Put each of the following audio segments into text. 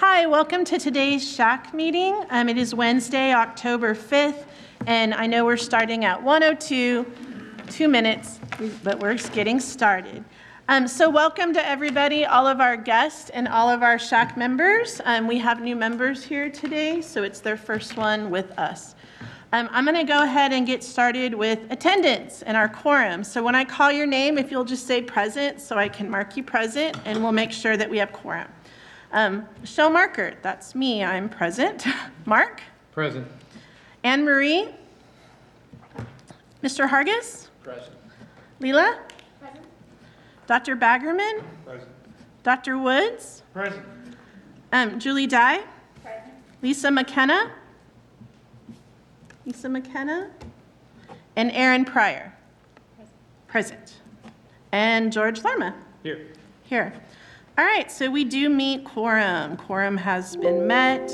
Hi, welcome to today's SHAC meeting. It is Wednesday, October 5th, and I know we're starting at 1:02, 2 minutes, but we're getting started. So welcome to everybody, all of our guests and all of our SHAC members. We have new members here today, so it's their first one with us. I'm going to go ahead and get started with attendance and our quorum. So when I call your name, if you'll just say present so I can mark you present, and we'll make sure that we have quorum. Michelle Marker, that's me, I'm present. Mark? Present. Anne Marie? Mr. Hargis? Present. Leela? Present. Dr. Baggerman? Present. Dr. Woods? Present. Julie Dye? Present. Lisa McKenna? Lisa McKenna? And Aaron Pryor? Present. And George Lerma? Here. Here. All right, so we do meet quorum. Quorum has been met.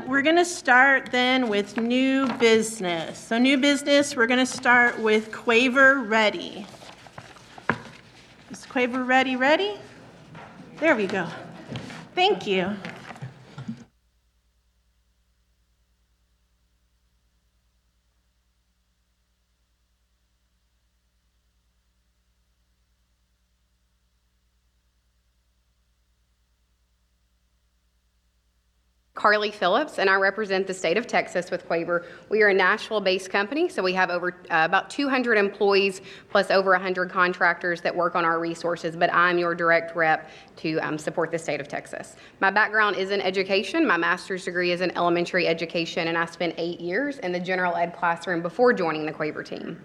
We're going to start then with new business. So new business, we're going to start with Quaver Ready. Is Quaver Ready ready? There we go. Thank you. Carly Phillips, and I represent the state of Texas with Quaver. We are a Nashville-based company, so we have over about 200 employees plus over 100 contractors that work on our resources, but I'm your direct rep to support the state of Texas. My background is in education. My master's degree is in elementary education, and I spent 8 years in the general ed classroom before joining the Quaver team.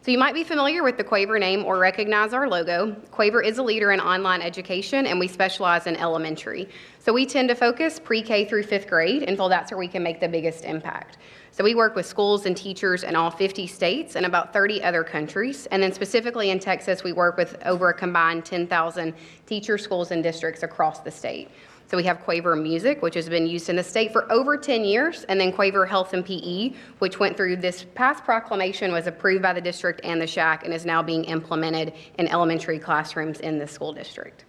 So you might be familiar with the Quaver name or recognize our logo. Quaver is a leader in online education, and we specialize in elementary. So we tend to focus pre-K through 5th grade, and so that's where we can make the biggest impact. So we work with schools and teachers in all 50 states and about 30 other countries. And then specifically in Texas, we work with over a combined 10,000 teachers, schools, and districts across the state. So we have Quaver Music, which has been used in the state for over 10 years, and then Quaver Health and PE, which went through this past proclamation, was approved by the district and the SHAC, and is now being implemented in elementary classrooms in the school district.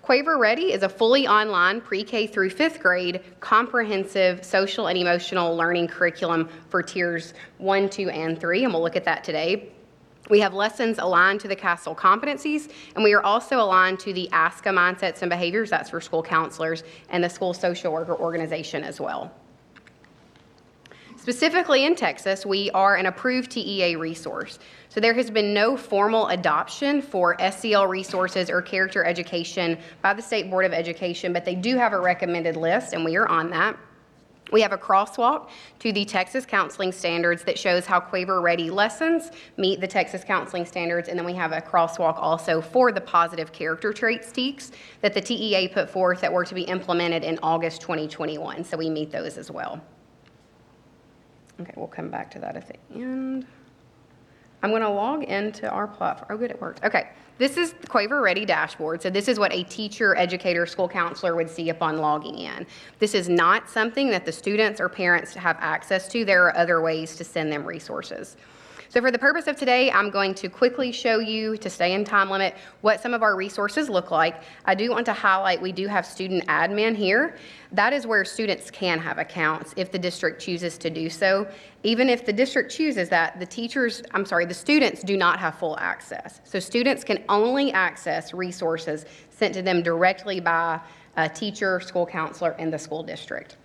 Quaver Ready is a fully online pre-K through 5th grade comprehensive social and emotional learning curriculum for tiers 1, 2, and 3, and we'll look at that today. We have lessons aligned to the CASEL competencies, and we are also aligned to the ASCA mindsets and behaviors, that's for school counselors, and the school social worker organization as well. Specifically in Texas, we are an approved TEA resource. So there has been no formal adoption for SEL resources or character education by the State Board of Education, but they do have a recommended list, and we are on that. We have a crosswalk to the Texas Counseling Standards that shows how Quaver Ready lessons meet the Texas Counseling Standards, and then we have a crosswalk also for the positive character traits TEKS that the TEA put forth that were to be implemented in August 2021, so we meet those as well. Okay, we'll come back to that at the end. I'm going to log into our platform. Oh, good, it worked. Okay, this is the Quaver Ready dashboard. So this is what a teacher, educator, school counselor would see upon logging in. This is not something that the students or parents have access to. There are other ways to send them resources. So for the purpose of today, I'm going to quickly show you, to stay in time limit, what some of our resources look like. I do want to highlight we do have student admin here. That is where students can have accounts if the district chooses to do so. Even if the district chooses that, the students do not have full access. So students can only access resources sent to them directly by a teacher, school counselor, in the school district.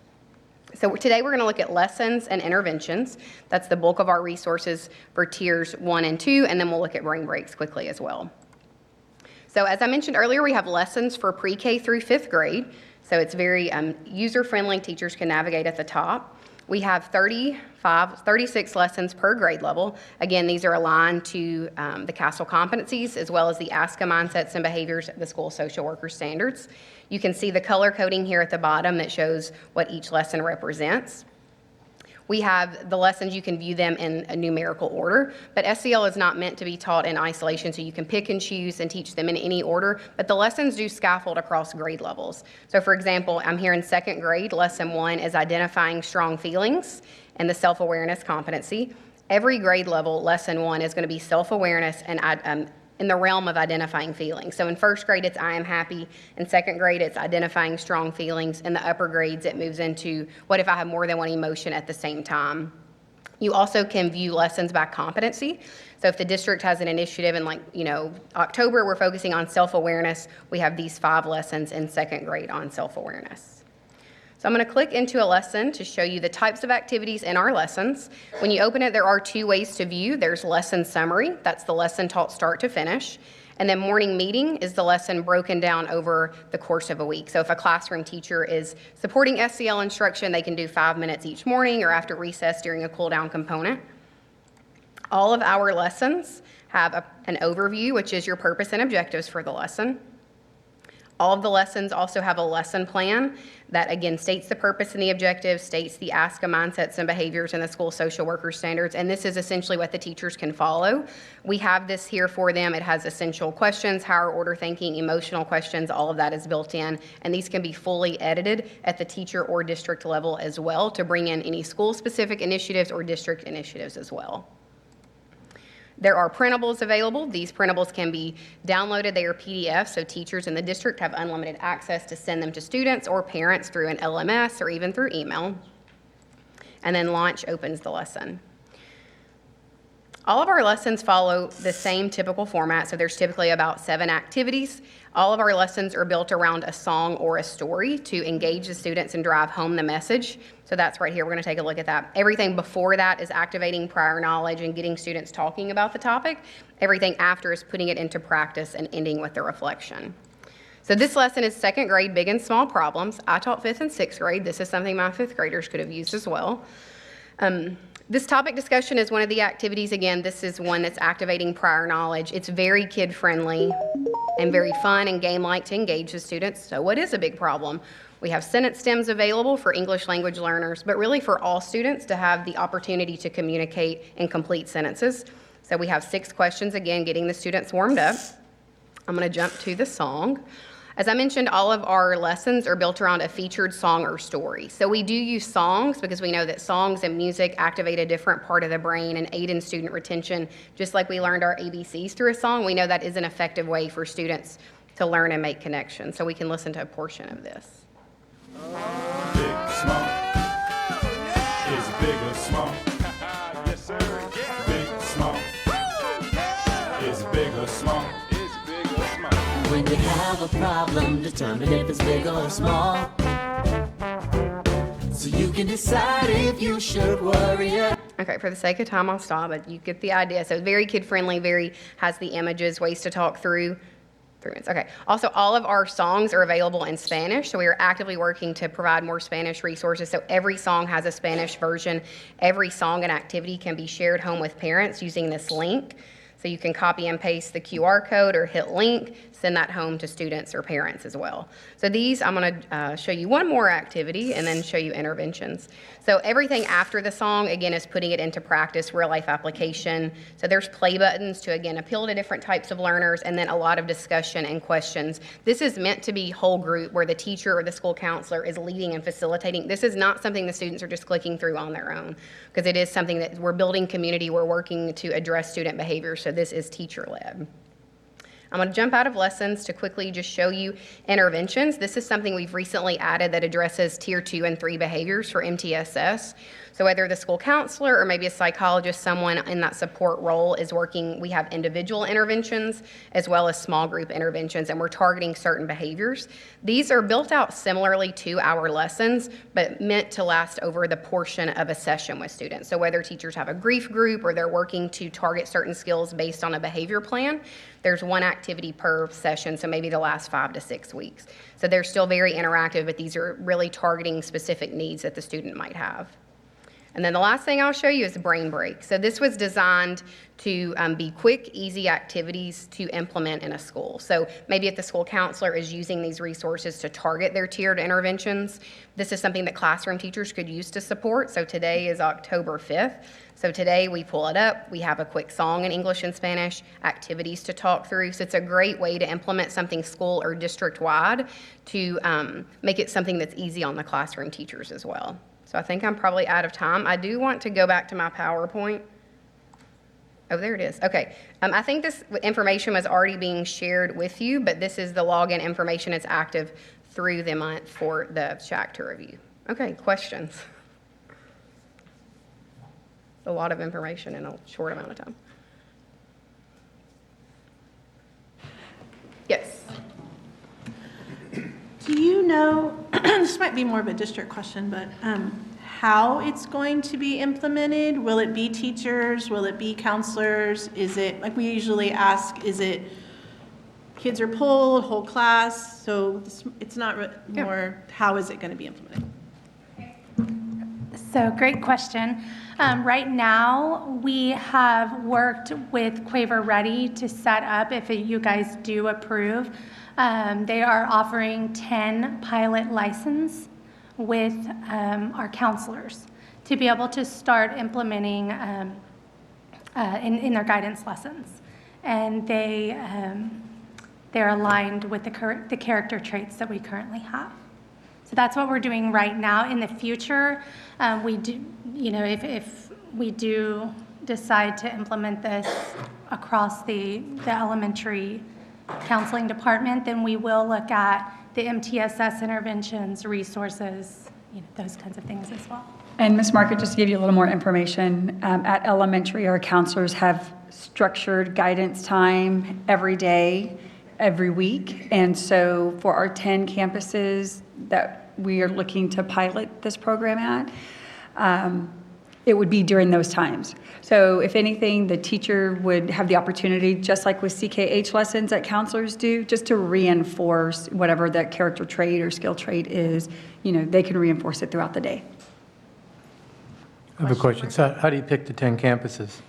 So today we're going to look at lessons and interventions. That's the bulk of our resources for tiers 1 and 2, and then we'll look at brain breaks quickly as well. So as I mentioned earlier, we have lessons for pre-K through 5th grade. So it's very user-friendly. Teachers can navigate at the top. We have 36 lessons per grade level. Again, these are aligned to the CASEL competencies as well as the ASCA mindsets and behaviors, the school social worker standards. You can see the color coding here at the bottom that shows what each lesson represents. We have the lessons, you can view them in a numerical order, but SEL is not meant to be taught in isolation, so you can pick and choose and teach them in any order, but the lessons do scaffold across grade levels. So for example, I'm here in 2nd grade, lesson 1 is identifying strong feelings and the self-awareness competency. Every grade level, lesson 1 is going to be self-awareness and in the realm of identifying feelings. So in first grade, it's I am happy. In second grade, it's identifying strong feelings. In the upper grades, it moves into what if I have more than one emotion at the same time. You also can view lessons by competency. So if the district has an initiative in October, we're focusing on self-awareness. We have these 5 lessons in second grade on self-awareness. So I'm going to click into a lesson to show you the types of activities in our lessons. When you open it, there are 2 ways to view. There's lesson summary. That's the lesson taught start to finish. And then morning meeting is the lesson broken down over the course of a week. So if a classroom teacher is supporting SEL instruction, they can do 5 minutes each morning or after recess during a cool down component. All of our lessons have an overview, which is your purpose and objectives for the lesson. All of the lessons also have a lesson plan that, again, states the purpose and the objectives, states the ASCA mindsets and behaviors and the school social worker standards, and this is essentially what the teachers can follow. We have this here for them. It has essential questions, higher order thinking, emotional questions, all of that is built in, and these can be fully edited at the teacher or district level as well to bring in any school-specific initiatives or district initiatives as well. There are printables available. These printables can be downloaded. They are PDFs, so teachers in the district have unlimited access to send them to students or parents through an LMS or even through email. And then Launch opens the lesson. All of our lessons follow the same typical format, so there's typically about 7 activities. All of our lessons are built around a song or a story to engage the students and drive home the message. So that's right here. We're going to take a look at that. Everything before that is activating prior knowledge and getting students talking about the topic. Everything after is putting it into practice and ending with the reflection. So this lesson is second grade, big and small problems. I taught 5th and 6th grade. This is something my 5th graders could have used as well. This topic discussion is one of the activities. Again, this is one that's activating prior knowledge. It's very kid-friendly and very fun and game-like to engage the students. So what is a big problem? We have sentence stems available for English language learners, but really for all students to have the opportunity to communicate in complete sentences. So we have 6 questions, again, getting the students warmed up. I'm going to jump to the song. As I mentioned, all of our lessons are built around a featured song or story. So we do use songs because we know that songs and music activate a different part of the brain and aid in student retention. Just like we learned our ABCs through a song, we know that is an effective way for students to learn and make connections. So we can listen to a portion of this. Big, small. Is big or small? Yes, sir. Big, small. Is big or small? When you have a problem, determine if it's big or small. So you can decide if you should worry. Okay, for the sake of time, I'll stop, but you get the idea. So very kid-friendly, has the images, ways to talk through. 3 minutes, okay. Also, all of our songs are available in Spanish, so we are actively working to provide more Spanish resources. So every song has a Spanish version. Every song and activity can be shared home with parents using this link. So you can copy and paste the QR code or hit link, send that home to students or parents as well. So these, I'm going to show you one more activity and then show you interventions. So everything after the song, again, is putting it into practice, real life application. So there's play buttons to, again, appeal to different types of learners, and then a lot of discussion and questions. This is meant to be whole group where the teacher or the school counselor is leading and facilitating. This is not something the students are just clicking through on their own, because it is something that we're building community, we're working to address student behavior, so this is teacher-led. I'm going to jump out of lessons to quickly just show you interventions. This is something we've recently added that addresses tier 2 and 3 behaviors for MTSS. So whether the school counselor or maybe a psychologist, someone in that support role is working, we have individual interventions as well as small group interventions, and we're targeting certain behaviors. These are built out similarly to our lessons, but meant to last over the portion of a session with students. So whether teachers have a grief group or they're working to target certain skills based on a behavior plan, there's one activity per session, so maybe the last 5 to 6 weeks. So they're still very interactive, but these are really targeting specific needs that the student might have. And then the last thing I'll show you is brain break. So this was designed to be quick, easy activities to implement in a school. So maybe if the school counselor is using these resources to target their tiered interventions, this is something that classroom teachers could use to support. So today is October 5th. So today we pull it up, we have a quick song in English and Spanish, activities to talk through. So it's a great way to implement something school or district-wide to make it something that's easy on the classroom teachers as well. So I think I'm probably out of time. I do want to go back to my PowerPoint. Oh, there it is. Okay. I think this information was already being shared with you, but this is the login information. It's active through the month for the SHAC to review. Okay, questions? A lot of information in a short amount of time. Yes. Do you know, this might be more of a district question, but how it's going to be implemented? Will it be teachers? Will it be counselors? Is it, like we usually ask, is it kids are pulled, whole class? So it's not more, how is it going to be implemented? So great question. Right now, we have worked with Quaver Ready to set up, if you guys do approve, they are offering 10 pilot license with our counselors to be able to start implementing in their guidance lessons. And they're aligned with the character traits that we currently have. So that's what we're doing right now. In the future, we do, if we do decide to implement this across the elementary counseling department, then we will look at the MTSS interventions, resources, those kinds of things as well. And Ms. Market, just to give you a little more information, at elementary, our counselors have structured guidance time every day, every week. And so for our 10 campuses that we are looking to pilot this program at, it would be during those times. So if anything, the teacher would have the opportunity, just like with CKH lessons that counselors do, just to reinforce whatever that character trait or skill trait is, they can reinforce it throughout the day. I have a question. So how do you pick the 10 campuses?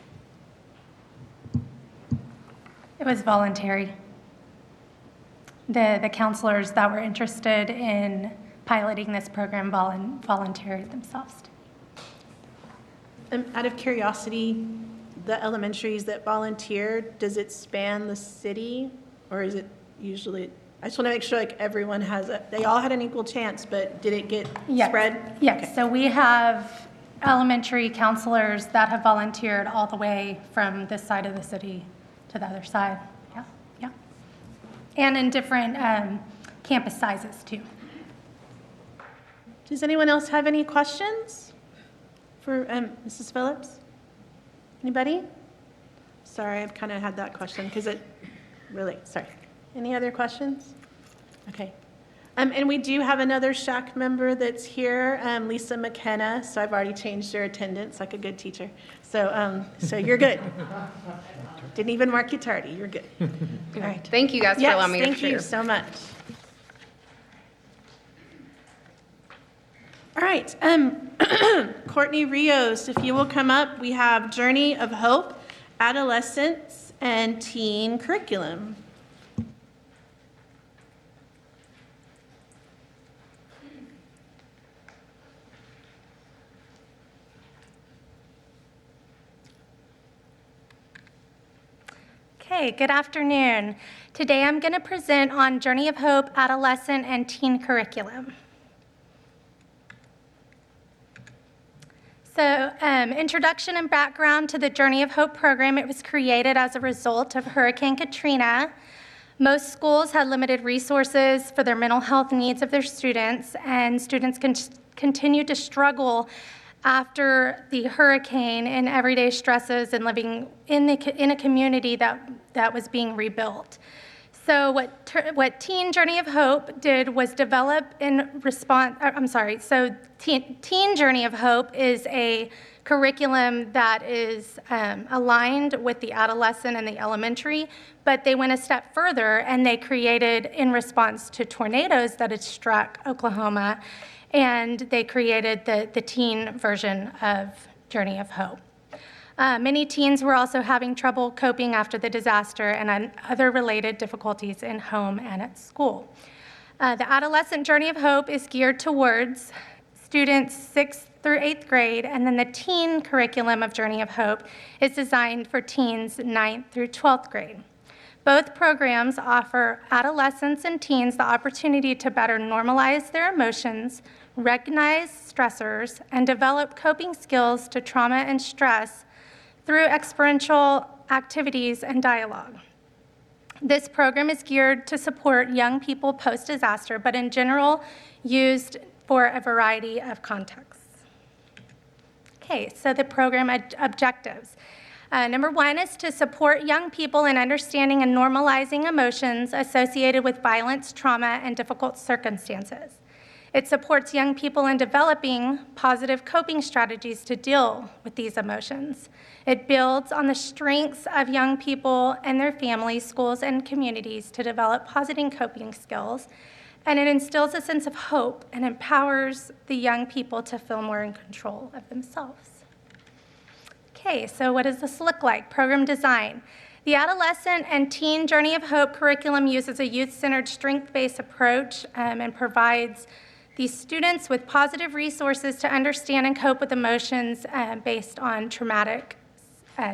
It was voluntary. The counselors that were interested in piloting this program volunteered themselves. Out of curiosity, the elementaries that volunteered, does it span the city, or is it usually, I just want to make sure like everyone has, they all had an equal chance, but did it get spread? Yes, Okay. so we have elementary counselors that have volunteered all the way from this side of the city to the other side. Yeah. And in different campus sizes too. Does anyone else have any questions for Mrs. Phillips? Anybody? Sorry, I've kind of had that question because it really, sorry. Any other questions? Okay. And we do have another SHAC member that's here, Lisa McKenna. So I've already changed your attendance like a good teacher. So, so you're good. Didn't even mark you tardy. You're good. All right. Thank you guys for allowing me to share. Thank you so much. All right, Courtney Rios, if you will come up, we have Journey of Hope, Adolescence, and Teen Curriculum. Okay, good afternoon. Today I'm going to present on Journey of Hope, Adolescent, and Teen Curriculum. So, introduction and background to the Journey of Hope program. It was created as a result of Hurricane Katrina. Most schools had limited resources for their mental health needs of their students, and students continued to struggle after the hurricane and everyday stresses and living in a community that was being rebuilt. So what Teen Journey of Hope did was develop in response, so Teen Journey of Hope is a curriculum that is aligned with the adolescent and the elementary, but they went a step further and they created in response to tornadoes that had struck Oklahoma, and they created the teen version of Journey of Hope. Many teens were also having trouble coping after the disaster and other related difficulties in home and at school. The Adolescent Journey of Hope is geared towards students 6th through 8th grade, and then the teen curriculum of Journey of Hope is designed for teens 9th through 12th grade. Both programs offer adolescents and teens the opportunity to better normalize their emotions, recognize stressors, and develop coping skills to trauma and stress through experiential activities and dialogue. This program is geared to support young people post-disaster, but in general, used for a variety of contexts. Okay, so the program objectives. Number one is to support young people in understanding and normalizing emotions associated with violence, trauma, and difficult circumstances. It supports young people in developing positive coping strategies to deal with these emotions. It builds on the strengths of young people and their families, schools, and communities to develop positive coping skills. And it instills a sense of hope and empowers the young people to feel more in control of themselves. Okay, so what does this look like? Program design. The Adolescent and Teen Journey of Hope curriculum uses a youth-centered, strength-based approach and provides these students with positive resources to understand and cope with emotions based on traumatic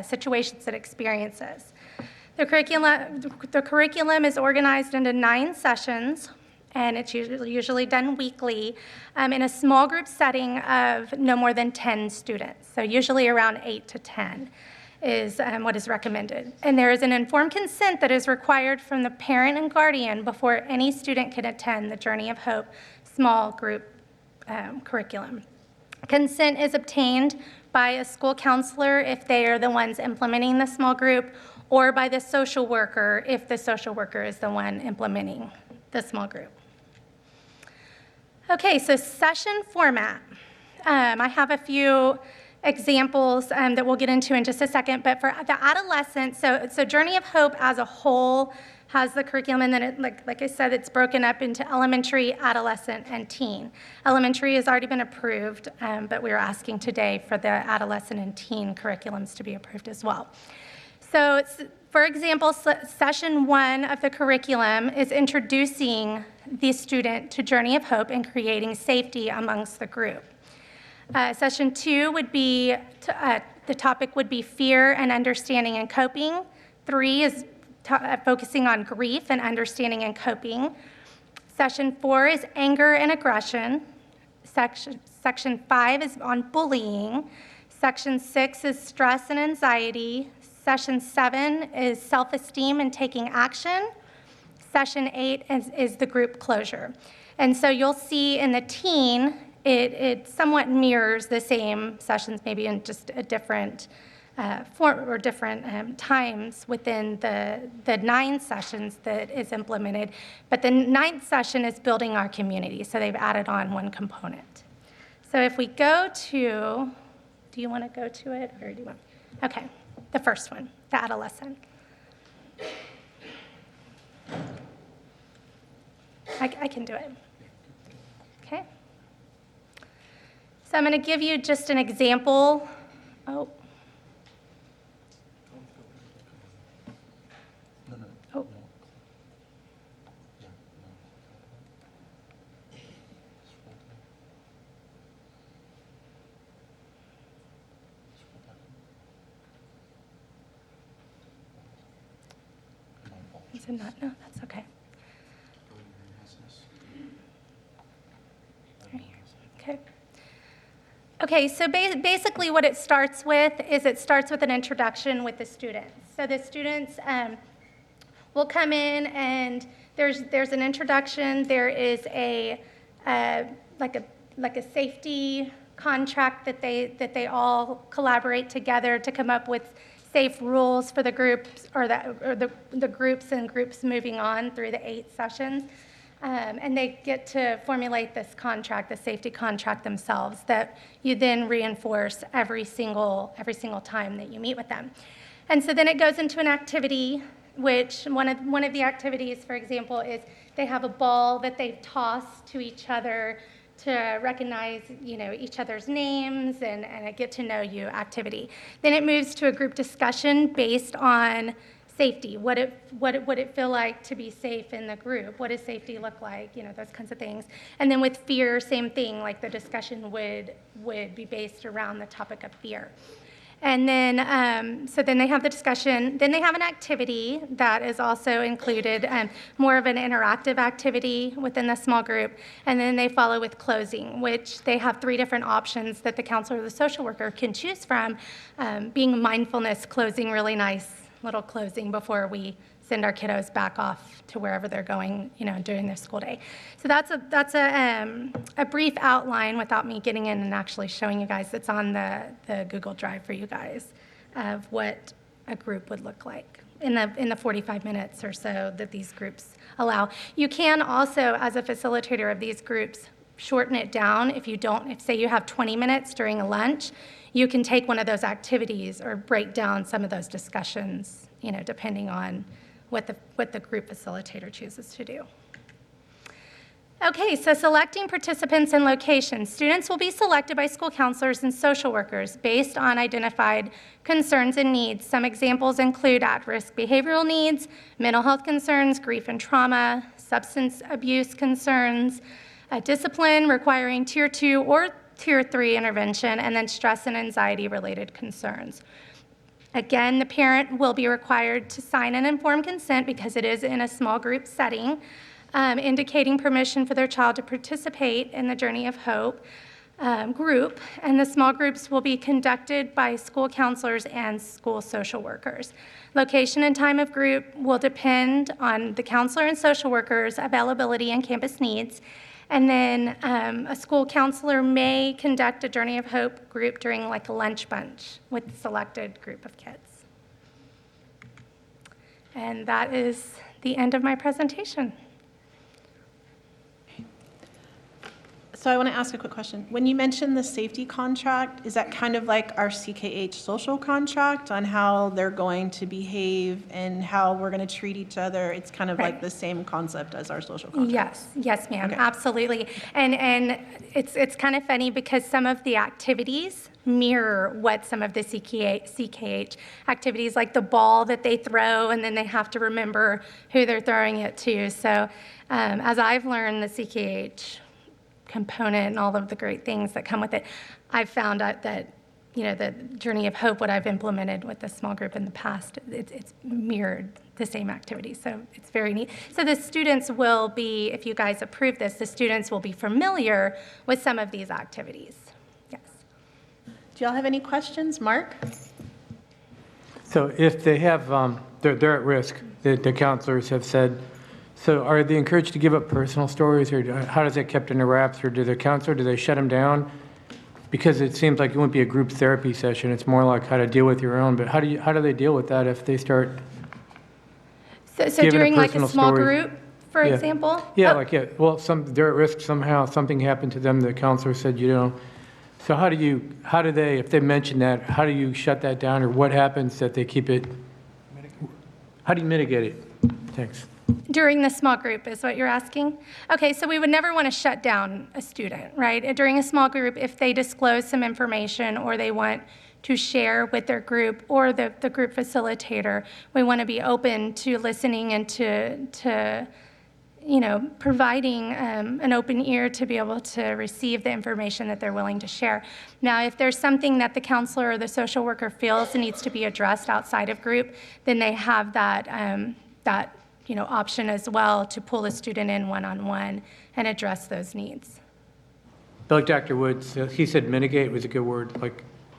situations and experiences. The curriculum is organized into 9 sessions, and it's usually done weekly in a small group setting of no more than 10 students. So usually around 8 to 10 is what is recommended. And there is an informed consent that is required from the parent and guardian before any student can attend the Journey of Hope small group curriculum. Consent is obtained by a school counselor if they are the ones implementing the small group, or by the social worker if the social worker is the one implementing the small group. Okay, so session format. I have a few examples that we'll get into in just a second, but for the adolescents, so Journey of Hope as a whole has the curriculum, and then it, like I said, it's broken up into elementary, adolescent, and teen. Elementary has already been approved, but we're asking today for the adolescent and teen curriculums to be approved as well. So, for example, session 1 of the curriculum is introducing the student to Journey of Hope and creating safety amongst the group. Session 2 would be, the topic would be fear and understanding and coping. 3 is focusing on grief and understanding and coping. Session 4 is anger and aggression. Section 5 is on bullying. Section 6 is stress and anxiety. Session 7 is self-esteem and taking action. Session 8 is the group closure. And so you'll see in the teen, it somewhat mirrors the same sessions, maybe in just a different form or different times within the 9 sessions that is implemented. But the 9th session is building our community, so they've added on 1 component. So if we go to, do you want to go to it, or do you want? Okay, the first one, the adolescent. I can do it. Okay. So I'm going to give you just an example. Oh. Oh. Is it not? No, that's okay. Right here. Okay. Okay, so basically what it starts with is it starts with an introduction with the students. So the students will come in and there's an introduction. There is a like a safety contract that they all collaborate together to come up with safe rules for the groups or the groups and groups moving on through the 8 sessions. And they get to formulate this contract, the safety contract themselves, that you then reinforce every single time that you meet with them. And so then it goes into an activity, which one of the activities, for example, is they have a ball that they toss to each other to recognize, each other's names and a get to know you activity. Then it moves to a group discussion based on safety. What would it feel like to be safe in the group? What does safety look like? Those kinds of things. And then with fear, same thing, like the discussion would be based around the topic of fear. And then, so then they have the discussion. Then they have an activity that is also included, more of an interactive activity within the small group. And then they follow with closing, which they have 3 different options that the counselor or the social worker can choose from, being mindfulness closing, really nice little closing before we send our kiddos back off to wherever they're going, during their school day. So that's a brief outline without me getting in and actually showing you guys. It's on the Google Drive for you guys of what a group would look like in the 45 minutes or so that these groups allow. You can also, as a facilitator of these groups, shorten it down. If say you have 20 minutes during a lunch, you can take one of those activities or break down some of those discussions, depending on what the group facilitator chooses to do. Okay, so selecting participants and locations. Students will be selected by school counselors and social workers based on identified concerns and needs. Some examples include at-risk behavioral needs, mental health concerns, grief and trauma, substance abuse concerns, discipline requiring Tier 2 or Tier 3 intervention, and then stress and anxiety-related concerns. Again, the parent will be required to sign an informed consent because it is in a small group setting, indicating permission for their child to participate in the Journey of Hope group, and the small groups will be conducted by school counselors and school social workers. Location and time of group will depend on the counselor and social workers' availability and campus needs. And then a school counselor may conduct a Journey of Hope group during like a lunch bunch with a selected group of kids. And that is the end of my presentation. So I want to ask a quick question. When you mentioned the safety contract, is that kind of like our CKH social contract on how they're going to behave and how we're going to treat each other? It's kind of Right. like the same concept as our social contract. Yes, ma'am, Okay. absolutely. And it's kind of funny because some of the activities mirror what some of the CKH activities, like the ball that they throw, and then they have to remember who they're throwing it to. So as I've learned the CKH component and all of the great things that come with it, I've found out that, the Journey of Hope, what I've implemented with the small group in the past, it's mirrored the same activities. So it's very neat. So the students will be, if you guys approve this, the students will be familiar with some of these activities. Yes. Do y'all have any questions? Mark? So if they have, they're at risk, the counselors have said, so are they encouraged to give up personal stories, or how does that kept under wraps, or do they shut them down? Because it seems like it wouldn't be a group therapy session, it's more like how to deal with your own, but how do they deal with that if they start So giving during like a personal small story? group, for Yeah. example? Yeah, Oh, well, they're at risk somehow, something happened to them, the counselor said, so how do they, if they mention that, how do you shut that down, or what happens that they keep it, how do you mitigate it? Thanks. During the small group is what you're asking? Okay, so we would never want to shut down a student, right? During a small group, if they disclose some information or they want to share with their group or the group facilitator, we want to be open to listening and to providing an open ear to be able to receive the information that they're willing to share. Now, if there's something that the counselor or the social worker feels needs to be addressed outside of group, then they have that option as well to pull a student in one-on-one and address those needs. Like Dr. Woods, he said mitigate was a good word,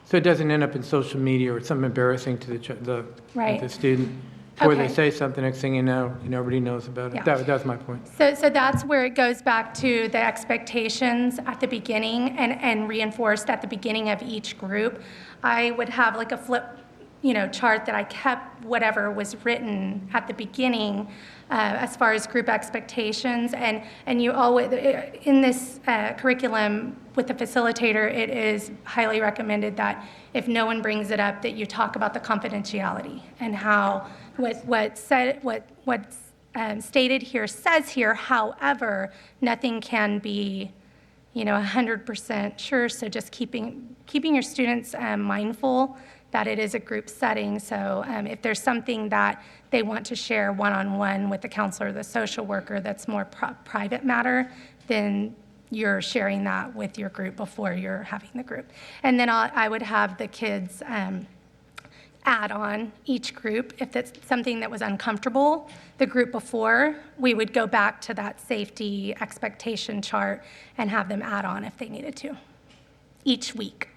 so it doesn't end up in social media or something embarrassing to Right. the student, where they Okay. say something, next thing you know, nobody knows about it. Yeah. That was my point. So that's where it goes back to the expectations at the beginning and reinforced at the beginning of each group. I would have like a flip chart that I kept whatever was written at the beginning as far as group expectations. And you always, in this curriculum with the facilitator, it is highly recommended that if no one brings it up, that you talk about the confidentiality and how what's stated here says here. However, nothing can be 100% sure. So just keeping your students mindful that it is a group setting. So if there's something that they want to share one-on-one with the counselor or the social worker that's more private matter, then you're sharing that with your group before you're having the group. And then I would have the kids add on each group. If that's something that was uncomfortable the group before, we would go back to that safety expectation chart and have them add on if they needed to, each week.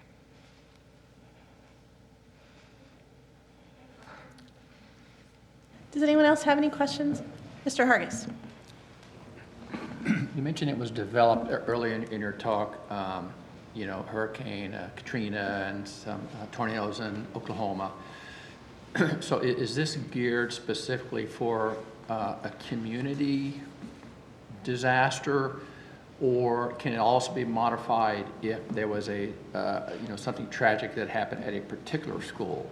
Does anyone else have any questions? Mr. Hargis? You mentioned it was developed early in your talk, Hurricane Katrina and some tornadoes in Oklahoma. So is this geared specifically for a community disaster, or can it also be modified if there was something tragic that happened at a particular school?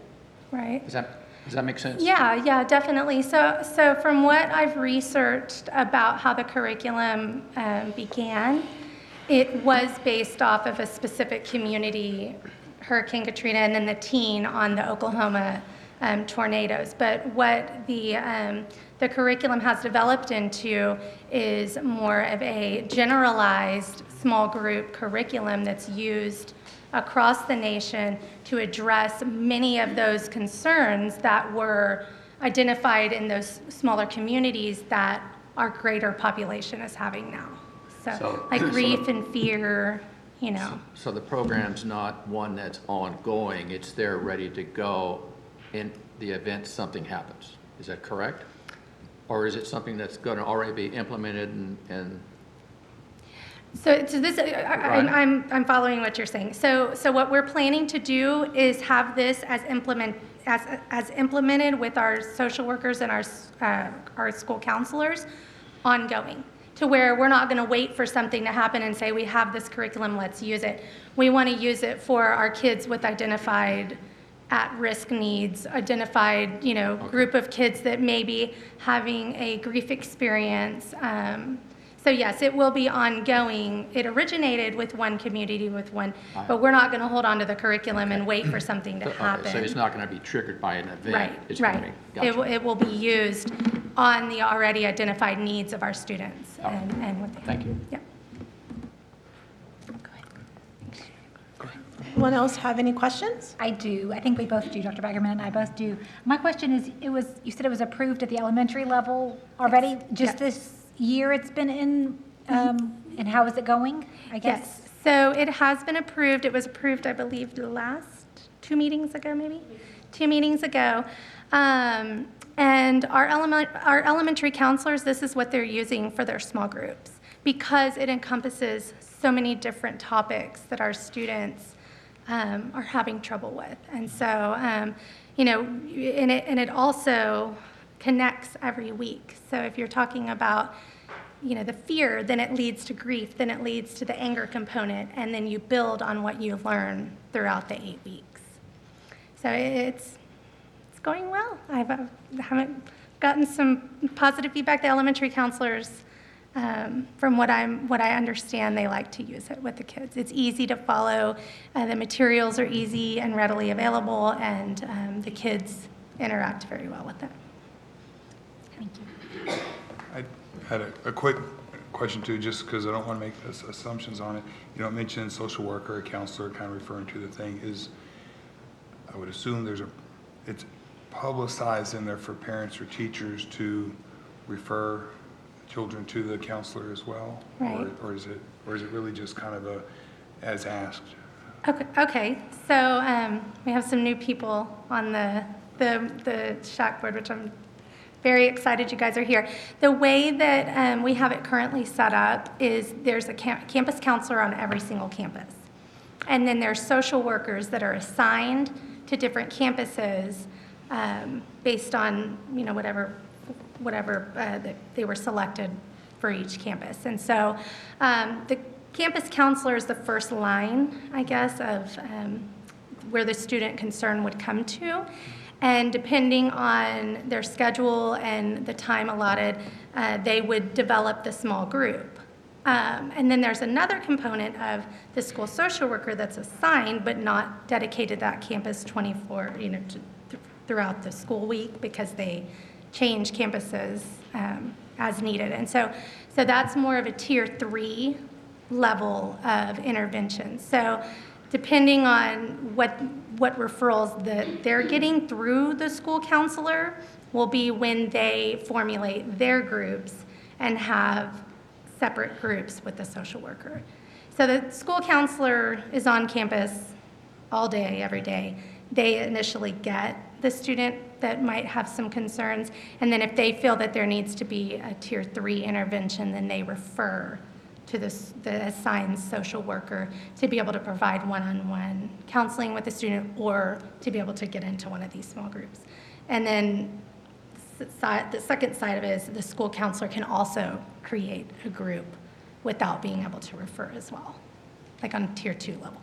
Right. Does that make sense? Yeah, definitely. So from what I've researched about how the curriculum began, it was based off of a specific community, Hurricane Katrina, and then the teen on the Oklahoma tornadoes. But what the curriculum has developed into is more of a generalized small group curriculum that's used across the nation to address many of those concerns that were identified in those smaller communities that our greater population is having now. So like grief and fear, So the program's not one that's ongoing, it's there ready to go in the event something happens. Is that correct? Or is it something that's going to already be implemented and So this, I'm following what you're saying. So what we're planning to do is have this as implemented with our social workers and our school counselors ongoing, to where we're not going to wait for something to happen and say, we have this curriculum, let's use it. We want to use it for our kids with identified at-risk needs, identified, group of kids that may be having a grief experience. So yes, it will be ongoing. It originated with one community, but we're not going to hold on to the curriculum and wait for something to happen. So it's not going to be triggered by an event? Right, It's right. going to be, gotcha. It will be used on the already identified needs of our students and what they. Thank you. Yeah. Anyone else have any questions? I do. I think we both do, Dr. Baggerman and I both do. My question is, you said it was approved at the elementary level already? Yes. Just this year it's been in, and how is it going, I guess? Yes, so it has been approved. It was approved, I believe, the last 2 meetings ago, maybe? 2 meetings ago. And our elementary counselors, this is what they're using for their small groups, because it encompasses so many different topics that our students are having trouble with. And so, and it also connects every week. So if you're talking about, the fear, then it leads to grief, then it leads to the anger component, and then you build on what you learn throughout the 8 weeks. So it's going well. I haven't gotten some positive feedback. The elementary counselors, from what I understand, they like to use it with the kids. It's easy to follow. The materials are easy and readily available, and the kids interact very well with it. Thank you. I had a quick question too, just because I don't want to make assumptions on it. You don't mention social worker or counselor, kind of referring to the thing is, I would assume it's publicized in there for parents or teachers to refer children to the counselor as well? Right. Or is it really just kind of as asked? Okay. So we have some new people on the SHAC board, which I'm very excited you guys are here. The way that we have it currently set up is there's a campus counselor on every single campus. And then there's social workers that are assigned to different campuses based on, whatever that they were selected for each campus. And so the campus counselor is the first line, I guess, of where the student concern would come to. And depending on their schedule and the time allotted, they would develop the small group. And then there's another component of the school social worker that's assigned but not dedicated to that campus 24, throughout the school week, because they change campuses as needed. And so that's more of a tier 3 level of intervention. So depending on what referrals that they're getting through the school counselor will be when they formulate their groups and have separate groups with the social worker. So the school counselor is on campus all day, every day. They initially get the student that might have some concerns, and then if they feel that there needs to be a tier 3 intervention, then they refer to the assigned social worker to be able to provide one-on-one counseling with the student or to be able to get into one of these small groups. And then the second side of it is the school counselor can also create a group without being able to refer as well, like on tier 2 level.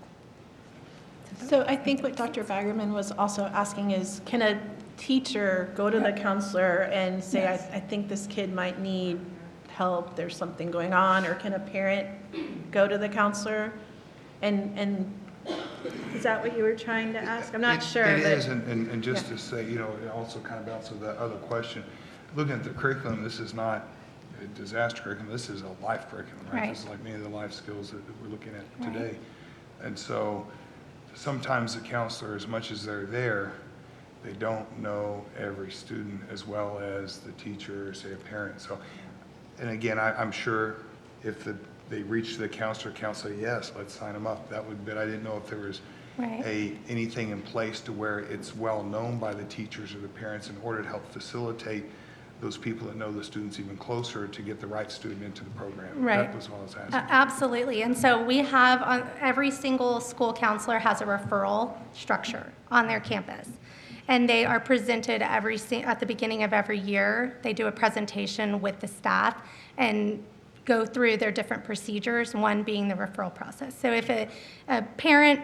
So I think what Dr. Baggerman was also asking is, can a teacher go to the counselor and say, Yes. I think this kid might need help, there's something going on, or can a parent go to the counselor? And is that what you were trying to ask? I'm not sure. It but- is, and just to say, it also kind of bounces that other question. Looking at the curriculum, this is not a disaster curriculum, this is a life curriculum, right? Right. This is like many of the life skills that we're looking at today. And so sometimes the counselor, as much as they're there, they don't know every student as well as the teacher or, say, a parent. So, and again, I'm sure if they reach the counselor, yes, let's sign them up. That would, but I didn't know if there was Right. anything in place to where it's well known by the teachers or the parents in order to help facilitate those people that know the students even closer to get the right student into the program. Right. That was what I was asking. Absolutely. And so we have, every single school counselor has a referral structure on their campus. And they are presented at the beginning of every year. They do a presentation with the staff and go through their different procedures, one being the referral process. So if a parent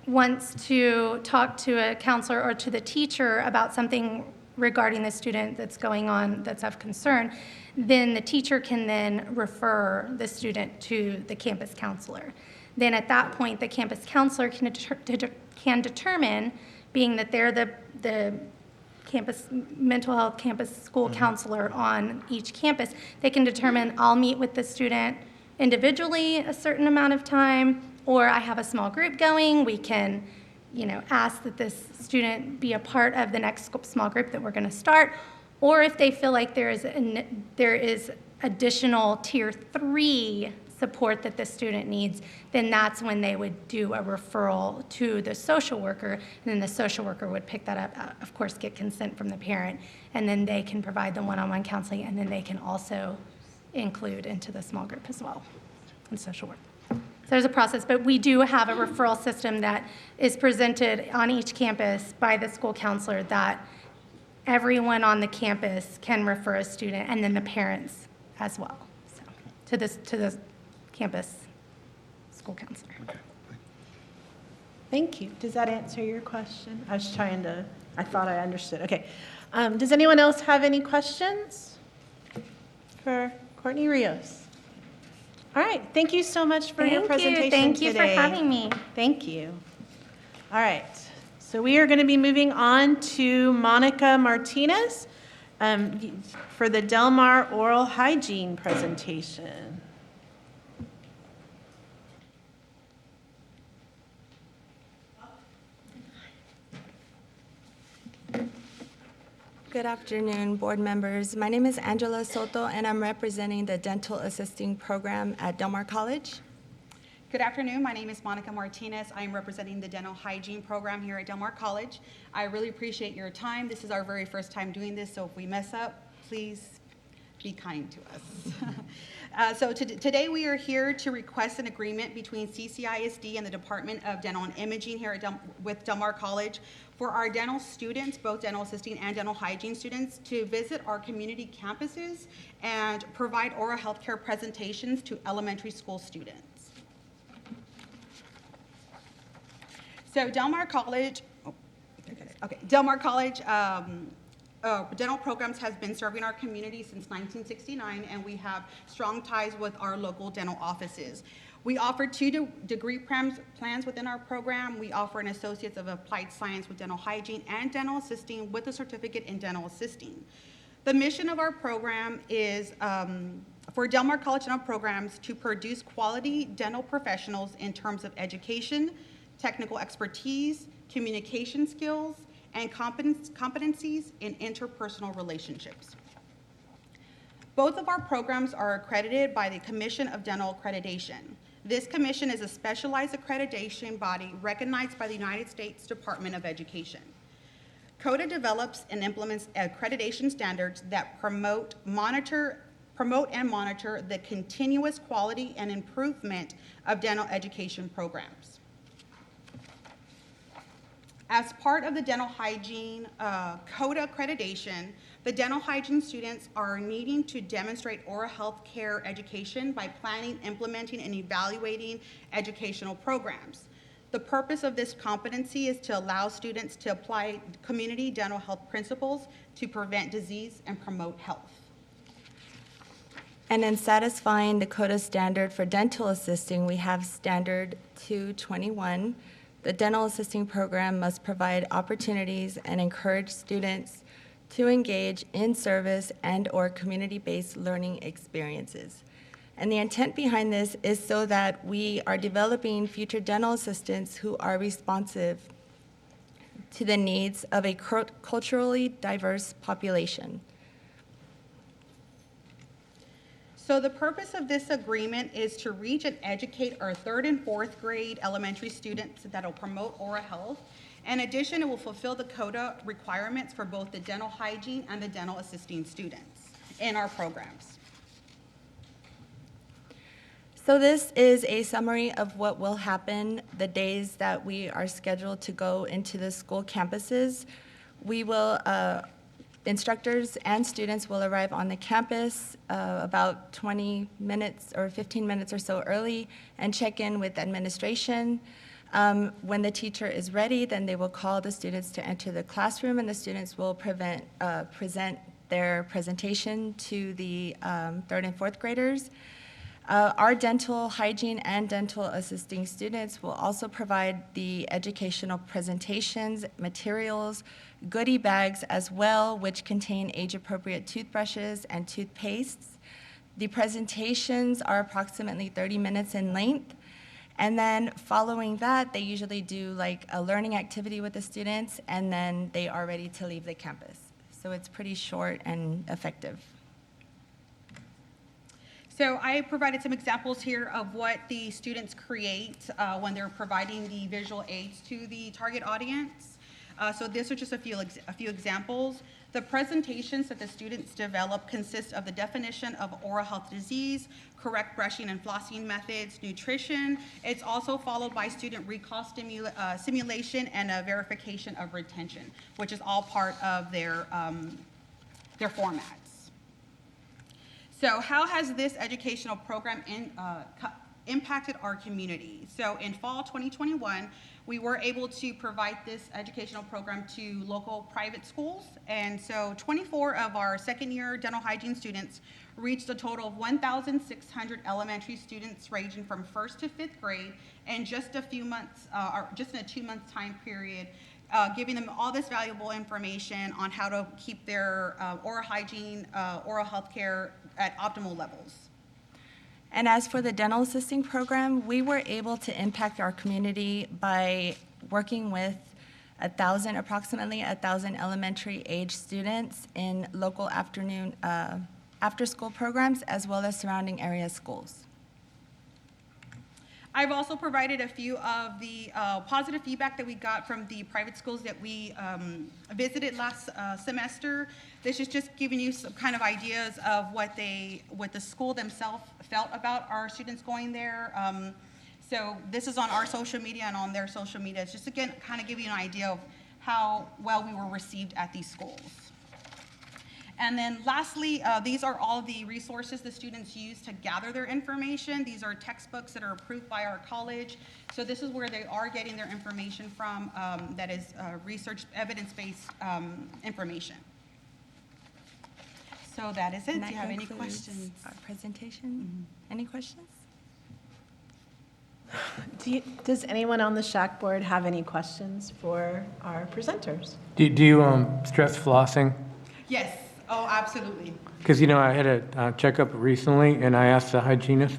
wants to talk to a counselor or to the teacher about something regarding the student that's going on that's of concern, then the teacher can then refer the student to the campus counselor. Then at that point, the campus counselor can determine, being that they're the campus mental health campus school counselor on each campus, they can determine, I'll meet with the student individually a certain amount of time, or I have a small group going, we can ask that this student be a part of the next small group that we're going to start, or if they feel like there is additional tier 3 support that the student needs, then that's when they would do a referral to the social worker, and then the social worker would pick that up, of course, get consent from the parent, and then they can provide the one-on-one counseling, and then they can also include into the small group as well in social work. So there's a process, but we do have a referral system that is presented on each campus by the school counselor that everyone on the campus can refer a student, and then the parents as well, so to the campus school counselor. Thank you. Does that answer your question? I thought I understood. Okay. Does anyone else have any questions for Courtney Rios? All right. Thank you so much for your presentation today. Thank you for having me. Thank you. All right. So we are going to be moving on to Monica Martinez for the Del Mar Oral Hygiene presentation. Good afternoon, board members. My name is Angela Soto, and I'm representing the Dental Assisting Program at Del Mar College. Good afternoon. My name is Monica Martinez. I am representing the Dental Hygiene Program here at Del Mar College. I really appreciate your time. This is our very first time doing this, so if we mess up, please be kind to us. Today we are here to request an agreement between CCISD and the Department of Dental and Imaging here at with Del Mar College for our dental students, both dental assisting and dental hygiene students, to visit our community campuses and provide oral health care presentations to elementary school students. So Del Mar College, Del Mar College dental programs has been serving our community since 1969, and we have strong ties with our local dental offices. We offer 2 degree plans within our program. We offer an Associates of Applied Science with Dental Hygiene and Dental Assisting with a certificate in Dental Assisting. The mission of our program is for Del Mar College dental programs to produce quality dental professionals in terms of education, technical expertise, communication skills, and competencies in interpersonal relationships. Both of our programs are accredited by the Commission of Dental Accreditation. This commission is a specialized accreditation body recognized by the United States Department of Education. CODA develops and implements accreditation standards that promote and monitor the continuous quality and improvement of dental education programs. As part of the dental hygiene CODA accreditation, the dental hygiene students are needing to demonstrate oral health care education by planning, implementing, and evaluating educational programs. The purpose of this competency is to allow students to apply community dental health principles to prevent disease and promote health. And in satisfying the CODA standard for dental assisting, we have Standard 221. The dental assisting program must provide opportunities and encourage students to engage in service and/or community-based learning experiences. And the intent behind this is so that we are developing future dental assistants who are responsive to the needs of a culturally diverse population. So the purpose of this agreement is to reach and educate our 3rd and 4th grade elementary students that will promote oral health. In addition, it will fulfill the CODA requirements for both the dental hygiene and the dental assisting students in our programs. So this is a summary of what will happen the days that we are scheduled to go into the school campuses. We will, instructors and students will arrive on the campus about 20 minutes or 15 minutes or so early and check in with administration. When the teacher is ready, then they will call the students to enter the classroom, and the students will present their presentation to the 3rd and 4th graders. Our dental hygiene and dental assisting students will also provide the educational presentations, materials, goodie bags as well, which contain age-appropriate toothbrushes and toothpastes. The presentations are approximately 30 minutes in length. And then following that, they usually do like a learning activity with the students, and then they are ready to leave the campus. So it's pretty short and effective. So I provided some examples here of what the students create when they're providing the visual aids to the target audience. So these are just a few examples. The presentations that the students develop consist of the definition of oral health disease, correct brushing and flossing methods, nutrition. It's also followed by student recall simulation and a verification of retention, which is all part of their formats. So how has this educational program impacted our community? So in fall 2021, we were able to provide this educational program to local private schools. And so 24 of our second-year dental hygiene students reached a total of 1,600 elementary students ranging from 1st to 5th grade in just a few months, or just in a 2-month time period, giving them all this valuable information on how to keep their oral hygiene, oral health care at optimal levels. And as for the dental assisting program, we were able to impact our community by working with approximately 1,000 elementary age students in local after-school programs, as well as surrounding area schools. I've also provided a few of the positive feedback that we got from the private schools that we visited last semester. This is just giving you some kind of ideas of what the school themselves felt about our students going there. So this is on our social media and on their social media. It's just, again, kind of give you an idea of how well we were received at these schools. And then lastly, these are all the resources the students use to gather their information. These are textbooks that are approved by our college. So this is where they are getting their information from, that is research, evidence-based information. So that is it. And Do you have any concludes questions? our presentation. Any questions? Does anyone on the SHAC board have any questions for our presenters? Do you stress flossing? Yes. Oh, absolutely. Because, I had a checkup recently, and I asked the hygienist,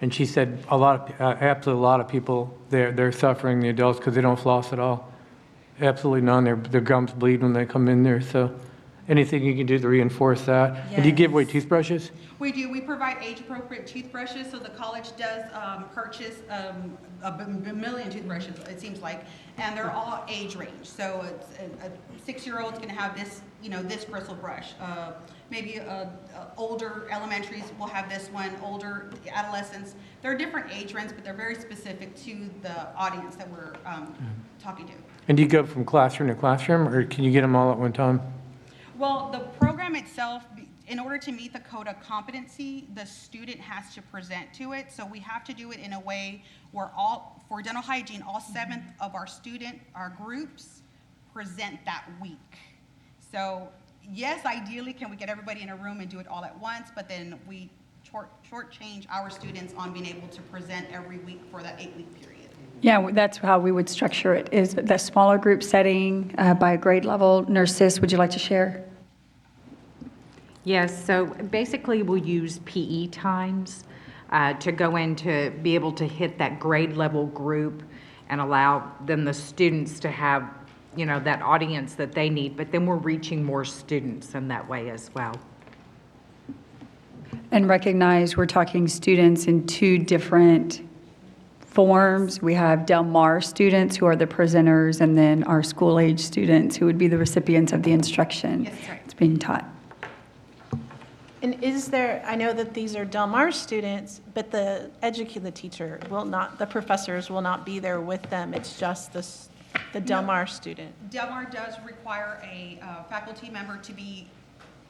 And she said absolutely a lot of people, they're suffering, the adults, because they don't floss at all. Absolutely none. Their gums bleed when they come in there. So anything you can do to reinforce that. And do you give away toothbrushes? We do. We provide age-appropriate toothbrushes, so the college does purchase a million toothbrushes, it seems like, and they're all age range. So it's a 6-year-old's going to have this, this bristle brush. Maybe older elementaries will have this one. Older adolescents. They're different age ranges, but they're very specific to the audience that we're talking to. And do you go from classroom to classroom, or can you get them all at one time? Well, the program itself, in order to meet the code of competency, the student has to present to it. So we have to do it in a way where for dental hygiene, all 7 of our groups present that week. So yes, ideally, can we get everybody in a room and do it all at once, but then we shortchange our students on being able to present every week for that 8-week period. Yeah, that's how we would structure it, is the smaller group setting by grade level. Nurse Sis, would you like to share? Yes, so basically we'll use PE times to go in to be able to hit that grade level group and allow then the students to have, that audience that they need, but then we're reaching more students in that way as well. And recognize we're talking students in 2 different forms. We have Del Mar students who are the presenters, and then our school-age students who would be the recipients of the instruction that's being taught. And I know that these are Del Mar students, but the teacher will not, the professors will not be there with them. It's just the Del Mar student. Del Mar does require a faculty member to be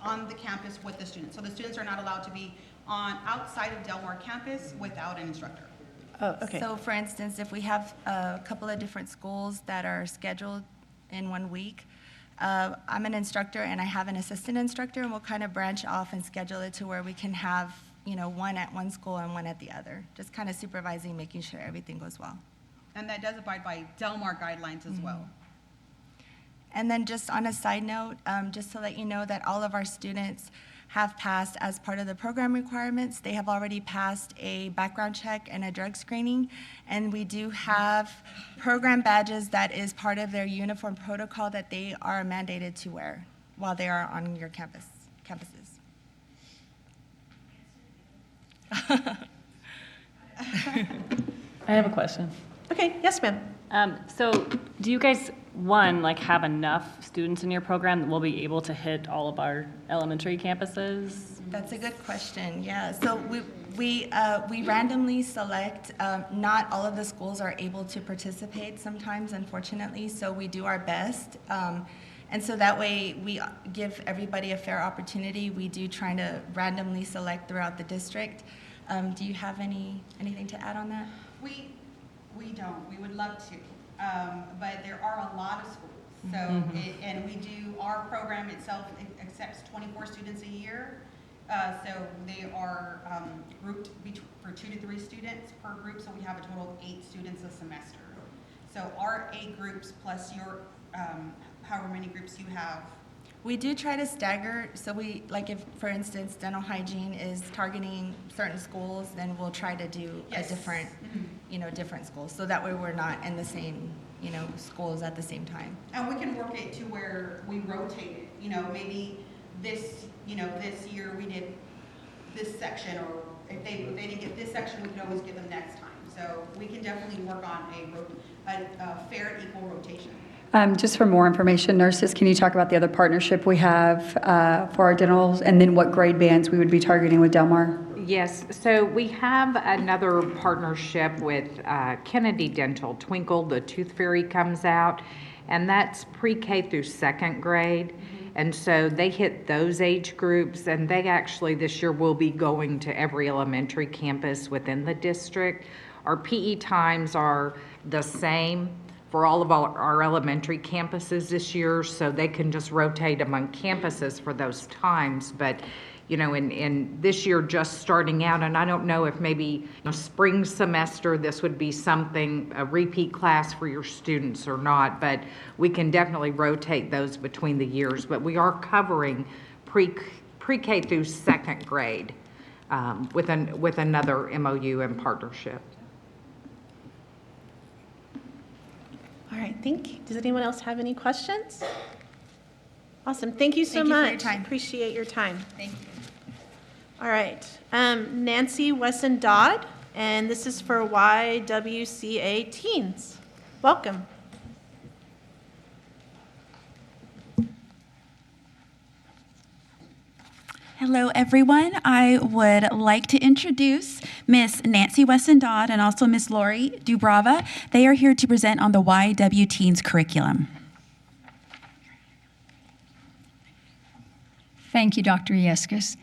on the campus with the students. So the students are not allowed to be outside of Del Mar campus without an instructor. Oh, okay. So for instance, if we have a couple of different schools that are scheduled in one week, I'm an instructor and I have an assistant instructor, and we'll kind of branch off and schedule it to where we can have, one at one school and one at the other. Just kind of supervising, making sure everything goes well. And that does abide by Del Mar guidelines as well. And then just on a side note, just to let you know that all of our students have passed as part of the program requirements. They have already passed a background check and a drug screening, and we do have program badges that is part of their uniform protocol that they are mandated to wear while they are on your campuses. I have a question. Okay, yes, ma'am. So do you guys, have enough students in your program that we'll be able to hit all of our elementary campuses? That's a good question, yeah. So we randomly select, not all of the schools are able to participate sometimes, unfortunately, so we do our best. And so that way we give everybody a fair opportunity. We do try to randomly select throughout the district. Do you have anything to add on that? We don't. We would love to, but there are a lot of schools. So, and we do, our program itself accepts 24 students a year. So they are grouped for 2 to 3 students per group. So we have a total of 8 students a semester. So our 8 groups plus your, however many groups you have. We do try to stagger, so if, for instance, dental hygiene is targeting certain schools, then we'll try to do a different, different schools, so that way we're not in the same, schools at the same time. And we can work it to where we rotate it, maybe this year we did this section, or if they didn't get this section, we can always give them next time. So we can definitely work on a fair and equal rotation. Just for more information, nurses, can you talk about the other partnership we have for our dentals, and then what grade bands we would be targeting with Del Mar? Yes, so we have another partnership with Kennedy Dental. Twinkle, the Tooth Fairy, comes out, and that's pre-K through 2nd grade. And so they hit those age groups, and they actually this year will be going to every elementary campus within the district. Our PE times are the same for all of our elementary campuses this year, so they can just rotate among campuses for those times. But, in this year just starting out, and I don't know if maybe spring semester this would be something, a repeat class for your students or not, but we can definitely rotate those between the years. But we are covering pre-K through 2nd grade with another MOU and partnership. All right, thank you. Does anyone else have any questions? Awesome, thank you so Thank you much. for your time. Appreciate your time. Thank you. All right, Nancy Wesson Dodd, and this is for YWCA Teens. Welcome. Hello, everyone. I would like to introduce Miss Nancy Weston Dodd and also Miss Lori Dubrava. They are here to present on the YW Teens curriculum. Thank you, Dr. Yeskis.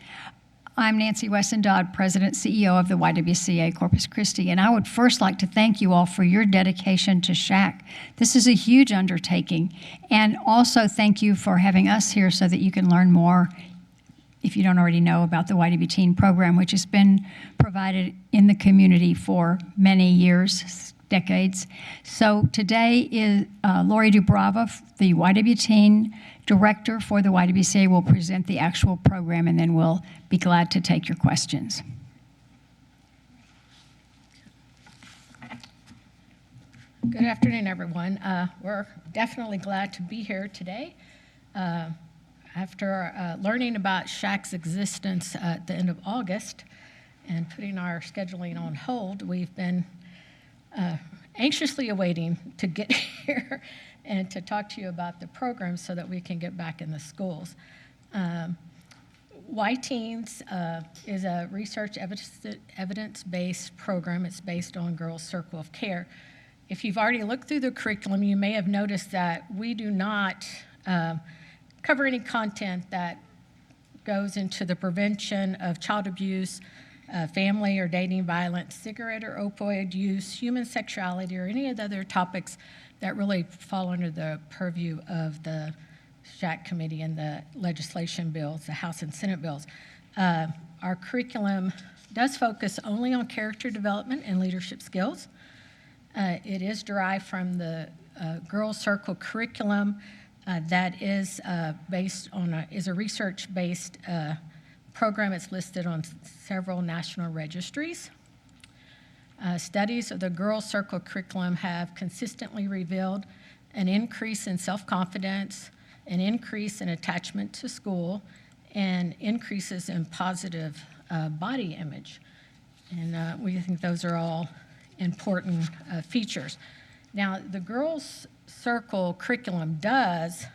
I'm Nancy Weston Dodd, President, CEO of the YWCA Corpus Christi, and I would first like to thank you all for your dedication to SHAC. This is a huge undertaking, and also thank you for having us here so that you can learn more, if you don't already know, about the YW Teen program, which has been provided in the community for many years, decades. So today is Lori Dubrava, the YW Teen Director for the YWCA, will present the actual program, and then we'll be glad to take your questions. Good afternoon, everyone. We're definitely glad to be here today. After learning about SHAC's existence at the end of August and putting our scheduling on hold, we've been anxiously awaiting to get here and to talk to you about the program so that we can get back in the schools. Y-Teens is a research evidence-based program. It's based on Girls Circle of Care. If you've already looked through the curriculum, you may have noticed that we do not cover any content that goes into the prevention of child abuse, family or dating violence, cigarette or opioid use, human sexuality, or any of the other topics that really fall under the purview of the SHAC committee and the legislation bills, the House and Senate bills. Our curriculum does focus only on character development and leadership skills. It is derived from the Girls Circle curriculum that is based on is a research-based program. It's listed on several national registries. Studies of the Girls Circle curriculum have consistently revealed an increase in self-confidence, an increase in attachment to school, and increases in positive body image. And we think those are all important features. Now, the Girls Circle curriculum does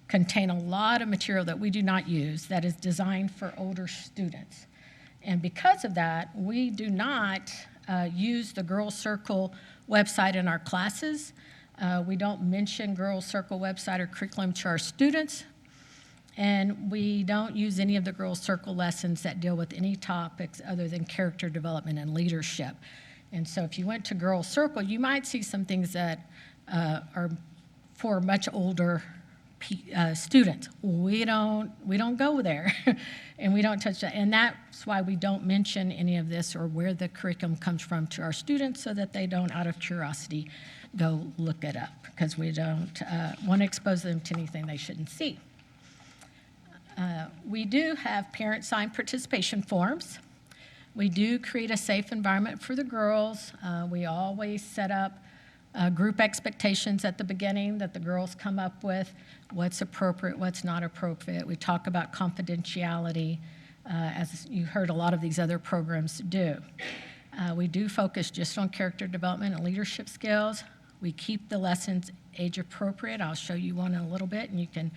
contain a lot of material that we do not use that is designed for older students. And because of that, we do not use the Girls Circle website in our classes. We don't mention Girls Circle website or curriculum to our students. And we don't use any of the Girls Circle lessons that deal with any topics other than character development and leadership. And so if you went to Girls Circle, you might see some things that are for much older students. We don't go there, and we don't touch that. And that's why we don't mention any of this or where the curriculum comes from to our students, so that they don't, out of curiosity, go look it up, because we don't want to expose them to anything they shouldn't see. We do have parent-signed participation forms. We do create a safe environment for the girls. We always set up group expectations at the beginning that the girls come up with, what's appropriate, what's not appropriate. We talk about confidentiality, as you heard a lot of these other programs do. We do focus just on character development and leadership skills. We keep the lessons age appropriate. I'll show you one in a little bit, and you can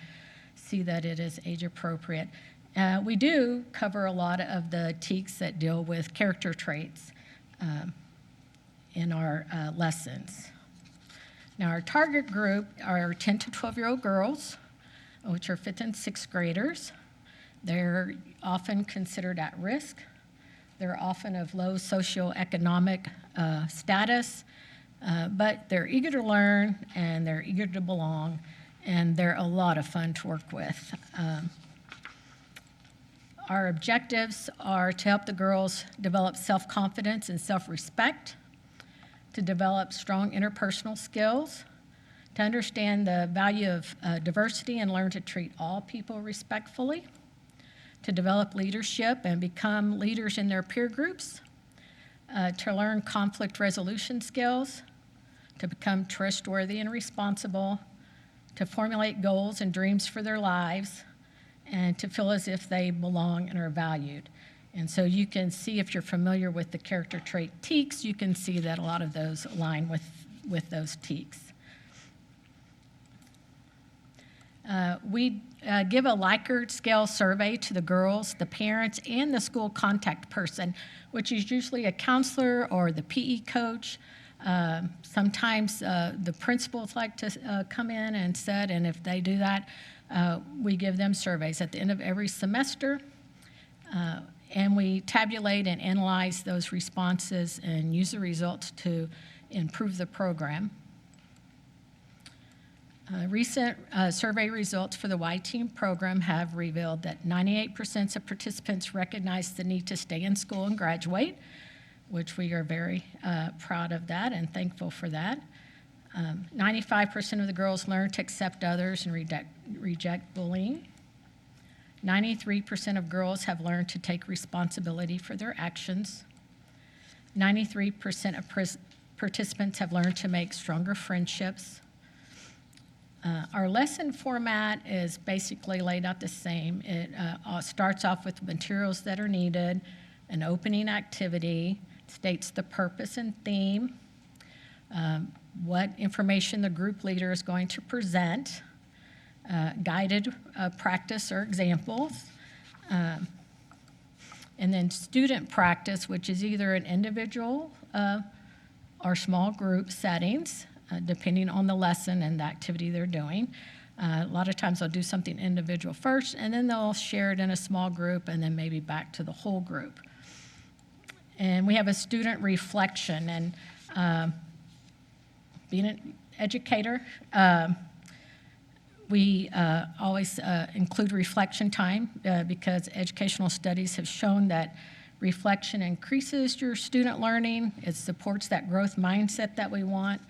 see that it is age appropriate. We do cover a lot of the TEKS that deal with character traits in our lessons. Now, our target group are 10 to 12-year-old girls, which are 5th and 6th graders. They're often considered at risk. They're often of low socioeconomic status, but they're eager to learn, and they're eager to belong, and they're a lot of fun to work with. Our objectives are to help the girls develop self-confidence and self-respect, to develop strong interpersonal skills, to understand the value of diversity and learn to treat all people respectfully, to develop leadership and become leaders in their peer groups, to learn conflict resolution skills, to become trustworthy and responsible, to formulate goals and dreams for their lives, and to feel as if they belong and are valued. And so you can see, if you're familiar with the character trait TEKS, you can see that a lot of those align with those TEKS. We give a Likert scale survey to the girls, the parents, and the school contact person, which is usually a counselor or the PE coach. Sometimes the principals like to come in and sit, and if they do that, we give them surveys at the end of every semester. And we tabulate and analyze those responses and use the results to improve the program. Recent survey results for the Y-Team program have revealed that 98% of participants recognize the need to stay in school and graduate, which we are very proud of that and thankful for that. 95% of the girls learn to accept others and reject bullying. 93% of girls have learned to take responsibility for their actions. 93% of participants have learned to make stronger friendships. Our lesson format is basically laid out the same. It starts off with materials that are needed, an opening activity, states the purpose and theme, what information the group leader is going to present, guided practice or examples, and then student practice, which is either an individual or small group settings, depending on the lesson and the activity they're doing. A lot of times they'll do something individual first, and then they'll share it in a small group, and then maybe back to the whole group. And we have a student reflection, and being an educator, we always include reflection time because educational studies have shown that reflection increases your student learning, it supports that growth mindset that we want,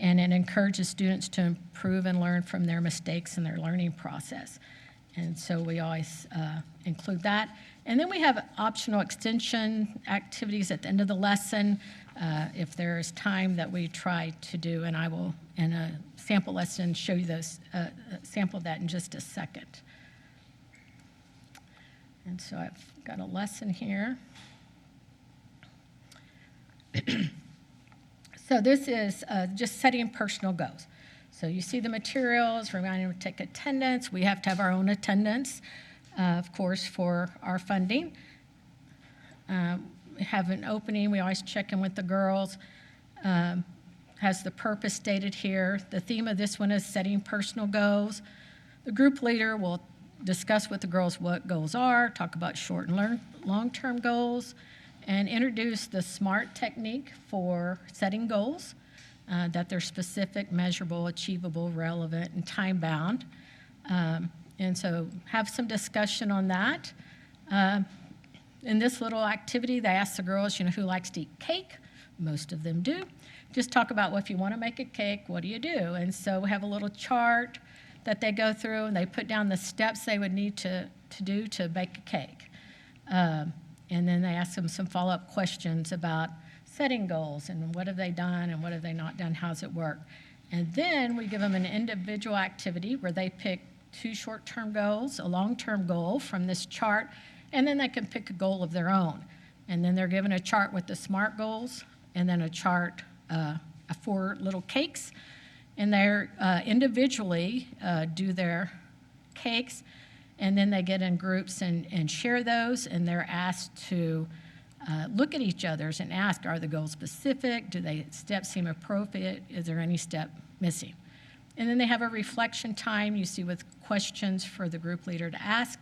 and it encourages students to improve and learn from their mistakes in their learning process. And so we always include that. And then we have optional extension activities at the end of the lesson if there is time that we try to do, and I will, in a sample lesson, show you those, sample that in just a second. And so I've got a lesson here. So this is just setting personal goals. So you see the materials, reminding them to take attendance. We have to have our own attendance, of course, for our funding. We have an opening. We always check in with the girls. Has the purpose stated here. The theme of this one is setting personal goals. The group leader will discuss with the girls what goals are, talk about short and long-term goals, and introduce the SMART technique for setting goals, that they're specific, measurable, achievable, relevant, and time-bound. And so have some discussion on that. In this little activity, they ask the girls, who likes to eat cake? Most of them do. Just talk about, well, if you want to make a cake, what do you do? And so we have a little chart that they go through, and they put down the steps they would need to do to bake a cake. And then they ask them some follow-up questions about setting goals and what have they done and what have they not done, how's it work. And then we give them an individual activity where they pick 2 short-term goals, a long-term goal from this chart, and then they can pick a goal of their own. And then they're given a chart with the SMART goals and then a chart, 4 little cakes. And they're individually do their cakes, and then they get in groups and share those, and they're asked to look at each other's and ask, are the goals specific? Do the steps seem appropriate? Is there any step missing? And then they have a reflection time, you see, with questions for the group leader to ask.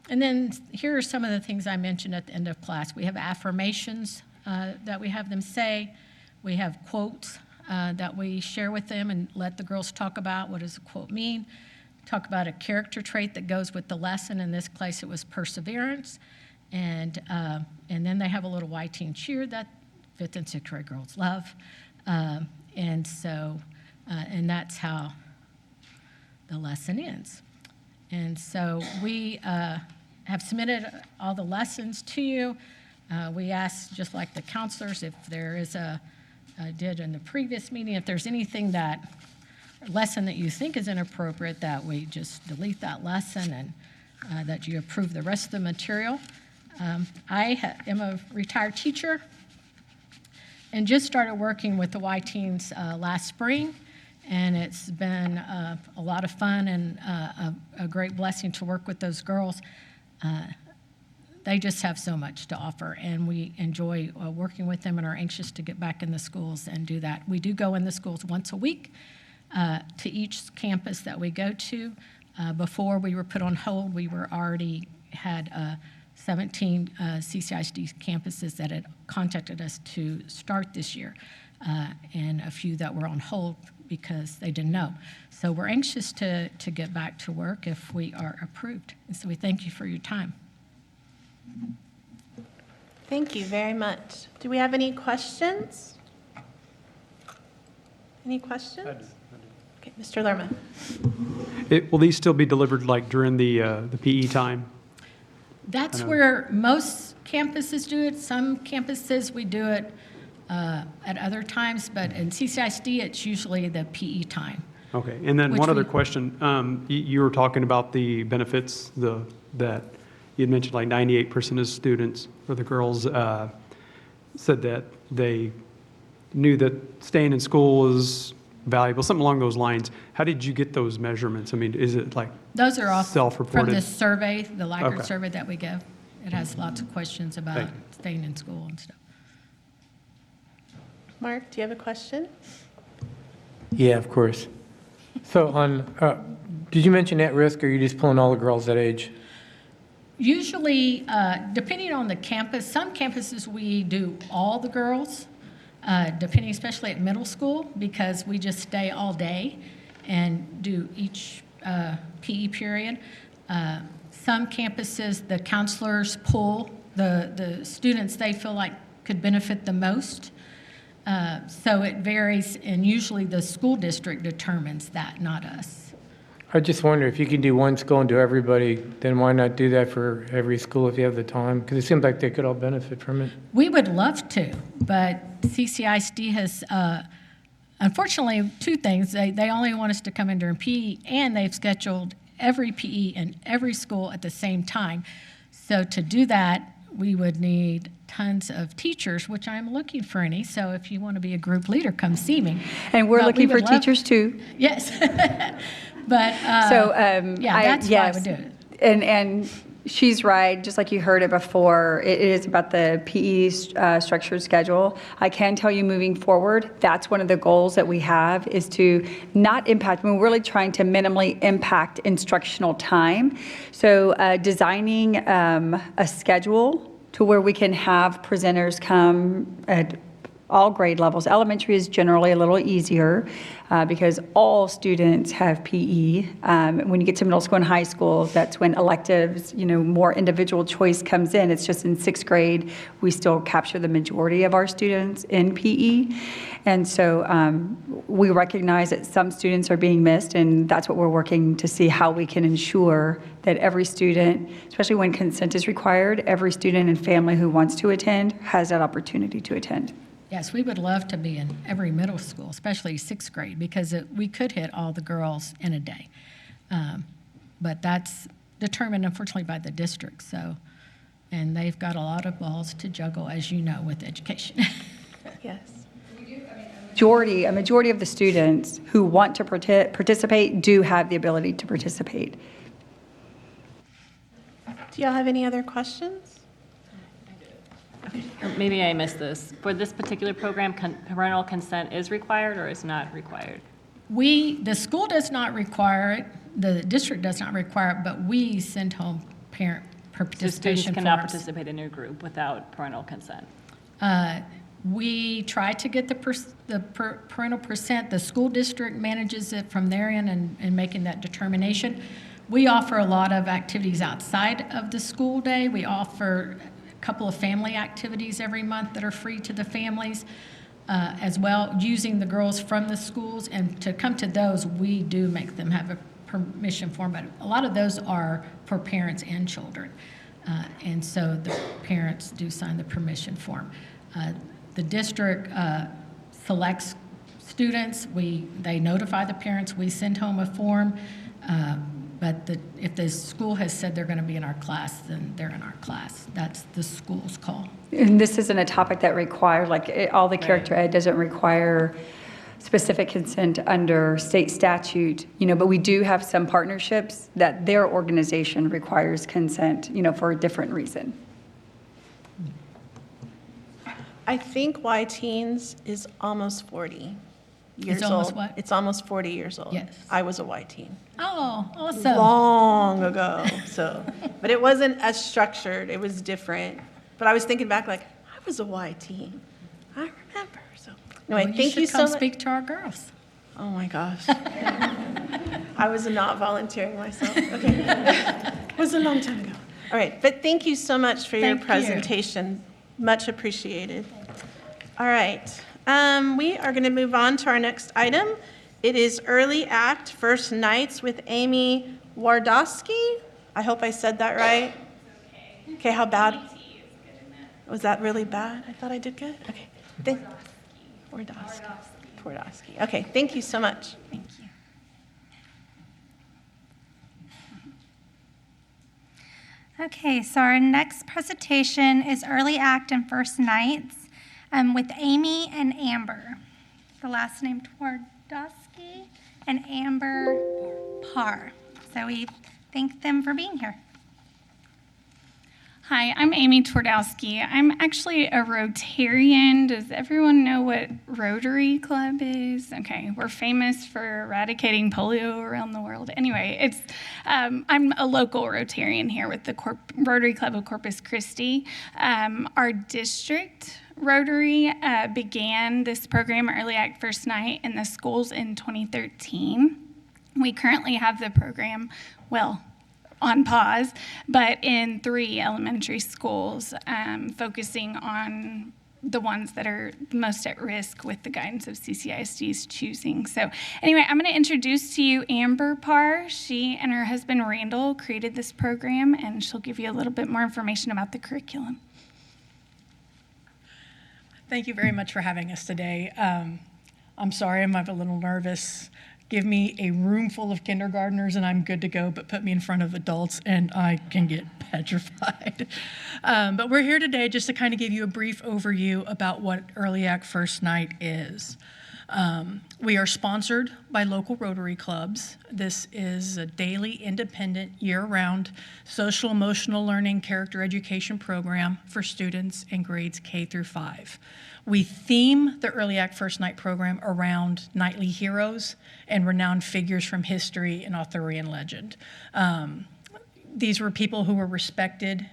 And then here are some of the things I mentioned at the end of class. We have affirmations that we have them say. We have quotes that we share with them and let the girls talk about. What does a quote mean? Talk about a character trait that goes with the lesson. In this case, it was perseverance. And then they have a little Y-Teen cheer that 5th and 6th grade girls love. And that's how the lesson ends. And so we have submitted all the lessons to you. We asked, just like the counselors, if there is did in the previous meeting, if there's anything lesson that you think is inappropriate, that we just delete that lesson and that you approve the rest of the material. I am a retired teacher and just started working with the Y teens last spring, and it's been a lot of fun and a great blessing to work with those girls. They just have so much to offer, and we enjoy working with them and are anxious to get back in the schools and do that. We do go in the schools once a week to each campus that we go to. Before we were put on hold, we were already had 17 CCISD campuses that had contacted us to start this year, and a few that were on hold because they didn't know. So we're anxious to get back to work if we are approved. And so we thank you for your time. Thank you very much. Do we have any questions? Any questions? Okay, Mr. Lerma. Will these still be delivered like during the PE time? That's where most campuses do it. Some campuses, we do it at other times, but in CCISD, it's usually the PE time. Okay, and then one other question. You were talking about the benefits that you had mentioned, like 98% of students, or the girls, said that they knew that staying in school is valuable, something along those lines. How did you get those measurements? I mean, is it like those are all self-reported? From the survey, the Likert Okay. survey that we give. It has lots of questions about staying in school and stuff. Mark, do you have a question? Yeah, of course. So did you mention at risk, or are you just pulling all the girls that age? Usually, depending on the campus, some campuses we do all the girls, depending especially at middle school, because we just stay all day and do each PE period. Some campuses, the counselors pull the students they feel like could benefit the most. So it varies, and usually the school district determines that, not us. I just wonder if you can do one school and do everybody, then why not do that for every school if you have the time? Because it seems like they could all benefit from it. We would love to, but CCISD has, unfortunately, two things. They only want us to come in during PE, and they've scheduled every PE in every school at the same time. So to do that, we would need tons of teachers, which I'm looking for any. So if you want to be a group leader, come see me. And we're looking for teachers too. Yes. But that's why I would do it. And she's right, just like you heard it before, it is about the PE structured schedule. I can tell you moving forward, that's one of the goals that we have, is to not impact, we're really trying to minimally impact instructional time. So designing a schedule to where we can have presenters come at all grade levels. Elementary is generally a little easier because all students have PE. When you get to middle school and high school, that's when electives, more individual choice comes in. It's just in sixth grade, we still capture the majority of our students in PE. And so we recognize that some students are being missed, and that's what we're working to see how we can ensure that every student, especially when consent is required, every student and family who wants to attend has that opportunity to attend. Yes, we would love to be in every middle school, especially sixth grade, because we could hit all the girls in a day. But that's determined, unfortunately, by the district. And they've got a lot of balls to juggle, as you know, with education. Yes. A majority of the students who want to participate do have the ability to participate. Do y'all have any other questions? Or maybe I missed this. For this particular program, parental consent is required or is not required? The school does not require it, the district does not require it, but we send home parent participation So students cannot forms. participate in your group without parental consent? We try to get the parental percent. The school district manages it from their end and making that determination. We offer a lot of activities outside of the school day. We offer a couple of family activities every month that are free to the families, as well, using the girls from the schools. And to come to those, we do make them have a permission form, but a lot of those are for parents and children. And so the parents do sign the permission form. The district selects students. They notify the parents. We send home a form. But if the school has said they're going to be in our class, then they're in our class. That's the school's call. And this isn't a topic that requires, all the character ed doesn't require specific consent under state statute, but we do have some partnerships that their organization requires consent, for a different reason. I think Y-Teens is almost 40 years It's almost old. what? It's almost 40 years old. Yes. I was a Y-Teen. Oh, awesome. Long ago, but it wasn't as structured, it was different. But I was thinking back, I was a Y-Teen. I remember, anyway, Well, thank you should so come much. speak to our girls. Oh my gosh. I was not volunteering myself. Okay. It was a long time ago. All right, but thank you so much for your Thank you. presentation. Much appreciated. All right, we are going to move on to our next item. It is Early Act First Nights with Amy Wardowski. I hope I said that right. Okay, how bad? Was that really bad? I thought I did good. Okay. Wardowski. Okay, thank you so much. Thank you. Okay, so our next presentation is Early Act and First Nights with Amy and Amber. The last name Twardowski and Amber Parr. So we thank them for being here. Hi, I'm Amy Twardowski. I'm actually a Rotarian. Does everyone know what Rotary Club is? Okay, we're famous for eradicating polio around the world. Anyway, I'm a local Rotarian here with the Rotary Club of Corpus Christi. Our district Rotary began this program, Early Act First Night, in the schools in 2013. We currently have the program, on pause, but in 3 elementary schools, focusing on the ones that are most at risk with the guidance of CCISD's choosing. So anyway, I'm going to introduce to you Amber Parr. She and her husband Randall created this program, and she'll give you a little bit more information about the curriculum. Thank you very much for having us today. I'm sorry, I'm a little nervous. Give me a room full of kindergartners and I'm good to go, but put me in front of adults and I can get petrified. But we're here today just to kind of give you a brief overview about what Early Act First Night is. We are sponsored by local Rotary clubs. This is a daily, independent, year-round social emotional learning character education program for students in grades K through 5. We theme the Early Act First Night program around knightly heroes and renowned figures from history and Arthurian legend. These were people who were respected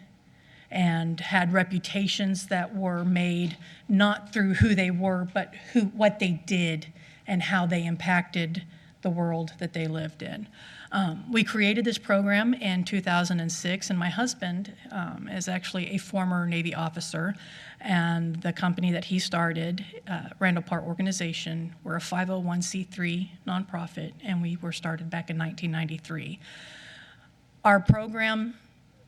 and had reputations that were made not through who they were, but what they did and how they impacted the world that they lived in. We created this program in 2006, and my husband is actually a former Navy officer, and the company that he started, Randall Parr Organization, we're a 501c3 nonprofit, and we were started back in 1993. Our program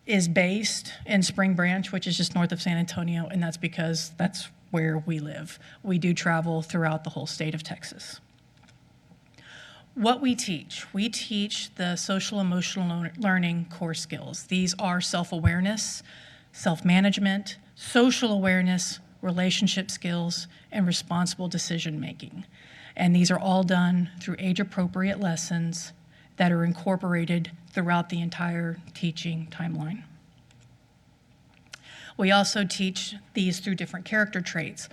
is based in Spring Branch, which is just north of San Antonio, and that's because that's where we live. We do travel throughout the whole state of Texas. What we teach the social emotional learning core skills. These are self-awareness, self-management, social awareness, relationship skills, and responsible decision-making. And these are all done through age-appropriate lessons that are incorporated throughout the entire teaching timeline. We also teach these through different character traits.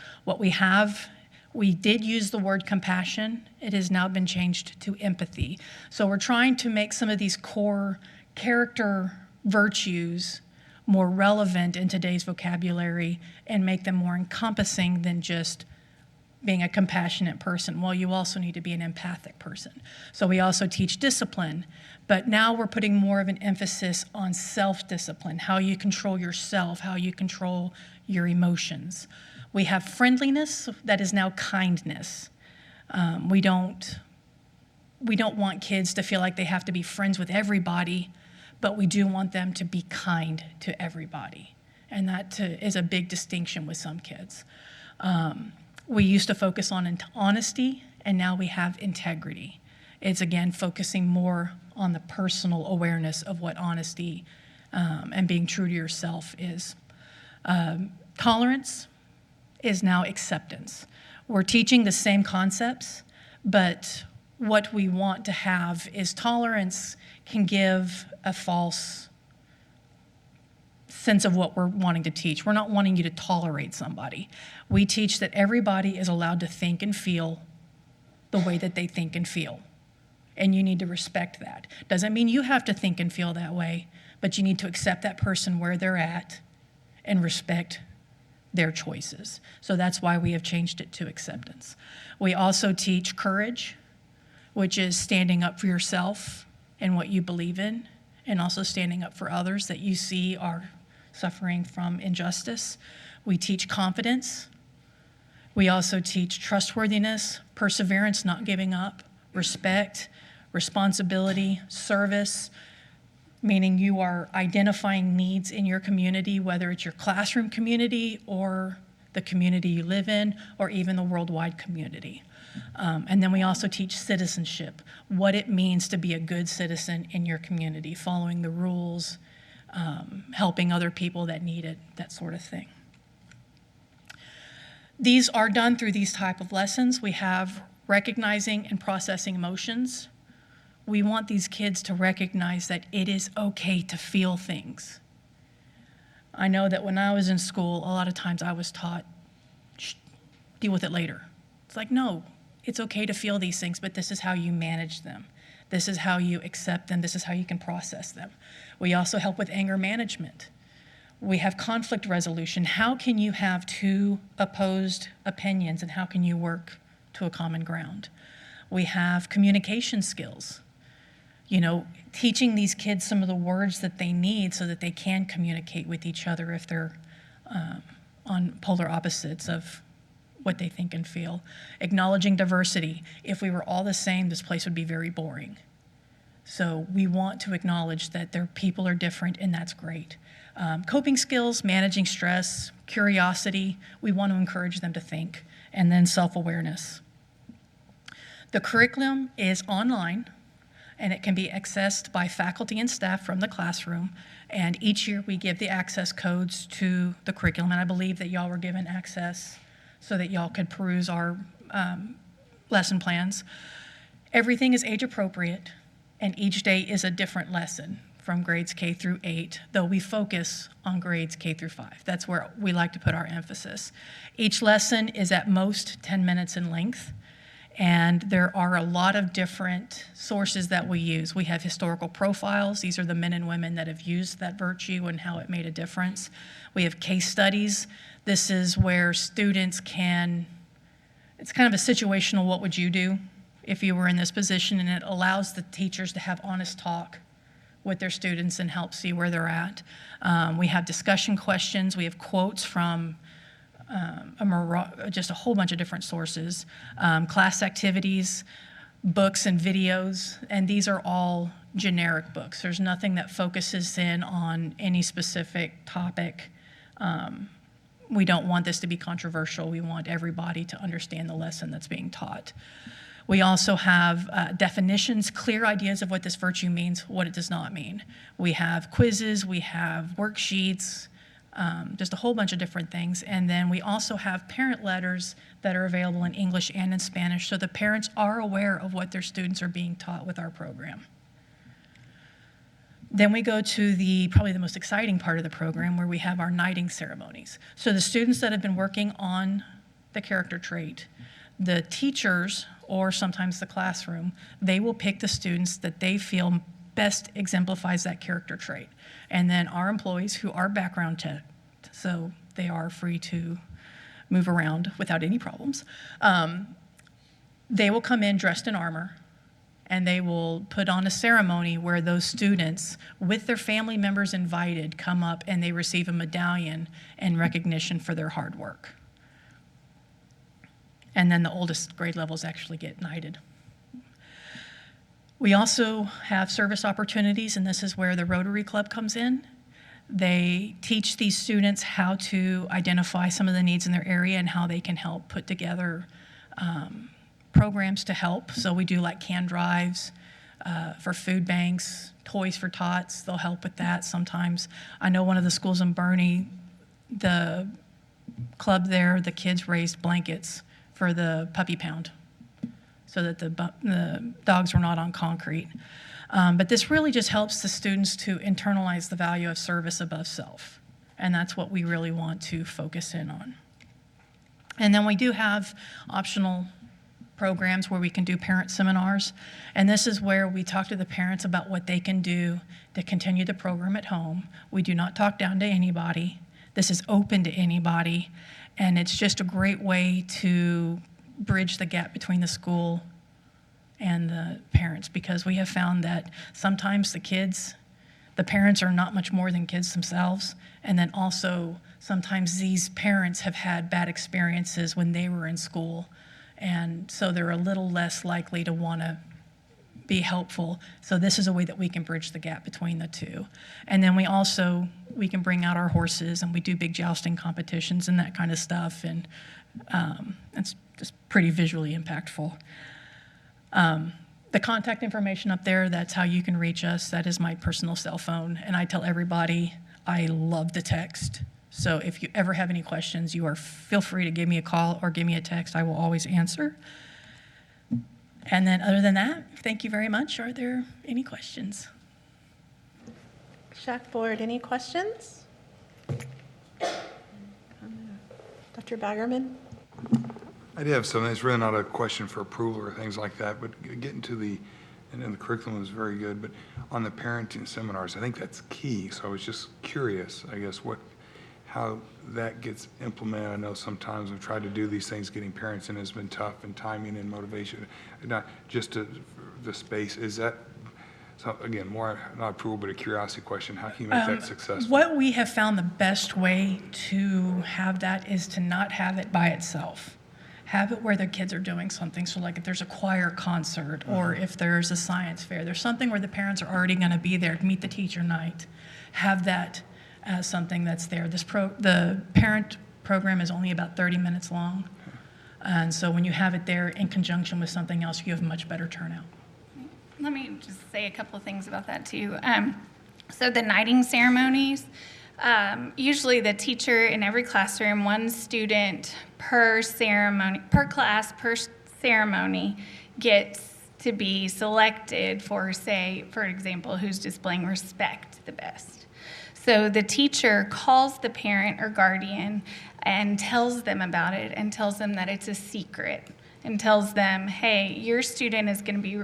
We did use the word compassion. It has now been changed to empathy. So we're trying to make some of these core character virtues more relevant in today's vocabulary and make them more encompassing than just being a compassionate person. Well, you also need to be an empathic person. So we also teach discipline, but now we're putting more of an emphasis on self-discipline, how you control yourself, how you control your emotions. We have friendliness that is now kindness. We don't we don't want kids to feel like they have to be friends with everybody, but we do want them to be kind to everybody. And that is a big distinction with some kids. We used to focus on honesty, and now we have integrity. It's, again, focusing more on the personal awareness of what honesty and being true to yourself is. Tolerance is now acceptance. We're teaching the same concepts, but what we want to have is tolerance can give a false sense of what we're wanting to teach. We're not wanting you to tolerate somebody. We teach that everybody is allowed to think and feel the way that they think and feel. And you need to respect that. Doesn't mean you have to think and feel that way, but you need to accept that person where they're at and respect their choices. So that's why we have changed it to acceptance. We also teach courage, which is standing up for yourself and what you believe in, and also standing up for others that you see are suffering from injustice. We teach confidence. We also teach trustworthiness, perseverance, not giving up, respect, responsibility, service, meaning you are identifying needs in your community, whether it's your classroom community or the community you live in, or even the worldwide community. And then we also teach citizenship, what it means to be a good citizen in your community, following the rules, helping other people that need it, that sort of thing. These are done through these type of lessons. We have recognizing and processing emotions. We want these kids to recognize that it is okay to feel things. I know that when I was in school, a lot of times I was taught, deal with it later. It's like, no, it's okay to feel these things, but this is how you manage them. This is how you accept them. This is how you can process them. We also help with anger management. We have conflict resolution. How can you have two opposed opinions, and how can you work to a common ground? We have communication skills. You know, teaching these kids some of the words that they need so that they can communicate with each other if they're on polar opposites of what they think and feel. Acknowledging diversity. If we were all the same, this place would be very boring. So we want to acknowledge that their people are different, and that's great. Coping skills, managing stress, curiosity. We want to encourage them to think. And then self-awareness. The curriculum is online, and it can be accessed by faculty and staff from the classroom. And each year we give the access codes to the curriculum, and I believe that y'all were given access so that y'all could peruse our lesson plans. Everything is age appropriate, and each day is a different lesson from grades K through 8, though we focus on grades K through 5. That's where we like to put our emphasis. Each lesson is at most 10 minutes in length. And there are a lot of different sources that we use. We have historical profiles. These are the men and women that have used that virtue and how it made a difference. We have case studies. This is where students can, it's kind of a situational, what would you do if you were in this position? And it allows the teachers to have honest talk with their students and help see where they're at. We have discussion questions. We have quotes from just a whole bunch of different sources, class activities, books and videos, and these are all generic books. There's nothing that focuses in on any specific topic. We don't want this to be controversial. We want everybody to understand the lesson that's being taught. We also have definitions, clear ideas of what this virtue means, what it does not mean. We have quizzes, we have worksheets, just a whole bunch of different things. And then we also have parent letters that are available in English and in Spanish, so the parents are aware of what their students are being taught with our program. Then we go to probably the most exciting part of the program, where we have our knighting ceremonies. So the students that have been working on the character trait, the teachers, or sometimes the classroom, they will pick the students that they feel best exemplifies that character trait. And then our employees, who are background checked, so they are free to move around without any problems, they will come in dressed in armor, and they will put on a ceremony where those students, with their family members invited, come up and they receive a medallion in recognition for their hard work. And then the oldest grade levels actually get knighted. We also have service opportunities, and this is where the Rotary Club comes in. They teach these students how to identify some of the needs in their area and how they can help put together programs to help. So we do like can drives for food banks, toys for tots. They'll help with that sometimes. I know one of the schools in Bernie, the club there, the kids raised blankets for the puppy pound so that the dogs were not on concrete. But this really just helps the students to internalize the value of service above self. And that's what we really want to focus in on. And then we do have optional programs where we can do parent seminars. And this is where we talk to the parents about what they can do to continue the program at home. We do not talk down to anybody. This is open to anybody. And it's just a great way to bridge the gap between the school and the parents, because we have found that sometimes the parents are not much more than kids themselves. And then also sometimes these parents have had bad experiences when they were in school. And so they're a little less likely to want to be helpful. So this is a way that we can bridge the gap between the two. And then we can bring out our horses, and we do big jousting competitions and that kind of stuff. And it's just pretty visually impactful. The contact information up there, that's how you can reach us. That is my personal cell phone. And I tell everybody I love to text. So if you ever have any questions, feel free to give me a call or give me a text. I will always answer. And then other than that, thank you very much. Are there any questions? SHAC board, any questions? Dr. Baggerman? I do have something. It's really not a question for approval or things like that, but getting to and then the curriculum is very good, but on the parenting seminars, I think that's key. So I was just curious, I guess, how that gets implemented. I know sometimes we've tried to do these things, getting parents in has been tough, and timing and motivation, not just the space. Is that, so again, more not approval, but a curiosity question. How can you make that successful? What we have found the best way to have that is to not have it by itself. Have it where the kids are doing something. So like if there's a choir concert or if there's a science fair, there's something where the parents are already going to be there to meet the teacher night. Have that as something that's there. The parent program is only about 30 minutes long. And so when you have it there in conjunction with something else, you have a much better turnout. Let me just say a couple of things about that too. So the knighting ceremonies, usually the teacher in every classroom, one student per class, per ceremony gets to be selected for, say, for example, who's displaying respect the best. So the teacher calls the parent or guardian and tells them about it and tells them that it's a secret and tells them, hey, your student is going to be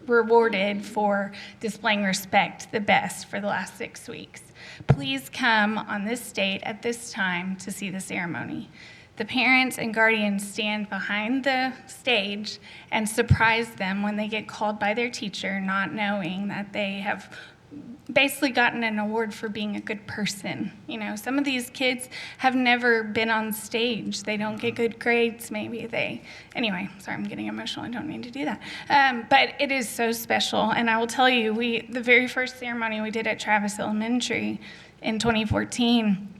rewarded for displaying respect the best for the last 6 weeks. Please come on this date at this time to see the ceremony. The parents and guardians stand behind the stage and surprise them when they get called by their teacher, not knowing that they have basically gotten an award for being a good person. You know, some of these kids have never been on stage. They don't get good grades, anyway, sorry, I'm getting emotional. I don't need to do that. But it is so special. And I will tell you, the very first ceremony we did at Travis Elementary in 2014,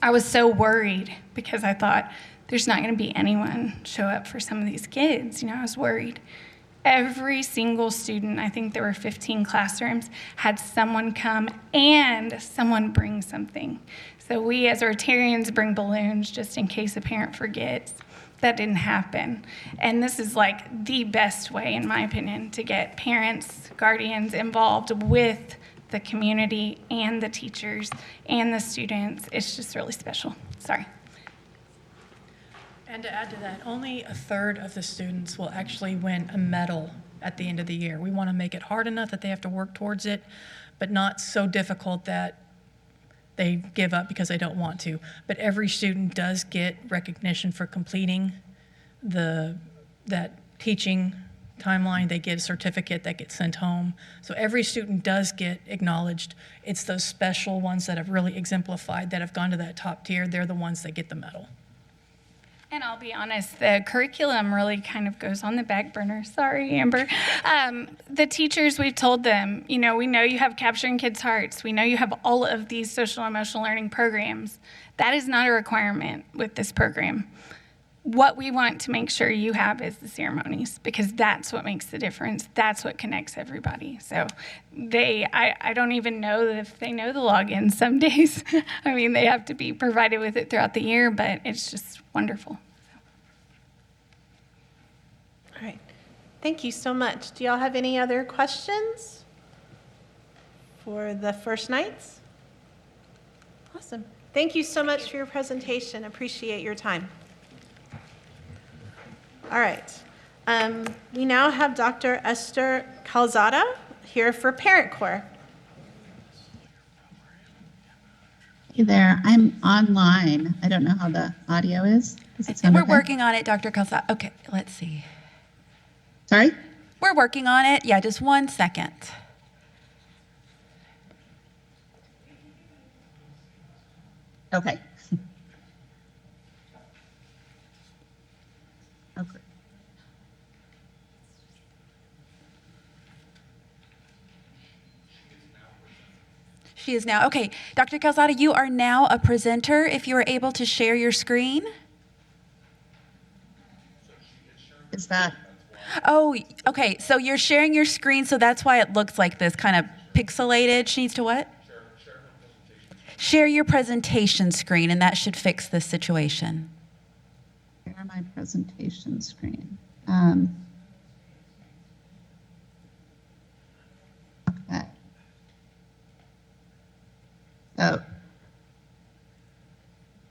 I was so worried because I thought there's not going to be anyone show up for some of these kids. You know, I was worried. Every single student, I think there were 15 classrooms, had someone come and someone bring something. So we as Rotarians bring balloons just in case a parent forgets. That didn't happen. And this is like the best way, in my opinion, to get parents, guardians involved with the community and the teachers and the students. It's just really special. Sorry. And to add to that, only a third of the students will actually win a medal at the end of the year. We want to make it hard enough that they have to work towards it, but not so difficult that they give up because they don't want to. But every student does get recognition for completing that teaching timeline. They get a certificate that gets sent home. So every student does get acknowledged. It's those special ones that have really exemplified, that have gone to that top tier. They're the ones that get the medal. And I'll be honest, the curriculum really kind of goes on the back burner. Sorry, Amber. The teachers, we've told them, we know you have Capturing Kids' Hearts. We know you have all of these social and emotional learning programs. That is not a requirement with this program. What we want to make sure you have is the ceremonies, because that's what makes the difference. That's what connects everybody. So I don't even know if they know the login some days. I mean, they have to be provided with it throughout the year, but it's just wonderful. All right. Thank you so much. Do y'all have any other questions for the first nights? Awesome. Thank you so much for your presentation. Appreciate your time. All right. We now have Dr. Esther Calzada here for Parent Corps. Hey there, I'm online. I don't know how the audio is. Does it sound We're okay? working on it, Dr. Calzada. Okay, let's see. Sorry? We're working on it. Yeah, just 1 second. Okay. Okay. She is now. Okay, Dr. Calzada, you are now a presenter. If you are able to share your screen. Is that? Oh, okay. So you're sharing your screen, so that's why it looks like this, kind of pixelated. She needs to what? Share your presentation screen, and that should fix this situation. Share my presentation screen. Okay.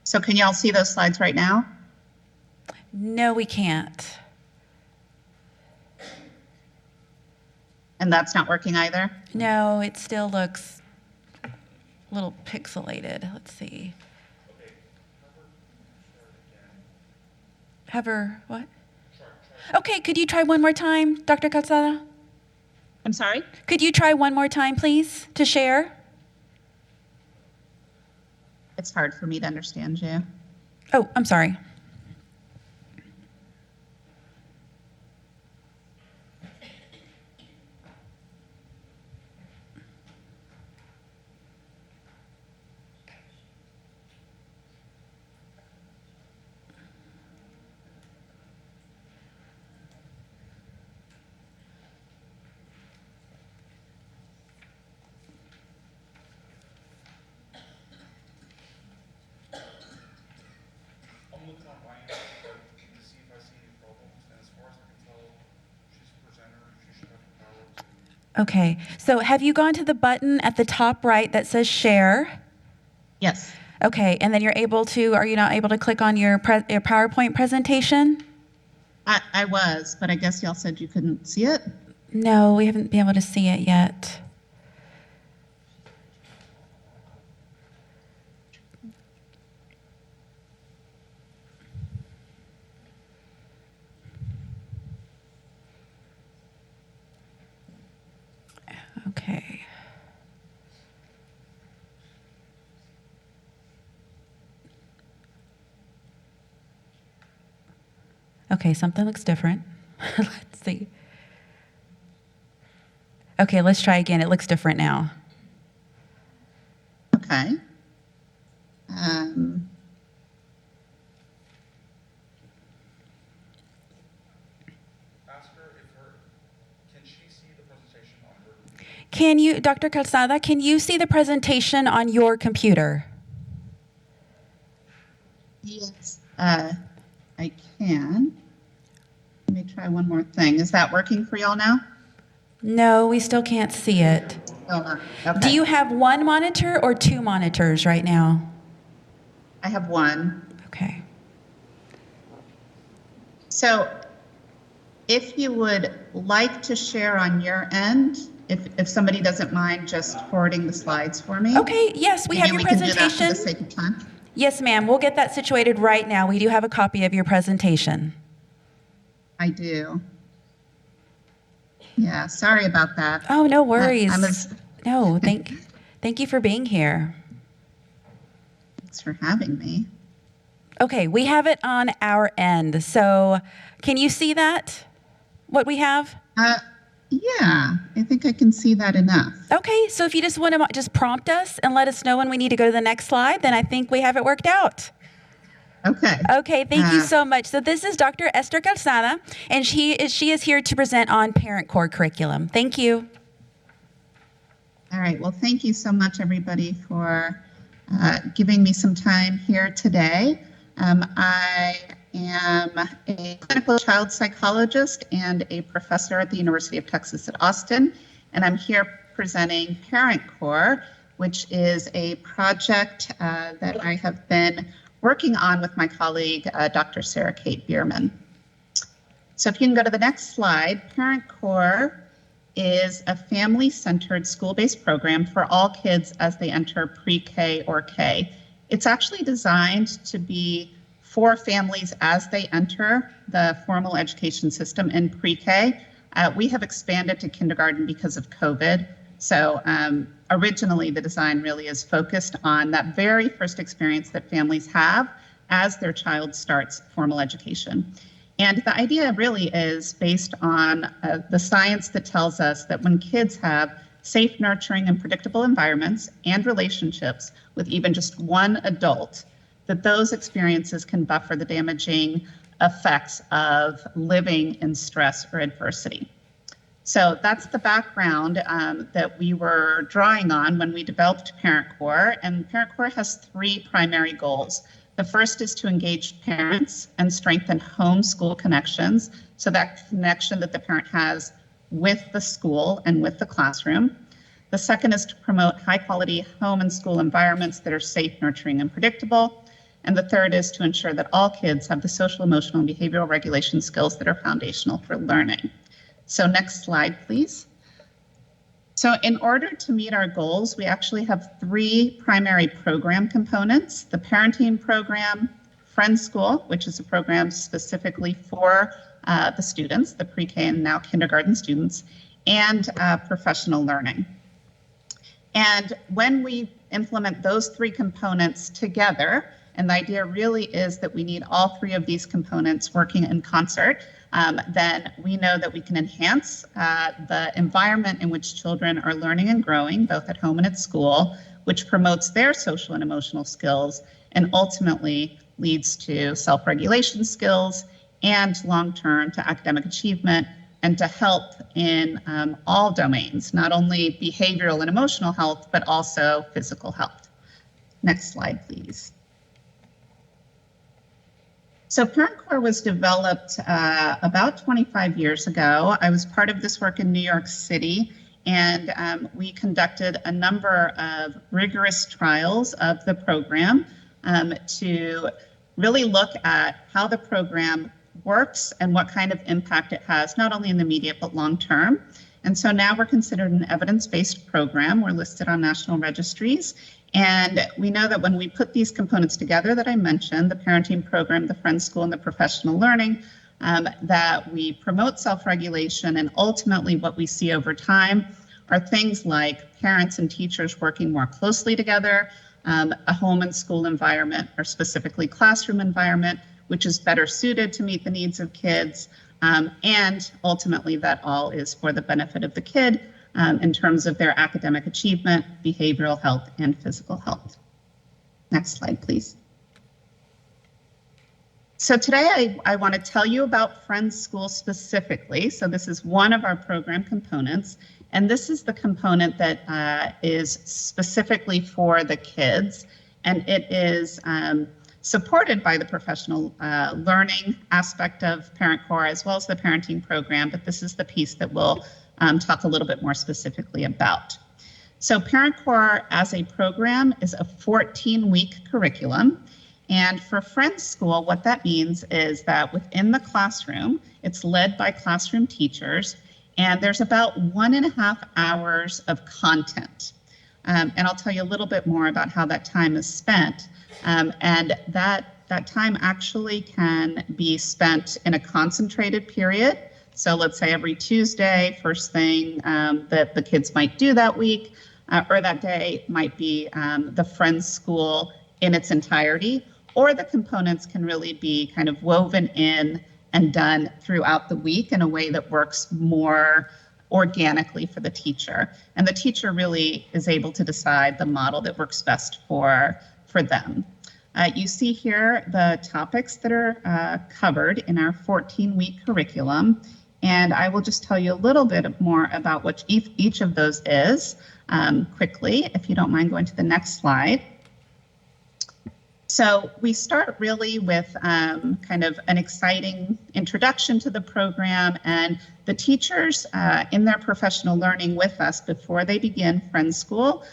So can y'all see those slides right now? No, we can't. And that's not working either? No, it still looks a little pixelated. Let's see. Have her, what? Okay, could you try one more time, Dr. Calzada? I'm sorry? Could you try one more time, please, to share? It's hard for me to understand you. Oh, I'm sorry. Okay, so have you gone to the button at the top right that says share? Yes. Okay, and then you're able to, are you not able to click on your PowerPoint presentation? I was, but I guess y'all said you couldn't see it? No, we haven't been able to see it yet. Okay. Okay, something looks different. Let's see. Okay, let's try again. It looks different now. Okay. Can you, Dr. Calzada, can you see the presentation on your computer? Yes, I can. Let me try one more thing. Is that working for y'all now? No, we still can't see it. Still not. Okay. Do you have one monitor or two monitors right now? I have one. Okay. So if you would like to share on your end, if somebody doesn't mind just forwarding the slides for me. Okay, yes, we have your we can do that for presentation. the sake of time. Yes, ma'am, we'll get that situated right now. We do have a copy of your presentation. I do. Yeah, sorry about that. Oh, no worries. I'm Thank you for being here. Thanks for having me. Okay, we have it on our end. So can you see that, what we have? Yeah, I think I can see that enough. Okay, so if you just want to just prompt us and let us know when we need to go to the next slide, then I think we have it worked out. Okay. Okay, thank you so much. So this is Dr. Esther Calzada, and she is here to present on Parent Core curriculum. Thank you. All right, well, thank you so much, everybody, for giving me some time here today. I am a clinical child psychologist and a professor at the University of Texas at Austin, and I'm here presenting Parent Core, which is a project that I have been working on with my colleague, Dr. Sarah Kate Bierman. So if you can go to the next slide, Parent Core is a family-centered school-based program for all kids as they enter pre-K or K. It's actually designed to be for families as they enter the formal education system in pre-K. We have expanded to kindergarten because of COVID. So originally the design really is focused on that very first experience that families have as their child starts formal education. And the idea really is based on the science that tells us that when kids have safe, nurturing, and predictable environments and relationships with even just one adult, that those experiences can buffer the damaging effects of living in stress or adversity. So that's the background that we were drawing on when we developed Parent Core. And Parent Core has three primary goals. The first is to engage parents and strengthen home-school connections, so that connection that the parent has with the school and with the classroom. The second is to promote high-quality home and school environments that are safe, nurturing, and predictable. And the third is to ensure that all kids have the social, emotional, and behavioral regulation skills that are foundational for learning. So next slide, please. So in order to meet our goals, we actually have three primary program components: the parenting program, Friend School, which is a program specifically for the students, the pre-K and now kindergarten students, and professional learning. And when we implement those three components together, and the idea really is that we need all three of these components working in concert, then we know that we can enhance the environment in which children are learning and growing, both at home and at school, which promotes their social and emotional skills and ultimately leads to self-regulation skills and long-term to academic achievement and to help in all domains, not only behavioral and emotional health, but also physical health. Next slide, please. So Parent Core was developed about 25 years ago. I was part of this work in New York City, and we conducted a number of rigorous trials of the program to really look at how the program works and what kind of impact it has, not only in the immediate but long term. And so now we're considered an evidence-based program. We're listed on national registries. And we know that when we put these components together that I mentioned, the parenting program, the Friend School, and the professional learning, that we promote self-regulation, and ultimately what we see over time are things like parents and teachers working more closely together, a home and school environment, or specifically classroom environment, which is better suited to meet the needs of kids, and ultimately that all is for the benefit of the kid, in terms of their academic achievement, behavioral health, and physical health. Next slide, please. So today I want to tell you about Friend School specifically. So this is one of our program components, and this is the component that is specifically for the kids, and it is supported by the professional learning aspect of Parent Core as well as the parenting program, but this is the piece that we'll talk a little bit more specifically about. So Parent Core as a program is a 14-week curriculum. And for Friend School, what that means is that within the classroom, it's led by classroom teachers, and there's about 1.5 hours of content. And I'll tell you a little bit more about how that time is spent. And that time actually can be spent in a concentrated period. So let's say every Tuesday, first thing that the kids might do that week or that day might be the Friends School in its entirety, or the components can really be kind of woven in and done throughout the week in a way that works more organically for the teacher. And the teacher really is able to decide the model that works best for them. You see here the topics that are covered in our 14-week curriculum. And I will just tell you a little bit more about what each of those is quickly, if you don't mind going to the next slide. So we start really with kind of an exciting introduction to the program, and the teachers in their professional learning with us before they begin Friends School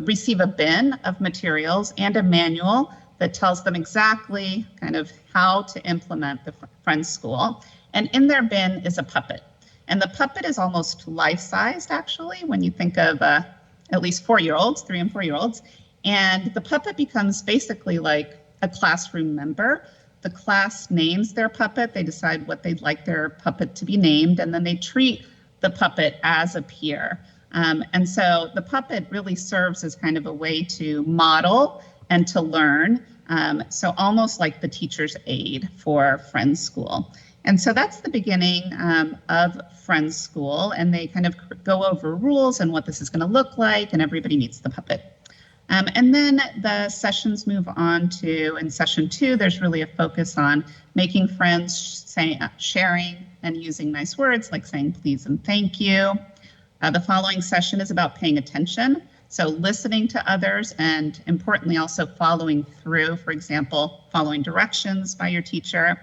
receive a bin of materials and a manual that tells them exactly kind of how to implement the Friends School. And in their bin is a puppet. And the puppet is almost life-sized, actually, when you think of at least 4-year-olds, 3 and 4-year-olds. And the puppet becomes basically like a classroom member. The class names their puppet. They decide what they'd like their puppet to be named, and then they treat the puppet as a peer. And so the puppet really serves as kind of a way to model and to learn. So almost like the teacher's aide for Friends School. And so that's the beginning of Friends School, and they kind of go over rules and what this is going to look like, and everybody meets the puppet. And then the sessions move on to, in session 2, there's really a focus on making friends, sharing and using nice words like saying please and thank you. The following session is about paying attention, so listening to others and importantly also following through, for example, following directions by your teacher.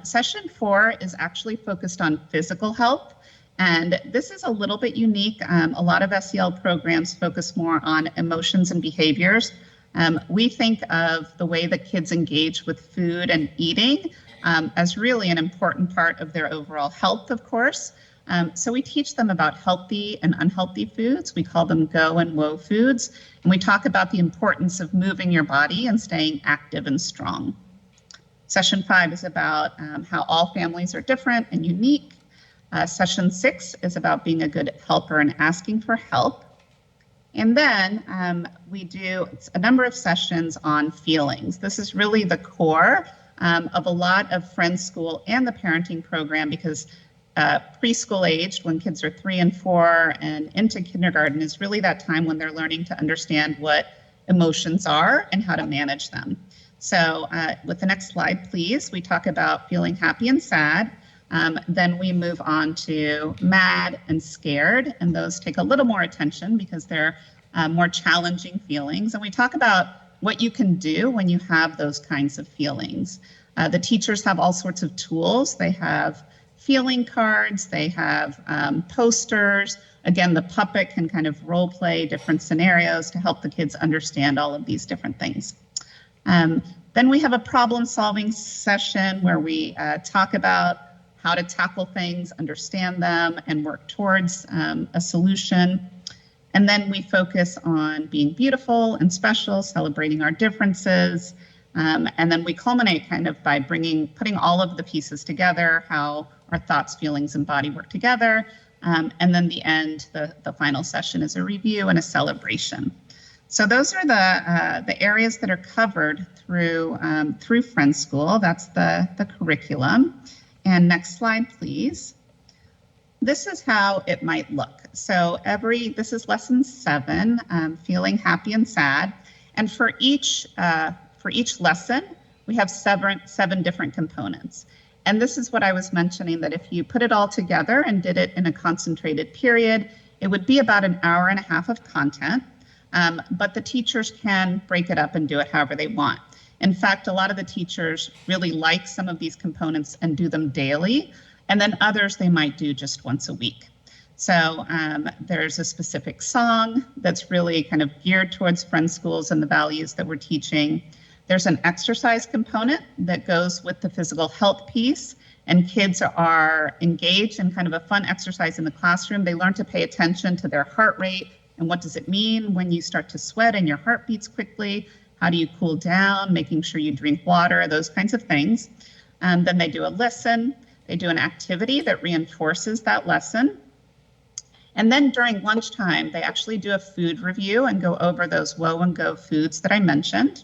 Session 4 is actually focused on physical health. And this is a little bit unique. A lot of SEL programs focus more on emotions and behaviors. We think of the way that kids engage with food and eating as really an important part of their overall health, of course. So we teach them about healthy and unhealthy foods. We call them go and woe foods. And we talk about the importance of moving your body and staying active and strong. Session 5 is about how all families are different and unique. Session 6 is about being a good helper and asking for help. And then we do a number of sessions on feelings. This is really the core of a lot of Friends School and the parenting program, because preschool aged, when kids are 3 and 4 and into kindergarten, is really that time when they're learning to understand what emotions are and how to manage them. So with the next slide, please, we talk about feeling happy and sad. Then we move on to mad and scared, and those take a little more attention because they're more challenging feelings. And we talk about what you can do when you have those kinds of feelings. The teachers have all sorts of tools. They have feeling cards, they have posters. Again, the puppet can kind of role play different scenarios to help the kids understand all of these different things. Then we have a problem-solving session where we talk about how to tackle things, understand them, and work towards a solution. And then we focus on being beautiful and special, celebrating our differences. And then we culminate kind of by putting all of the pieces together, how our thoughts, feelings, and body work together. And then the end, the final session is a review and a celebration. So those are the areas that are covered through Friends School. That's the curriculum. And next slide, please. This is how it might look. So this is lesson 7, feeling happy and sad. And for each lesson, we have 7 different components. And this is what I was mentioning, that if you put it all together and did it in a concentrated period, it would be about an hour and a half of content. But the teachers can break it up and do it however they want. In fact, a lot of the teachers really like some of these components and do them daily, and then others they might do just once a week. So there's a specific song that's really kind of geared towards Friends Schools and the values that we're teaching. There's an exercise component that goes with the physical health piece, and kids are engaged in kind of a fun exercise in the classroom. They learn to pay attention to their heart rate and what does it mean when you start to sweat and your heart beats quickly. How do you cool down, making sure you drink water, those kinds of things. Then they do a listen, they do an activity that reinforces that lesson. And then during lunchtime, they actually do a food review and go over those woe and go foods that I mentioned.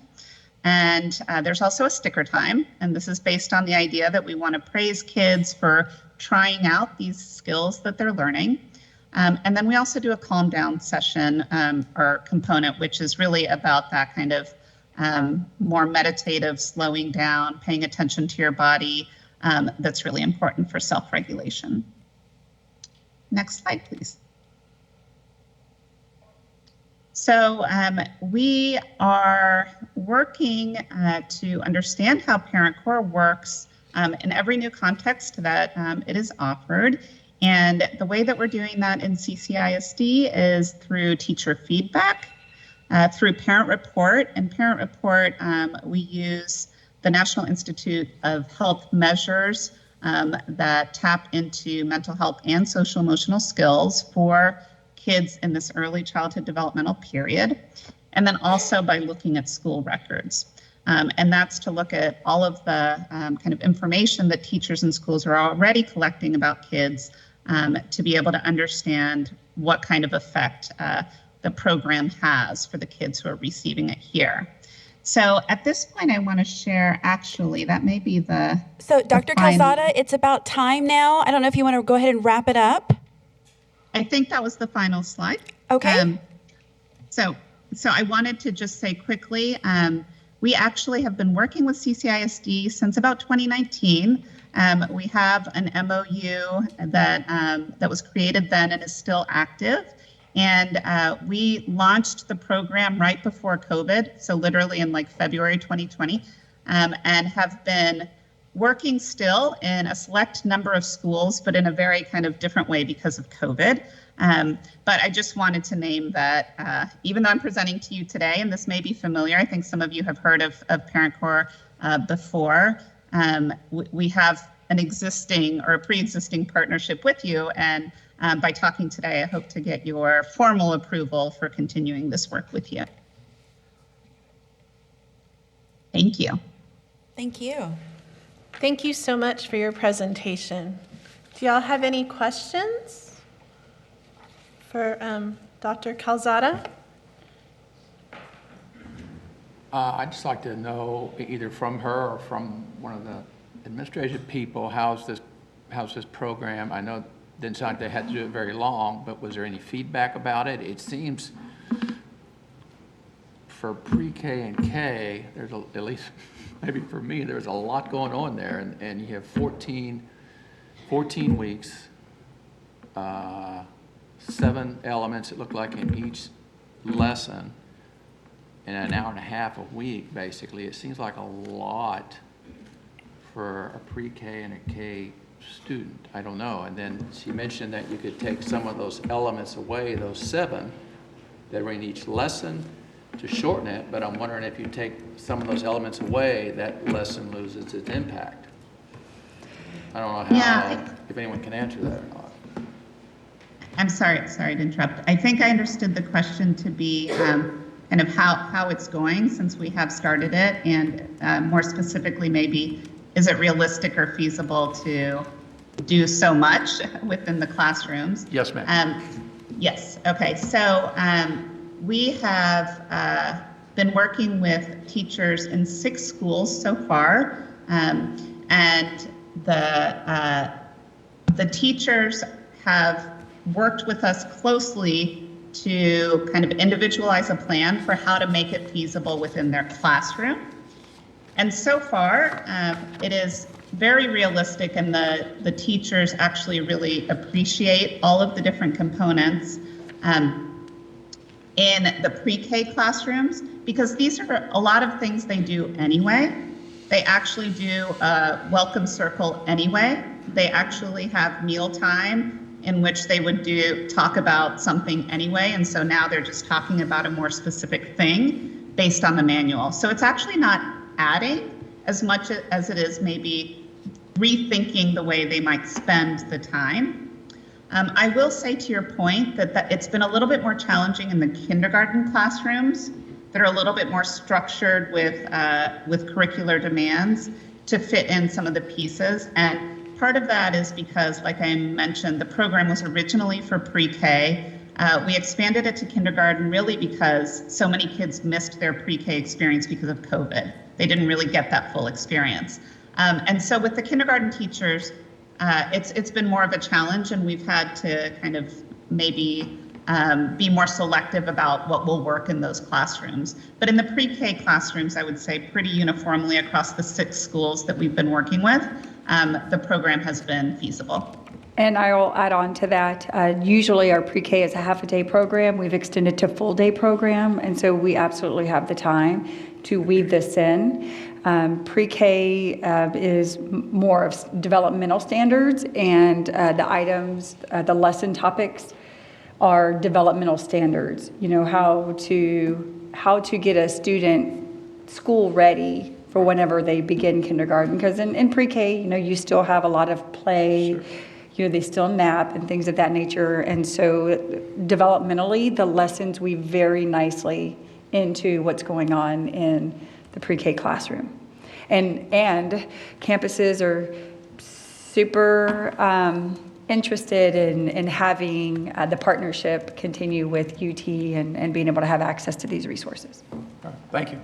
And there's also a sticker time, and this is based on the idea that we want to praise kids for trying out these skills that they're learning. And then we also do a calm down session or component, which is really about that kind of more meditative, slowing down, paying attention to your body. That's really important for self-regulation. Next slide, please. So we are working to understand how Parent Core works in every new context that it is offered. And the way that we're doing that in CCISD is through teacher feedback, through Parent Report. And Parent Report, we use the National Institute of Health measures that tap into mental health and social emotional skills for kids in this early childhood developmental period. And then also by looking at school records. And that's to look at all of the kind of information that teachers and schools are already collecting about kids to be able to understand what kind of effect the program has for the kids who are receiving it here. So at this point, I want to share, actually, that may be the... So Dr. Calzada, it's about time now. I don't know if you want to go ahead and wrap it up. I think that was the final slide. Okay. So I wanted to just say quickly, we actually have been working with CCISD since about 2019. We have an MOU that was created then and is still active. And we launched the program right before COVID, so literally in like February 2020, and have been working still in a select number of schools, but in a very kind of different way because of COVID. But I just wanted to name that even though I'm presenting to you today, and this may be familiar, I think some of you have heard of Parent Core before, we have an existing or a pre-existing partnership with you, and by talking today, I hope to get your formal approval for continuing this work with you. Thank you. Thank you. Thank you so much for your presentation. Do y'all have any questions for Dr. Calzada? I'd just like to know either from her or from one of the administrative people, how's this program? I know it didn't sound like they had to do it very long, but was there any feedback about it? It seems for pre-K and K, there's at least maybe for me, there's a lot going on there, and you have 14 weeks, 7 elements it looked like in each lesson, and an hour and a half a week, basically. It seems like a lot for a pre-K and a K student. I don't know. And then she mentioned that you could take some of those elements away, those 7 that were in each lesson, to shorten it, but I'm wondering if you take some of those elements away, that lesson loses its impact. I don't know how, if anyone can answer that or not. I'm sorry to interrupt. I think I understood the question to be kind of how it's going since we have started it, and more specifically maybe, is it realistic or feasible to do so much within the classrooms? Yes, ma'am. Yes, okay, so we have been working with teachers in 6 schools so far, and the teachers have worked with us closely to kind of individualize a plan for how to make it feasible within their classroom. And so far, it is very realistic, and the teachers actually really appreciate all of the different components in the pre-K classrooms, because these are a lot of things they do anyway. They actually do a welcome circle anyway. They actually have mealtime in which they would talk about something anyway, and so now they're just talking about a more specific thing based on the manual. So it's actually not adding as much as it is maybe rethinking the way they might spend the time. I will say to your point that it's been a little bit more challenging in the kindergarten classrooms that are a little bit more structured with curricular demands to fit in some of the pieces. And part of that is because, like I mentioned, the program was originally for pre-K. We expanded it to kindergarten really because so many kids missed their pre-K experience because of COVID. They didn't really get that full experience. And so with the kindergarten teachers, it's been more of a challenge, and we've had to kind of maybe be more selective about what will work in those classrooms. But in the pre-K classrooms, I would say pretty uniformly across the 6 schools that we've been working with, the program has been feasible. And I will add on to that. Usually our pre-K is a half-a-day program. We've extended to full-day program, and so we absolutely have the time to weave this in. Pre-K is more of developmental standards, and the items, the lesson topics are developmental standards. You know, how to get a student school ready for whenever they begin kindergarten. Because in pre-K, you know, you still have a lot of play. Sure. You know, they still nap and things of that nature. And so developmentally, the lessons weave very nicely into what's going on in the pre-K classroom. And campuses are super interested in having the partnership continue with UT and being able to have access to these resources. Thank you.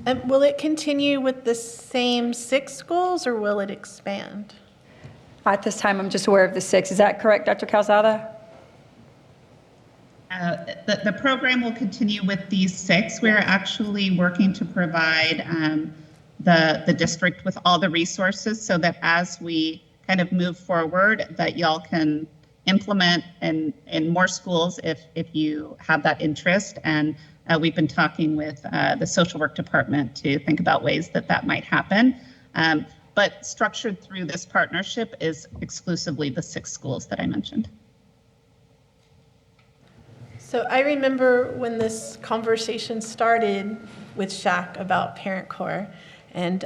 And will it continue with the same 6 schools, or will it expand? At this time, I'm just aware of the 6. Is that correct, Dr. Calzada? The program will continue with these 6. We're actually working to provide the district with all the resources so that as we kind of move forward, that y'all can implement in more schools if you have that interest. And we've been talking with the social work department to think about ways that might happen. But structured through this partnership is exclusively the 6 schools that I mentioned. So I remember when this conversation started with SHAC about Parent Corps, and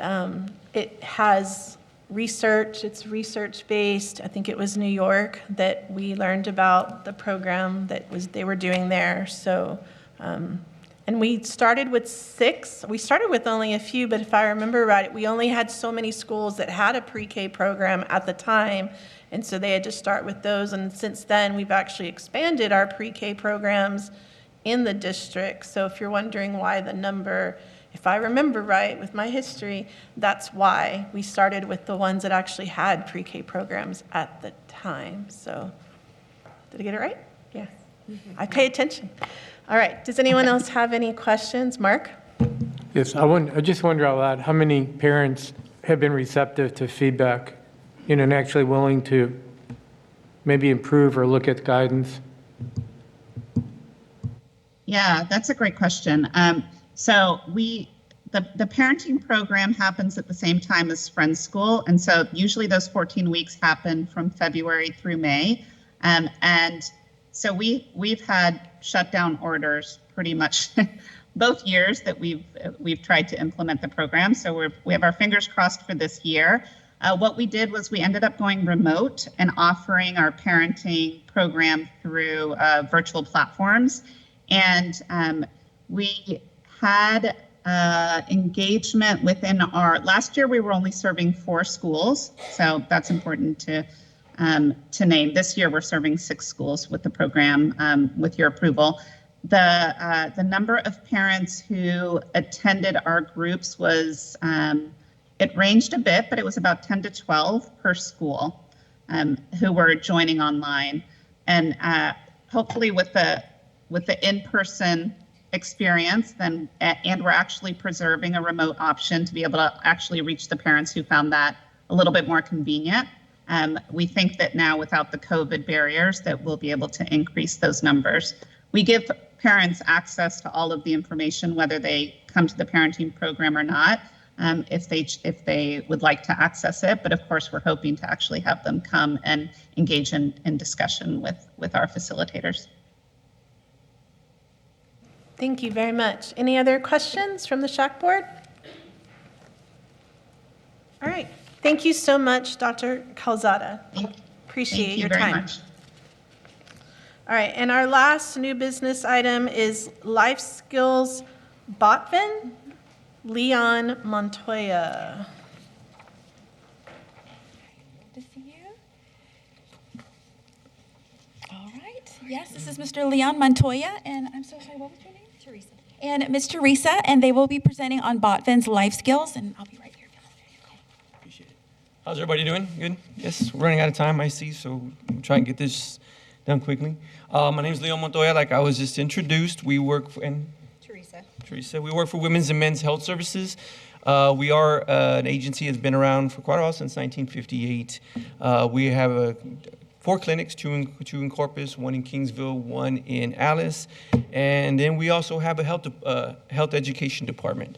it has research, it's research-based. I think it was New York that we learned about the program they were doing there. So, and we started with 6. We started with only a few, but if I remember right, we only had so many schools that had a pre-K program at the time, and so they had to start with those. And since then, we've actually expanded our pre-K programs in the district. So if you're wondering why the number, if I remember right with my history, that's why we started with the ones that actually had pre-K programs at the time. So did I get it right? Yeah. I pay attention. All right. Does anyone else have any questions? Mark? Yes, I just wonder out loud, how many parents have been receptive to feedback, you know, and actually willing to maybe improve or look at guidance? Yeah, that's a great question. So the parenting program happens at the same time as Friends School. And so usually those 14 weeks happen from February through May. And so we've had shutdown orders pretty much both years that we've tried to implement the program. So we have our fingers crossed for this year. What we did was we ended up going remote and offering our parenting program through virtual platforms. And we had engagement within last year we were only serving 4 schools. So that's important to name. This year we're serving 6 schools with the program with your approval. The number of parents who attended our groups was, it ranged a bit, but it was about 10 to 12 per school who were joining online. And hopefully with the in-person experience, and we're actually preserving a remote option to be able to actually reach the parents who found that a little bit more convenient. We think that now without the COVID barriers that we'll be able to increase those numbers. We give parents access to all of the information, whether they come to the parenting program or not, if they would like to access it. But of course, we're hoping to actually have them come and engage in discussion with our facilitators. Thank you very much. Any other questions from the SHAC board? All right. Thank you so much, Dr. Calzada. Appreciate your time. Thank you very much. All right, and our last new business item is Life Skills Botvin, Leon Montoya. Good to see you. All right. Yes, this is Mr. Leon Montoya, and I'm so sorry, what was your name? Teresa. And Ms. Teresa, and they will be presenting on Botvin's life skills, and I'll be right here. How's everybody doing? Good? Yes, we're running out of time, I see, so we'll try and get this done quickly. My name is Leon Montoya, like I was just introduced. We work for, and Teresa, we work for Women's and Men's Health Services. We are an agency that's been around for quite a while, since 1958. We have 4 clinics, two in Corpus, 1 in Kingsville, 1 in Alice, and then we also have a health education department.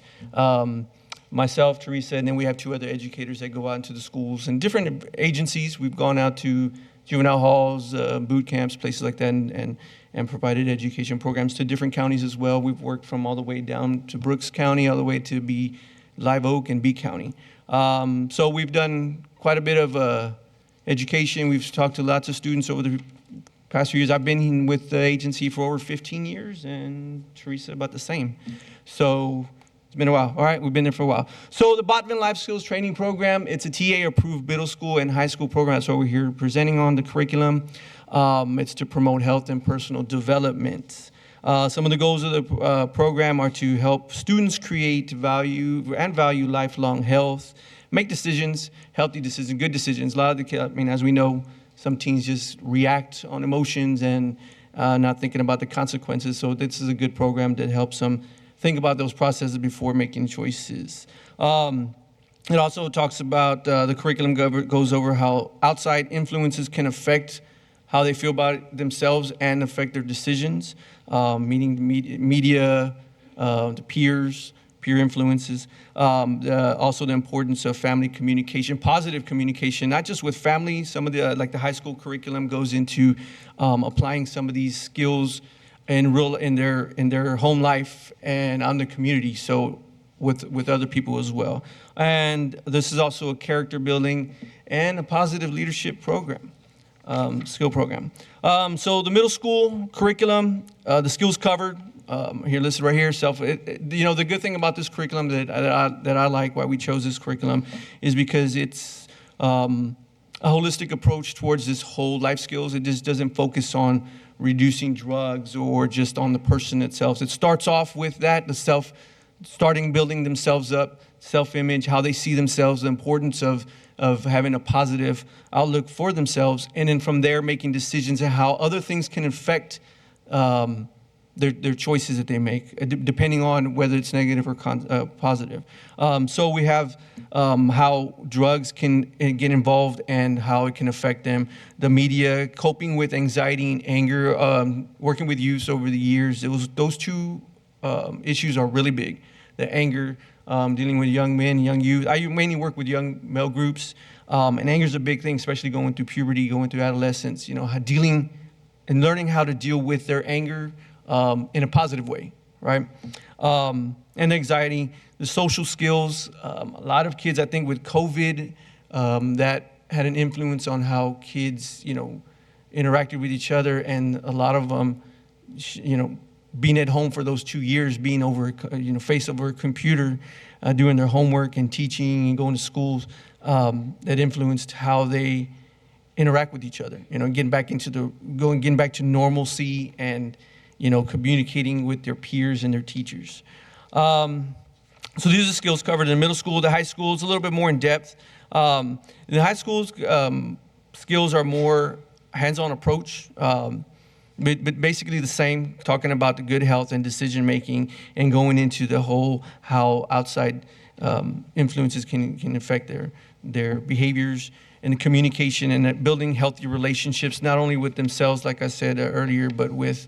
Myself, Teresa, and then we have 2 other educators that go out into the schools and different agencies. We've gone out to juvenile halls, boot camps, places like that, and provided education programs to different counties as well. We've worked from all the way down to Brooks County, all the way to Live Oak and B County. So we've done quite a bit of education. We've talked to lots of students over the past few years. I've been with the agency for over 15 years, and Teresa about the same. So it's been a while. All right, we've been there for a while. So the Botvin Life Skills Training Program, it's a TA-approved middle school and high school program. That's what we're here presenting on the curriculum. It's to promote health and personal development. Some of the goals of the program are to help students create value lifelong health, make decisions, healthy decisions, good decisions. A lot of the kids, as we know, some teens just react on emotions and not thinking about the consequences. So this is a good program that helps them think about those processes before making choices. It also talks about the curriculum goes over how outside influences can affect how they feel about themselves and affect their decisions, meaning media, the peers, peer influences. Also the importance of family communication, positive communication, not just with family. Some of the, like the high school curriculum goes into applying some of these skills in their home life and on the community, so with other people as well. And this is also a character building and a positive leadership program, skill program. So the middle school curriculum, the skills covered, here listed right here. The good thing about this curriculum that I like, why we chose this curriculum, is because it's a holistic approach towards this whole life skills. It just doesn't focus on reducing drugs or just on the person itself. It starts off with that, starting building themselves up, self-image, how they see themselves, the importance of having a positive outlook for themselves, and then from there making decisions on how other things can affect their choices that they make, depending on whether it's negative or positive. So we have how drugs can get involved and how it can affect them. The media, coping with anxiety and anger, working with youth over the years. Those 2 issues are really big. The anger, dealing with young men, young youth. I mainly work with young male groups, and anger is a big thing, especially going through puberty, going through adolescence. Dealing and learning how to deal with their anger in a positive way, right? And anxiety, the social skills. A lot of kids, I think, with COVID, that had an influence on how kids, interacted with each other, and a lot of them, being at home for those 2 years, being over, face over a computer, doing their homework and teaching and going to schools, that influenced how they interact with each other. Getting back to normalcy and communicating with their peers and their teachers. So these are the skills covered in the middle school. The high school is a little bit more in depth. In the high schools, skills are more hands-on approach, but basically the same, talking about the good health and decision-making and going into the whole how outside influences can affect their behaviors and the communication and building healthy relationships, not only with themselves, like I said earlier, but with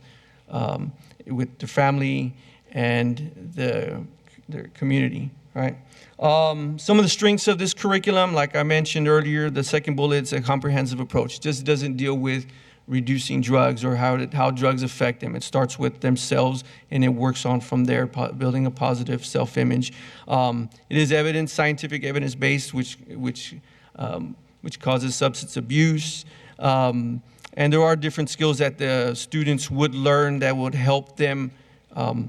the family and their community, right? Some of the strengths of this curriculum, like I mentioned earlier, the second bullet is a comprehensive approach. It just doesn't deal with reducing drugs or how drugs affect them. It starts with themselves and it works on from there, building a positive self-image. It is scientific evidence-based, which causes substance abuse. And there are different skills that the students would learn that would help them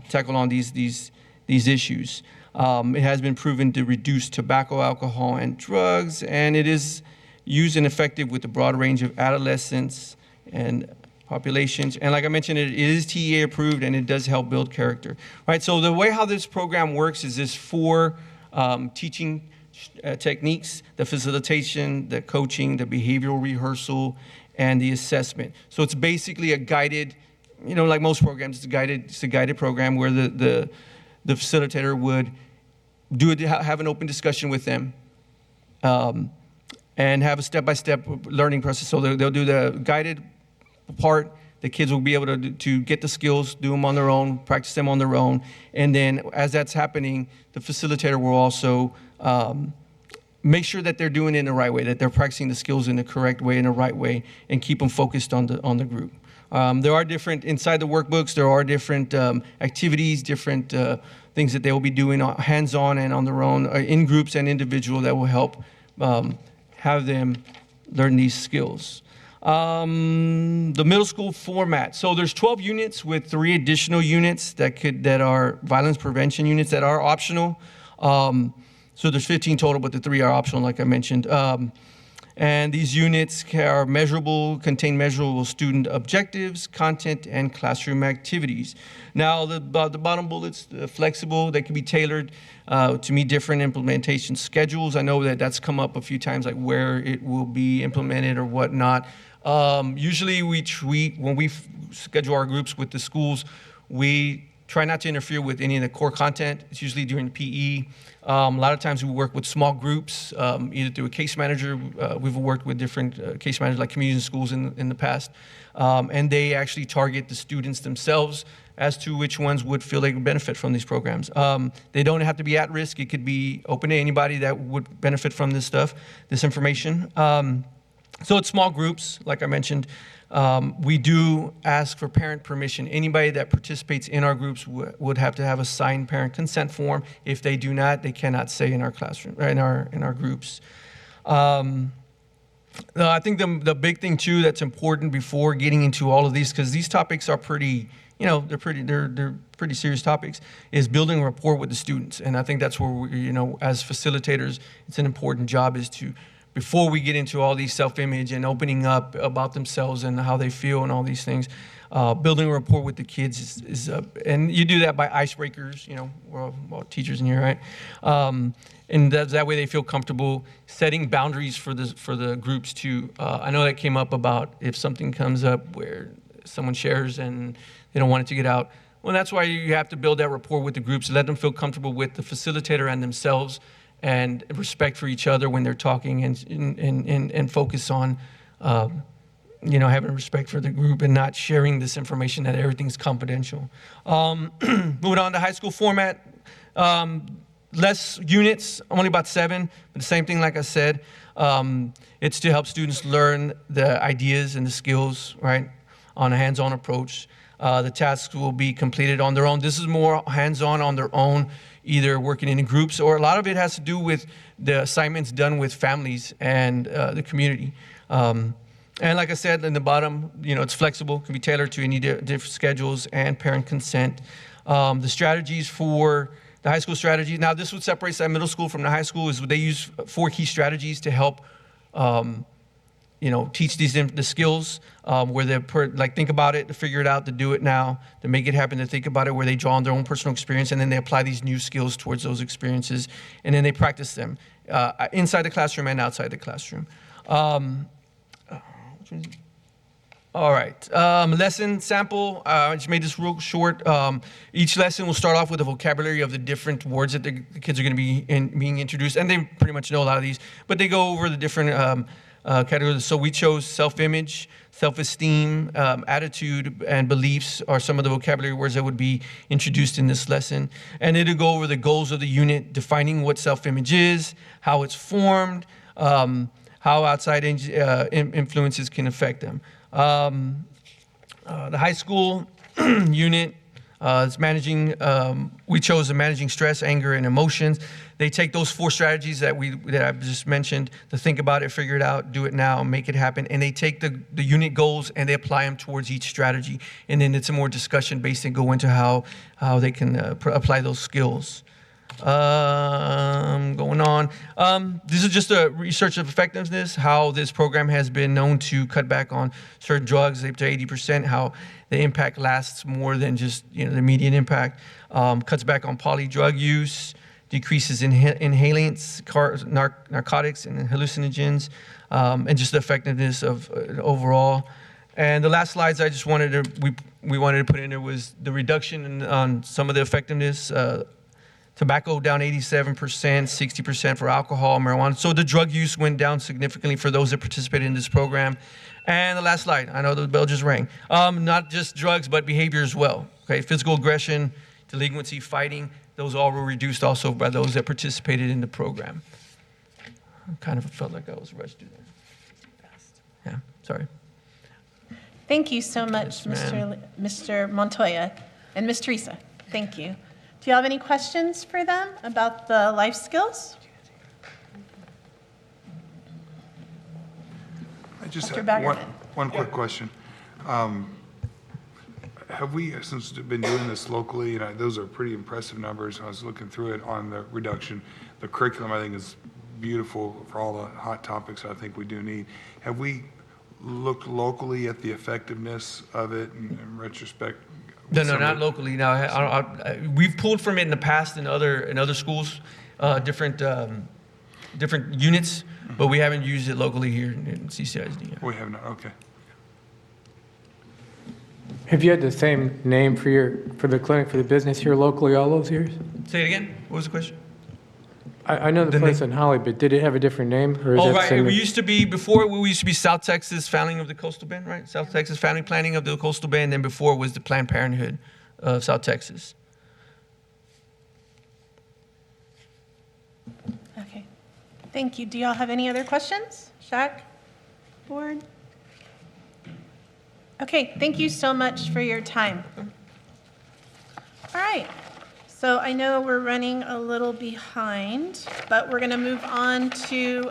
tackle on these issues. It has been proven to reduce tobacco, alcohol, and drugs, and it is used and effective with a broad range of adolescents and populations. And like I mentioned, it is TEA approved and it does help build character, right? So the way how this program works is this 4 teaching techniques: the facilitation, the coaching, the behavioral rehearsal, and the assessment. So it's basically a guided, like most programs, it's a guided program where the facilitator would have an open discussion with them, and have a step-by-step learning process. So they'll do the guided part. The kids will be able to get the skills, do them on their own, practice them on their own. And then as that's happening, the facilitator will also make sure that they're doing it in the right way, that they're practicing the skills in the correct way, in the right way, and keep them focused on the group. There are different, inside the workbooks, there are different activities, different things that they will be doing hands-on and on their own, in groups and individual, that will help have them learn these skills. The middle school format. So there's 12 units with 3 additional units that are violence prevention units that are optional. So there's 15 total, but the 3 are optional, like I mentioned. And these units are measurable, contain measurable student objectives, content, and classroom activities. Now, the bottom bullets, flexible, they can be tailored to meet different implementation schedules. I know that that's come up a few times, like where it will be implemented or whatnot. Usually when we schedule our groups with the schools, we try not to interfere with any of the core content. It's usually during PE. A lot of times we work with small groups, either through a case manager. We've worked with different case managers like community schools in the past. And they actually target the students themselves as to which ones would feel they would benefit from these programs. They don't have to be at risk. It could be open to anybody that would benefit from this stuff, this information. So it's small groups, like I mentioned. We do ask for parent permission. Anybody that participates in our groups would have to have a signed parent consent form. If they do not, they cannot stay in our classroom, in our groups. I think the big thing too that's important before getting into all of these, because these topics are pretty, they're pretty serious topics, is building rapport with the students. And I think that's where we, as facilitators, it's an important job is to, before we get into all these self-image and opening up about themselves and how they feel and all these things, building a rapport with the kids is and you do that by icebreakers. We're all teachers in here, right? And that way they feel comfortable setting boundaries for the groups too. I know that came up about if something comes up where someone shares and they don't want it to get out. Well, that's why you have to build that rapport with the groups, let them feel comfortable with the facilitator and themselves, and respect for each other when they're talking, and focus on, having respect for the group and not sharing this information, that everything's confidential. Moving on to high school format, less units, only about 7, but the same thing like I said. It's to help students learn the ideas and the skills, right, on a hands-on approach. The tasks will be completed on their own. This is more hands-on on their own, either working in groups, or a lot of it has to do with the assignments done with families and the community. And like I said, in the bottom, it's flexible, can be tailored to any different schedules and parent consent. The strategies for the high school strategy, now this would separate that middle school from the high school, is they use 4 key strategies to help teach the skills, where they think about it, to figure it out, to do it now, to make it happen, to think about it, where they draw on their own personal experience, and then they apply these new skills towards those experiences, and then they practice them inside the classroom and outside the classroom. All right, lesson sample. I just made this real short. Each lesson will start off with a vocabulary of the different words that the kids are going to be being introduced, and they pretty much know a lot of these, but they go over the different categories. So we chose self-image, self-esteem, attitude, and beliefs are some of the vocabulary words that would be introduced in this lesson. And it'll go over the goals of the unit, defining what self-image is, how it's formed, how outside influences can affect them. The high school unit is managing, we chose the managing stress, anger, and emotions. They take those 4 strategies that I've just mentioned, to think about it, figure it out, do it now, make it happen. And they take the unit goals and they apply them towards each strategy. And then it's a more discussion based and go into how they can apply those skills. Going on. This is just a research of effectiveness, how this program has been known to cut back on certain drugs up to 80%, how the impact lasts more than just the immediate impact, cuts back on poly drug use, decreases in inhalants, narcotics, and hallucinogens, and just the effectiveness of overall. And the last slides I just we wanted to put in there was the reduction on some of the effectiveness. Tobacco down 87%, 60% for alcohol, marijuana. So the drug use went down significantly for those that participated in this program. And the last slide, I know the bell just rang. Not just drugs, but behavior as well. Okay, physical aggression, delinquency, fighting, those all were reduced also by those that participated in the program. I kind of felt like I was rushed through there. Yeah, sorry. Thank you so much, Mr. Montoya and Ms. Teresa. Thank you. Do you have any questions for them about the life skills? I just Dr. have Baggerman. one quick question. Have we, since been doing this locally, and those are pretty impressive numbers, I was looking through it on the reduction. The curriculum, I think, is beautiful for all the hot topics I think we do need. Have we looked locally at the effectiveness of it in retrospect? No, not locally. No, we've pulled from it in the past in other schools, different units, but we haven't used it locally here in CCISD. We have not. Okay. Have you had the same name for the clinic for the business here locally all those years? Say it again. What was the question? I know the place in Holly, but did it have a different name? Or is Oh, that right. same? We used to be South Texas Family of the Coastal Bend, right? South Texas Family Planning of the Coastal Bend. Then before was the Planned Parenthood of South Texas. Okay. Thank you. Do y'all have any other questions? SHAC? Board? Okay, thank you so much for your time. All right. So I know we're running a little behind, but we're going to move on to,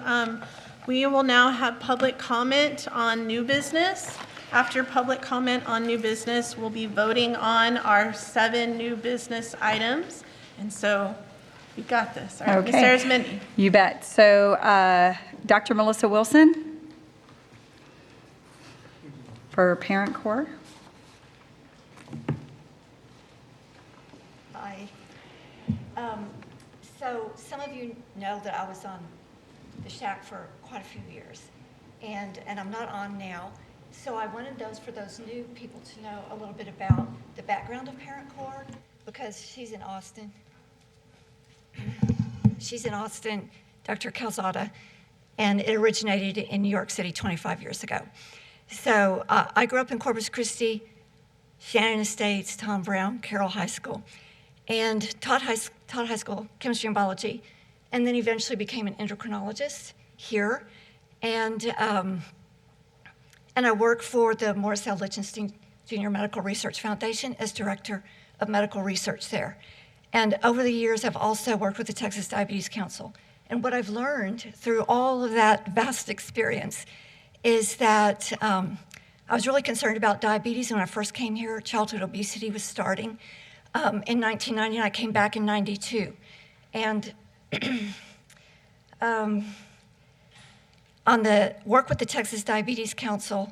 we will now have public comment on new business. After public comment on new business, we'll be voting on our 7 new business items. And so you got this. All right, Ms. Arizmendi. You bet. So Dr. Melissa Wilson for Parent Corps. Hi. So some of you know that I was on the SHAC for quite a few years, and I'm not on now. So I wanted for those new people to know a little bit about the background of Parent Corps, because she's in Austin. She's in Austin, Dr. Calzada, and it originated in New York City 25 years ago. So I grew up in Corpus Christi, Shannon Estates, Tom Brown, Carroll High School, and taught high school chemistry and biology, and then eventually became an endocrinologist here. And I work for the Morris L. Lichtenstein Junior Medical Research Foundation as director of medical research there. And over the years, I've also worked with the Texas Diabetes Council. And what I've learned through all of that vast experience is that I was really concerned about diabetes. And when I first came here, childhood obesity was starting. In 1990, and I came back in 92. And on the work with the Texas Diabetes Council,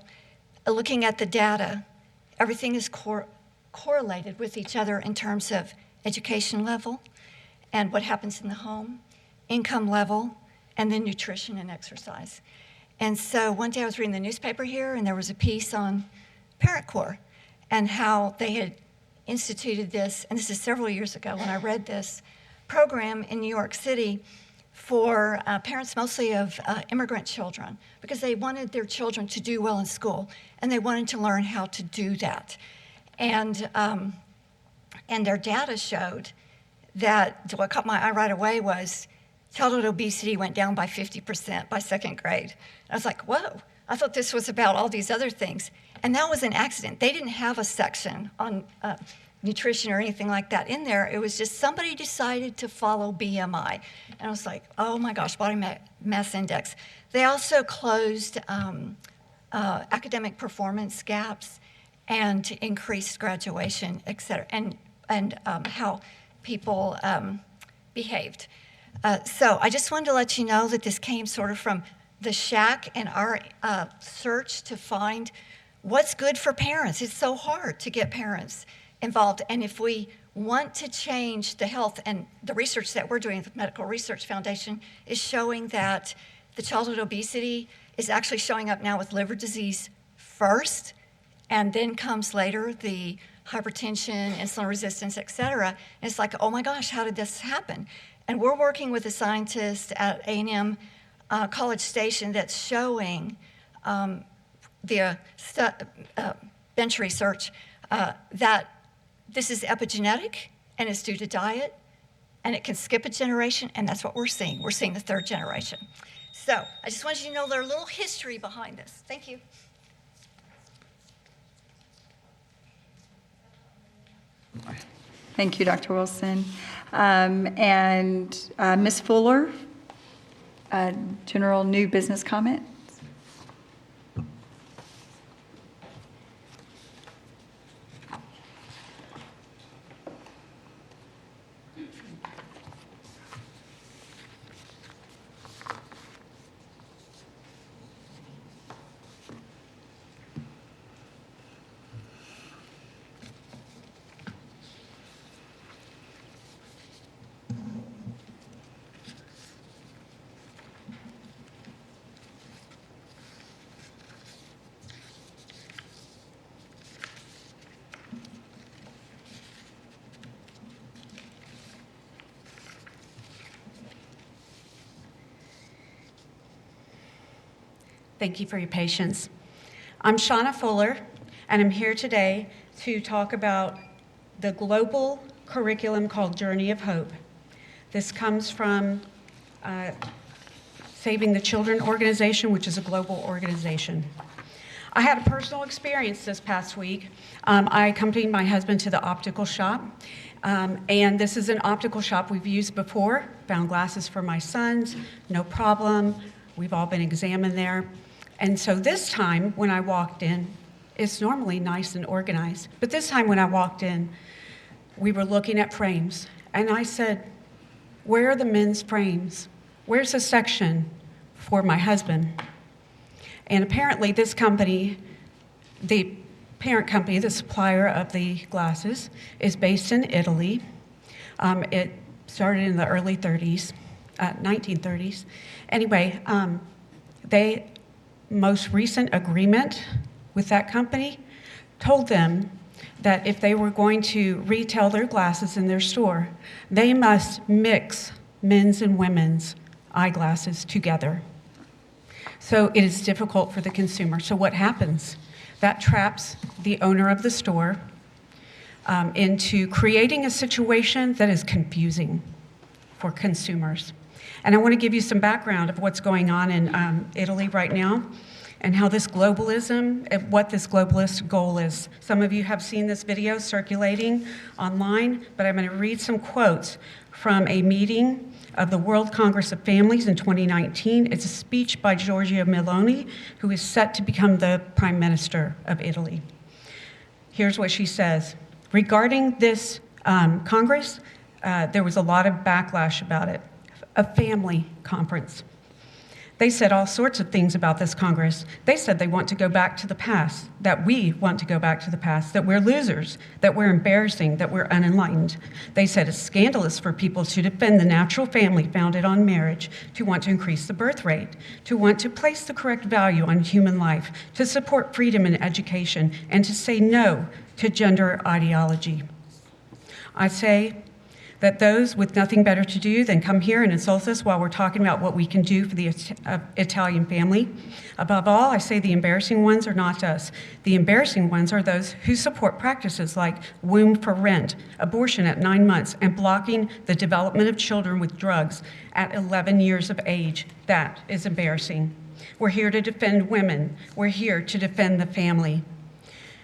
looking at the data, everything is correlated with each other in terms of education level and what happens in the home, income level, and then nutrition and exercise. And so one day I was reading the newspaper here, and there was a piece on Parent Corps and how they had instituted this, and this is several years ago when I read this program in New York City for parents mostly of immigrant children, because they wanted their children to do well in school, and they wanted to learn how to do that. And their data showed that what caught my eye right away was childhood obesity went down by 50% by second grade. I was like, whoa, I thought this was about all these other things. And that was an accident. They didn't have a section on nutrition or anything like that in there. It was just somebody decided to follow BMI. And I was like, oh my gosh, body mass index. They also closed academic performance gaps and increased graduation, et cetera, and how people behaved. So I just wanted to let you know that this came sort of from the SHAC and our search to find what's good for parents. It's so hard to get parents involved. And if we want to change the health, and the research that we're doing, the Medical Research Foundation is showing that the childhood obesity is actually showing up now with liver disease first, and then comes later the hypertension, insulin resistance, et cetera. And it's like, oh my gosh, how did this happen? And we're working with a scientist at A&M College Station that's showing via bench research that this is epigenetic and it's due to diet, and it can skip a generation, and that's what we're seeing. We're seeing the third generation. So I just wanted you to know there's a little history behind this. Thank you. Thank you, Dr. Wilson. And Ms. Fuller, general new business comment? Thank you for your patience. I'm Shauna Fuller, and I'm here today to talk about the global curriculum called Journey of Hope. This comes from Saving the Children organization, which is a global organization. I had a personal experience this past week. I accompanied my husband to the optical shop, and this is an optical shop we've used before. Found glasses for my sons, no problem. We've all been examined there. And so this time when I walked in, it's normally nice and organized, but this time when I walked in, we were looking at frames, and I said, where are the men's frames? Where's the section for my husband? And apparently this company, the parent company, the supplier of the glasses, is based in Italy. It started in the early 30s, 1930s. Anyway, they most recent agreement with that company told them that if they were going to retail their glasses in their store, they must mix men's and women's eyeglasses together. So it is difficult for the consumer. So what happens? That traps the owner of the store into creating a situation that is confusing for consumers. And I want to give you some background of what's going on in Italy right now and how this globalism, what this globalist goal is. Some of you have seen this video circulating online, but I'm going to read some quotes from a meeting of the World Congress of Families in 2019. It's a speech by Giorgia Meloni, who is set to become the Prime Minister of Italy. Here's what she says. Regarding this Congress, there was a lot of backlash about it. A family conference. They said all sorts of things about this Congress. They said they want to go back to the past, that we want to go back to the past, that we're losers, that we're embarrassing, that we're unenlightened. They said it's scandalous for people to defend the natural family founded on marriage, to want to increase the birth rate, to want to place the correct value on human life, to support freedom and education, and to say no to gender ideology. I say that those with nothing better to do than come here and insult us while we're talking about what we can do for the Italian family. Above all, I say the embarrassing ones are not us. The embarrassing ones are those who support practices like womb for rent, abortion at 9 months, and blocking the development of children with drugs at 11 years of age. That is embarrassing. We're here to defend women. We're here to defend the family.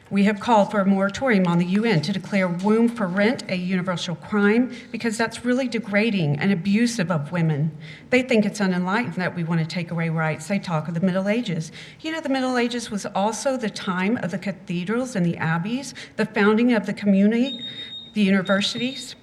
We have called for a moratorium on the UN to declare womb for rent a universal crime because that's really degrading and abusive of women. They think it's unenlightened that we want to take away rights. They talk of the Middle Ages. You know, the Middle Ages was also the time of the cathedrals and the abbeys, the founding of the community, the universities.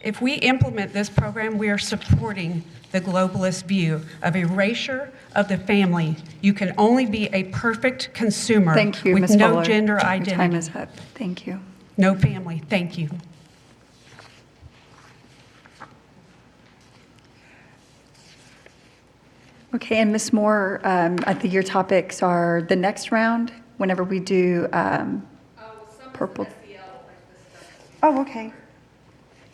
if we implement this program, we are supporting the globalist view of erasure of the family. You can only be a perfect consumer Thank you, with Ms. no Fuller. gender Your identity. time is up. Thank you. No family. Thank you. Okay, and Ms. Moore, I think your topics are the next round, whenever we do purple. Oh, okay.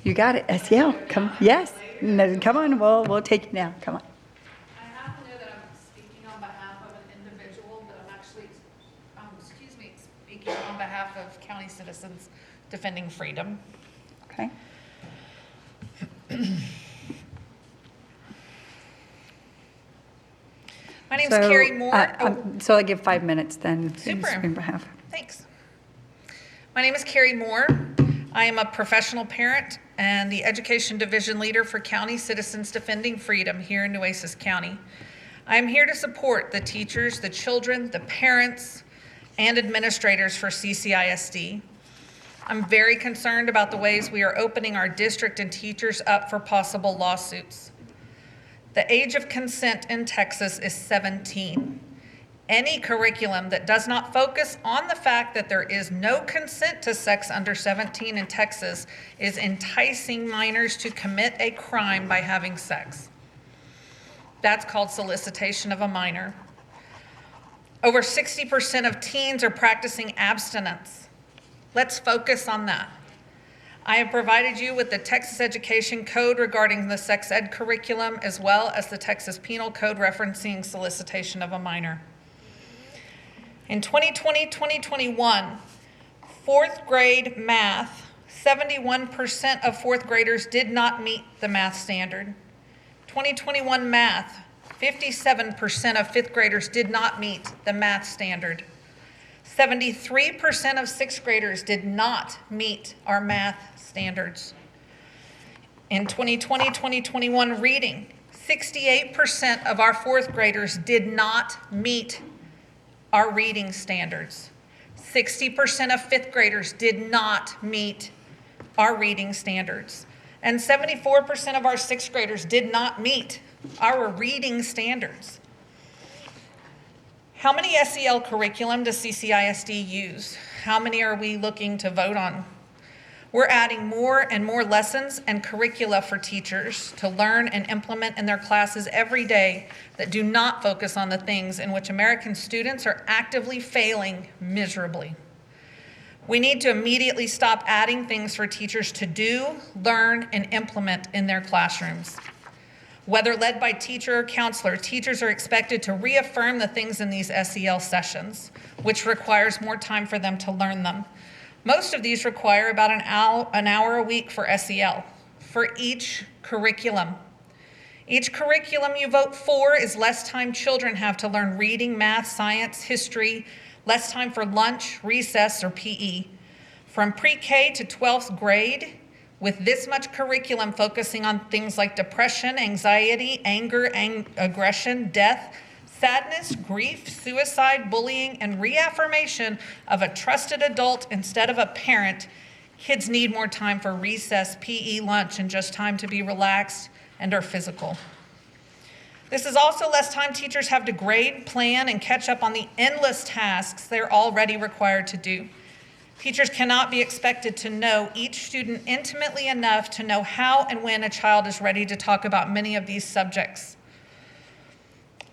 You got it, SEL, come, yes, no, come on, we'll take you now, come on. I have to know that I'm speaking on behalf of an individual, but I'm actually, speaking on behalf of county citizens defending freedom. Okay. My name's So, Carrie Moore. So I give 5 minutes then. Super. On behalf. Thanks. My name is Carrie Moore. I am a professional parent and the Education Division Leader for County Citizens Defending Freedom here in Nueces County. I am here to support the teachers, the children, the parents, and administrators for CCISD. I'm very concerned about the ways we are opening our district and teachers up for possible lawsuits. The age of consent in Texas is 17. Any curriculum that does not focus on the fact that there is no consent to sex under 17 in Texas is enticing minors to commit a crime by having sex. That's called solicitation of a minor. Over 60% of teens are practicing abstinence. Let's focus on that. I have provided you with the Texas Education Code regarding the sex ed curriculum, as well as the Texas Penal Code referencing solicitation of a minor. In 2020-2021, fourth grade math, 71% of fourth graders did not meet the math standard. 2021 math, 57% of fifth graders did not meet the math standard. 73% of sixth graders did not meet our math standards. In 2020-2021 reading, 68% of our fourth graders did not meet our reading standards. 60% of fifth graders did not meet our reading standards. And 74% of our sixth graders did not meet our reading standards. How many SEL curriculum does CCISD use? How many are we looking to vote on? We're adding more and more lessons and curricula for teachers to learn and implement in their classes every day that do not focus on the things in which American students are actively failing miserably. We need to immediately stop adding things for teachers to do, learn, and implement in their classrooms. Whether led by teacher or counselor, teachers are expected to reaffirm the things in these SEL sessions, which requires more time for them to learn them. Most of these require about an hour a week for SEL, for each curriculum. Each curriculum you vote for is less time children have to learn reading, math, science, history, less time for lunch, recess, or PE. From pre-K to 12th grade, with this much curriculum focusing on things like depression, anxiety, anger, aggression, death, sadness, grief, suicide, bullying, and reaffirmation of a trusted adult instead of a parent, kids need more time for recess, PE, lunch, and just time to be relaxed and are physical. This is also less time teachers have to grade, plan, and catch up on the endless tasks they're already required to do. Teachers cannot be expected to know each student intimately enough to know how and when a child is ready to talk about many of these subjects,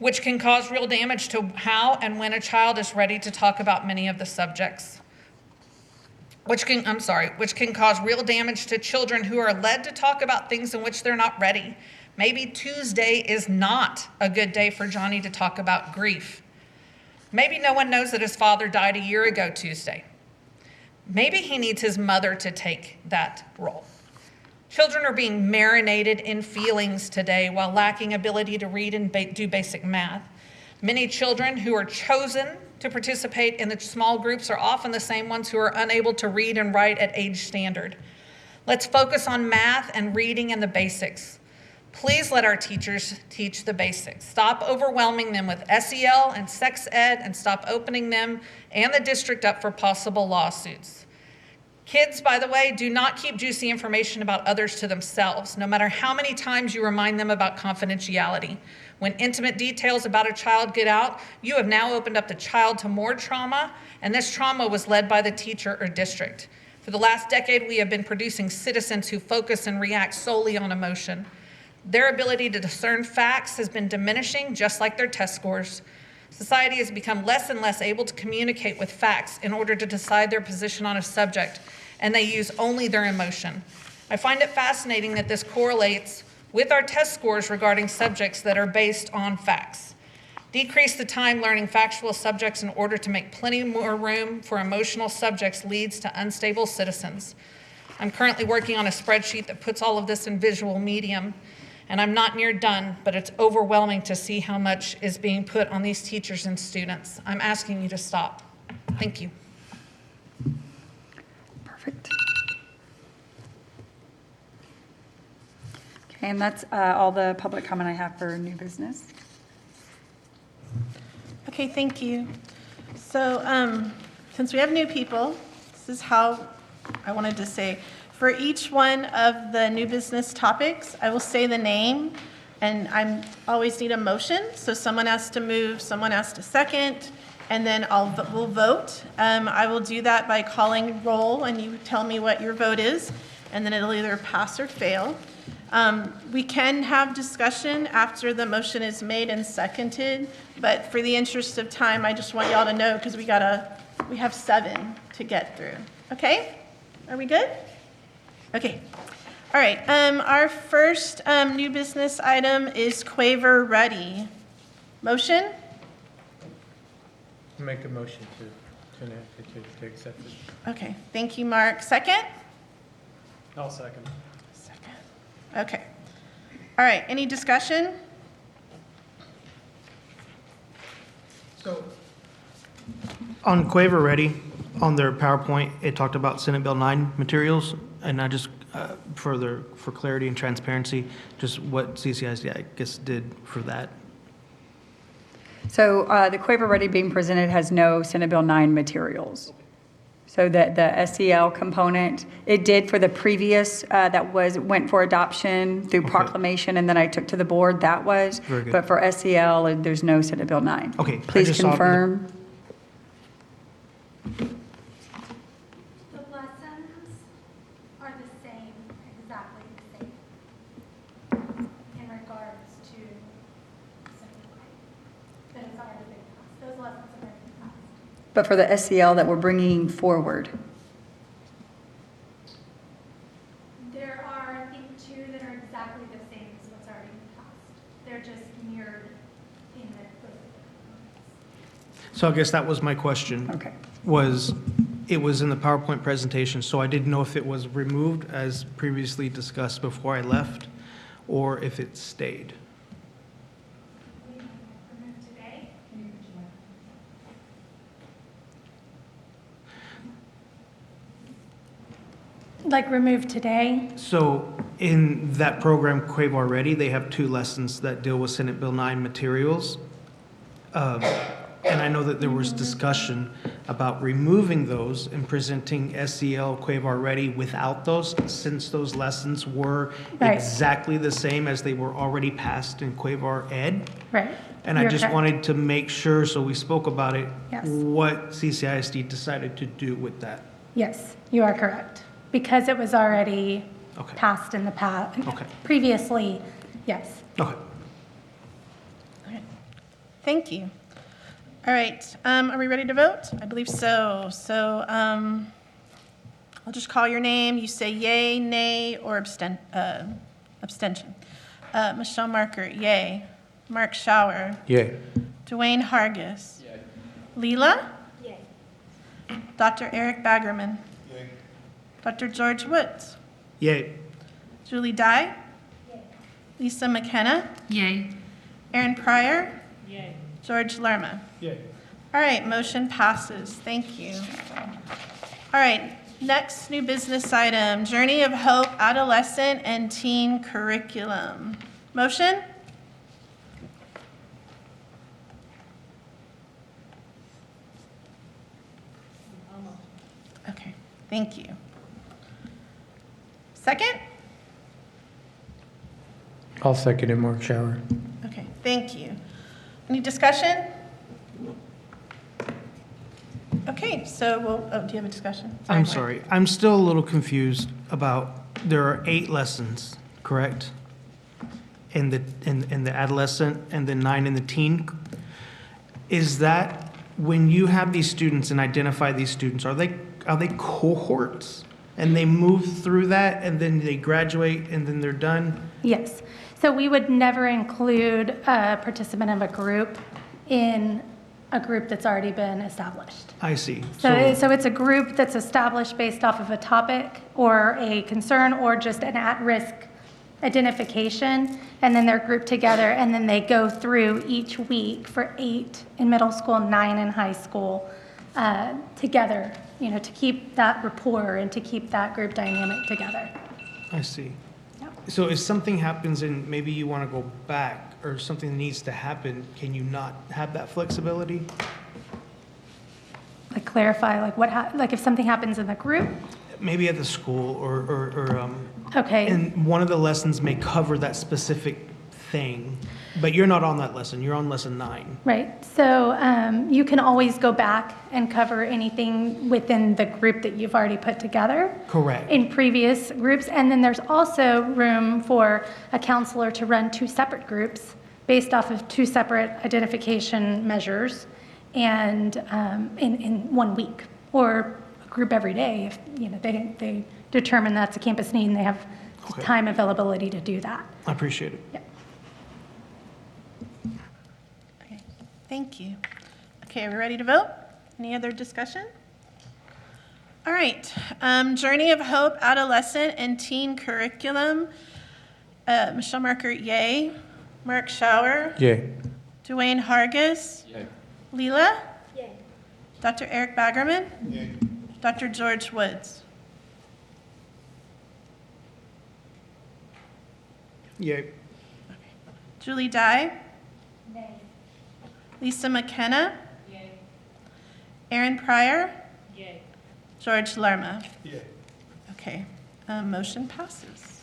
which can cause real damage to how and when a child is ready to talk about many of the subjects. Which can cause real damage to children who are led to talk about things in which they're not ready. Maybe Tuesday is not a good day for Johnny to talk about grief. Maybe no one knows that his father died a year ago Tuesday. Maybe he needs his mother to take that role. Children are being marinated in feelings today while lacking ability to read and do basic math. Many children who are chosen to participate in the small groups are often the same ones who are unable to read and write at age standard. Let's focus on math and reading and the basics. Please let our teachers teach the basics. Stop overwhelming them with SEL and sex ed and stop opening them and the district up for possible lawsuits. Kids, by the way, do not keep juicy information about others to themselves, no matter how many times you remind them about confidentiality. When intimate details about a child get out, you have now opened up the child to more trauma, and this trauma was led by the teacher or district. For the last decade, we have been producing citizens who focus and react solely on emotion. Their ability to discern facts has been diminishing, just like their test scores. Society has become less and less able to communicate with facts in order to decide their position on a subject, and they use only their emotion. I find it fascinating that this correlates with our test scores regarding subjects that are based on facts. Decrease the time learning factual subjects in order to make plenty more room for emotional subjects leads to unstable citizens. I'm currently working on a spreadsheet that puts all of this in visual medium, and I'm not near done, but it's overwhelming to see how much is being put on these teachers and students. I'm asking you to stop. Thank you. Perfect. Okay, and that's all the public comment I have for new business. Okay, thank you. So since we have new people, this is how I wanted to say. For each one of the new business topics, I will say the name, and I always need a motion. So someone has to move, someone has to second, and then we'll vote. I will do that by calling roll, and you tell me what your vote is, and then it'll either pass or fail. We can have discussion after the motion is made and seconded, but for the interest of time, I just want y'all to know because we have 7 to get through. Okay? Are we good? Okay. All right. Our first new business item is Quaver Ready. Motion? Make a motion to accept it. Okay. Thank you, Mark. Second? I'll second. Okay. All right. Any discussion? So, on Quaver Ready, on their PowerPoint, it talked about Senate Bill 9 materials, and I just, for clarity and transparency, just what CCISD, I guess, did for that. So the Quaver Ready being presented has no Senate Bill 9 materials. So that the SEL component, it did for the previous, went for adoption through proclamation, and then I took to the board, that was. Very good. But for SEL, there's no Senate Bill 9. Okay. Please confirm. The lessons are the same, exactly the same, in regards to simplifying. That has already been passed. Those lessons have already been passed. But for the SEL that we're bringing forward. There are, I think, 2 that are exactly the same as what's already been passed. They're just mirrored in the So I guess that was my question. Okay. It was in the PowerPoint presentation, so I didn't know if it was removed as previously discussed before I left, or if it stayed. today. Like removed today? So in that program, Quaver Ready, they have 2 lessons that deal with Senate Bill 9 materials. And I know that there was discussion about removing those and presenting SEL Quaver Ready without those, since those lessons were Right. exactly the same as they were already passed in Quaver Ed. Right. And I You're just correct. wanted to make sure, so we spoke about it, Yes. what CCISD decided to do with that. Yes, you are correct. Because it was already Okay. passed in the past. Okay. Previously, yes. Okay. Thank you. All right. Are we ready to vote? I believe so. So I'll just call your name. You say yay, nay, or abstention. Michelle Marker, yay. Mark Schauer. Yay. Dwayne Hargis. Yay. Leela? Yay. Dr. Eric Baggerman. Yay. Dr. George Woods. Yay. Julie Dye. Yay. Lisa McKenna. Yay. Aaron Pryor. Yay. George Lerma. Yay. All right, motion passes. Thank you. All right, next new business item, Journey of Hope Adolescent and Teen Curriculum. Motion? Okay, thank you. Second? I'll second it, Mark Shower. Okay, thank you. Any discussion? Okay, so do you have a discussion? I'm Mark. sorry. I'm still a little confused about, there are 8 lessons, correct? In the adolescent and then 9 in the teen. Is that, when you have these students and identify these students, are they cohorts? And they move through that and then they graduate and then they're done? Yes. So we would never include a participant of a group in a group that's already been established. I see. So it's a group that's established based off of a topic or a concern or just an at-risk identification, and then they're grouped together, and then they go through each week for 8 in middle school, 9 in high school, together, to keep that rapport and to keep that group dynamic together. I see. So if something happens and maybe you want to go back or something needs to happen, can you not have that flexibility? Like clarify, like if something happens in the group? Maybe at the school or Okay. and one of the lessons may cover that specific thing, but you're not on that lesson. You're on lesson 9. Right. So you can always go back and cover anything within the group that you've already put together. Correct. In previous groups. And then there's also room for a counselor to run 2 separate groups based off of 2 separate identification measures and in 1 week, or a group every day if they determine that's a campus need and they have time availability to do that. I appreciate it. Yeah. Thank you. Okay, are we ready to vote? Any other discussion? All right, Journey of Hope Adolescent and Teen Curriculum. Michelle Marker, yay. Mark Shower. Yay. Dwayne Hargis. Yay. Leela. Yay. Dr. Eric Baggerman. Yay. Dr. George Woods. Yay. Julie Dye. Nay. Lisa McKenna. Yay. Aaron Pryor. Yay. George Lerma. Yay. Okay, motion passes.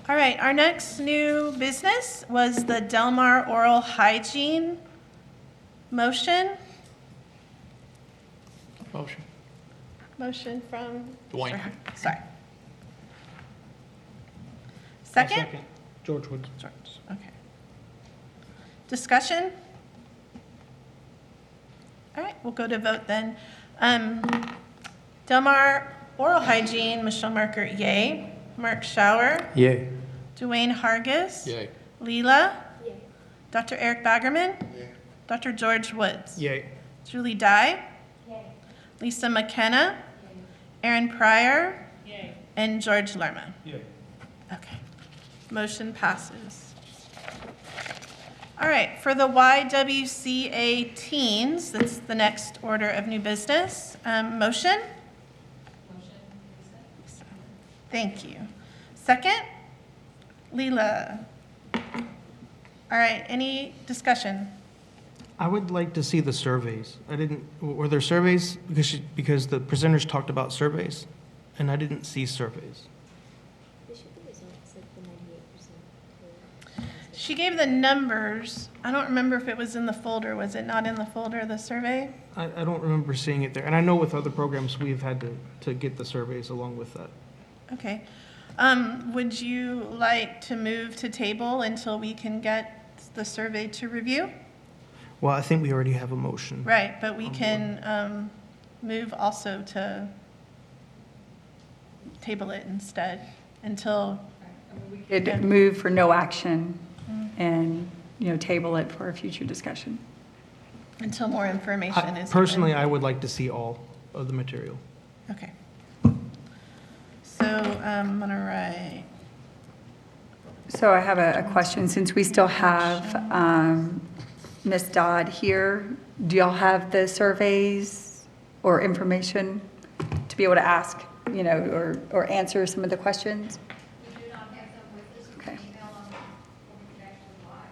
All right, our next new business was the Delmar Oral Hygiene motion. Motion. Motion from? Dwayne. Sorry. Second? George Woods. George, okay. Discussion? All right, we'll go to vote then. Delmar Oral Hygiene, Michelle Marker, yay. Mark Shower. Yay. Dwayne Hargis. Yay. Leela. Yay. Dr. Eric Baggerman. Yay. Dr. George Woods. Yay. Julie Dye. Yay. Lisa McKenna. Yay. Aaron Pryor. Yay. And George Lerma. Yay. Okay. Motion passes. All right, for the YWCA teens, that's the next order of new business. Motion? Thank you. Second? Leela. All right, any discussion? I would like to see the surveys. Were there surveys? Because the presenters talked about surveys, and I didn't see surveys. She gave the numbers. I don't remember if it was in the folder. Was it not in the folder, the survey? I don't remember seeing it there. And I know with other programs, we've had to get the surveys along with that. Okay. Would you like to move to table until we can get the survey to review? Well, I think we already have a motion. Right, but we can move also to table it instead until. We could move for no action and, table it for a future discussion. Until more information is. Personally, given. I would like to see all of the material. Okay. So I'm going to write. So I have a question. Since we still have Ms. Dodd here, do y'all have the surveys or information to be able to ask, or answer some of the questions? We do not have them with us. Okay. Email them or we could actually live.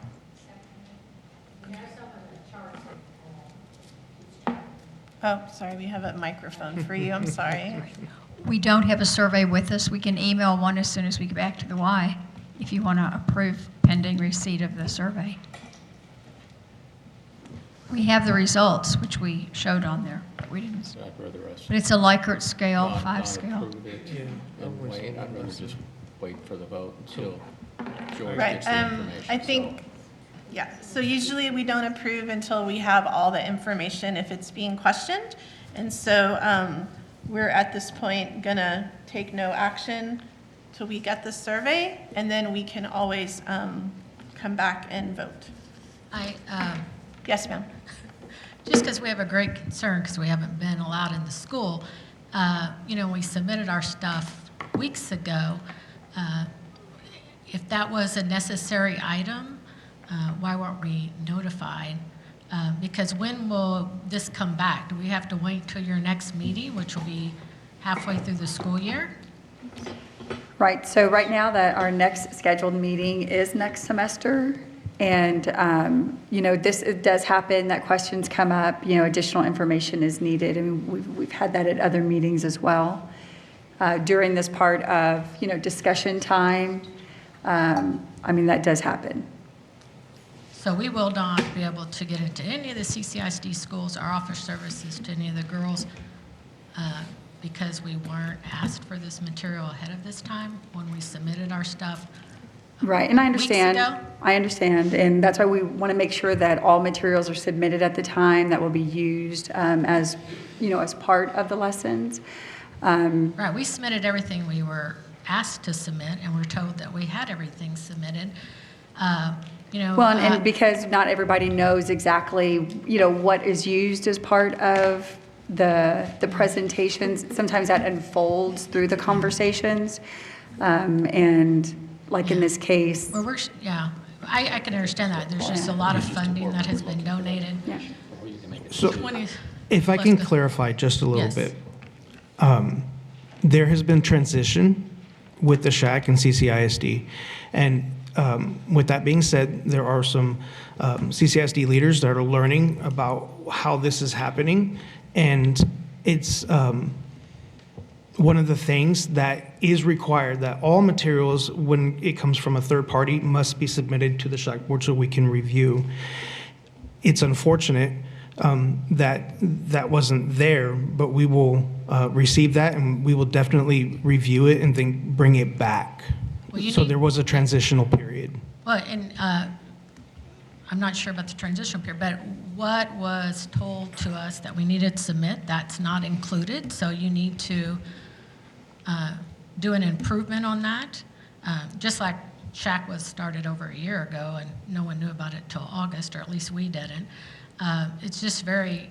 We have some of the charts. Oh, sorry, we have a microphone for you. I'm sorry. We don't have a survey with us. We can email one as soon as we get back to the Y if you want to approve pending receipt of the survey. We have the results, which we showed on there. But we didn't. I'd rather us But it's a Likert scale, not- 5 not scale. approve it and wait. I'd rather just wait for the vote until George Right, gets the information. I think, yeah, so usually we don't approve until we have all the information if it's being questioned. And so we're at this point gonna take no action till we get the survey, and then we can always come back and vote. Yes, ma'am. Just because we have a great concern, because we haven't been allowed in the school, we submitted our stuff weeks ago. If that was a necessary item, why weren't we notified? Because when will this come back? Do we have to wait till your next meeting, which will be halfway through the school year? Right, so right now that our next scheduled meeting is next semester. And, this it does happen, that questions come up, additional information is needed. I mean, we've had that at other meetings as well. During this part of, discussion time, that does happen. So we will not be able to get into any of the CCISD schools or offer services to any of the girls because we weren't asked for this material ahead of this time when we submitted our stuff. Right, and I Weeks understand. ago? I understand, and that's why we want to make sure that all materials are submitted at the time that will be used as part of the lessons. Right, we submitted everything we were asked to submit, and we're told that we had everything submitted. Well, and because not everybody knows exactly, what is used as part of the presentations, sometimes that unfolds through the conversations, and like in this case. Well, I can understand that. There's just a lot of funding that has been donated. So 20 if I plus can the- clarify just a little Yes. bit. There has been transition with the SHAC and CCISD. And with that being said, there are some CCISD leaders that are learning about how this is happening. And it's one of the things that is required, that all materials, when it comes from a third party, must be submitted to the SHAC board so we can review. It's unfortunate that wasn't there, but we will receive that and we will definitely review it and then bring it back. Well, you So need- there was a transitional period. Well, and I'm not sure about the transition period, but what was told to us that we needed to submit, that's not included. So you need to do an improvement on that. Just like SHAC was started over a year ago and no one knew about it till August, or at least we didn't. It's just very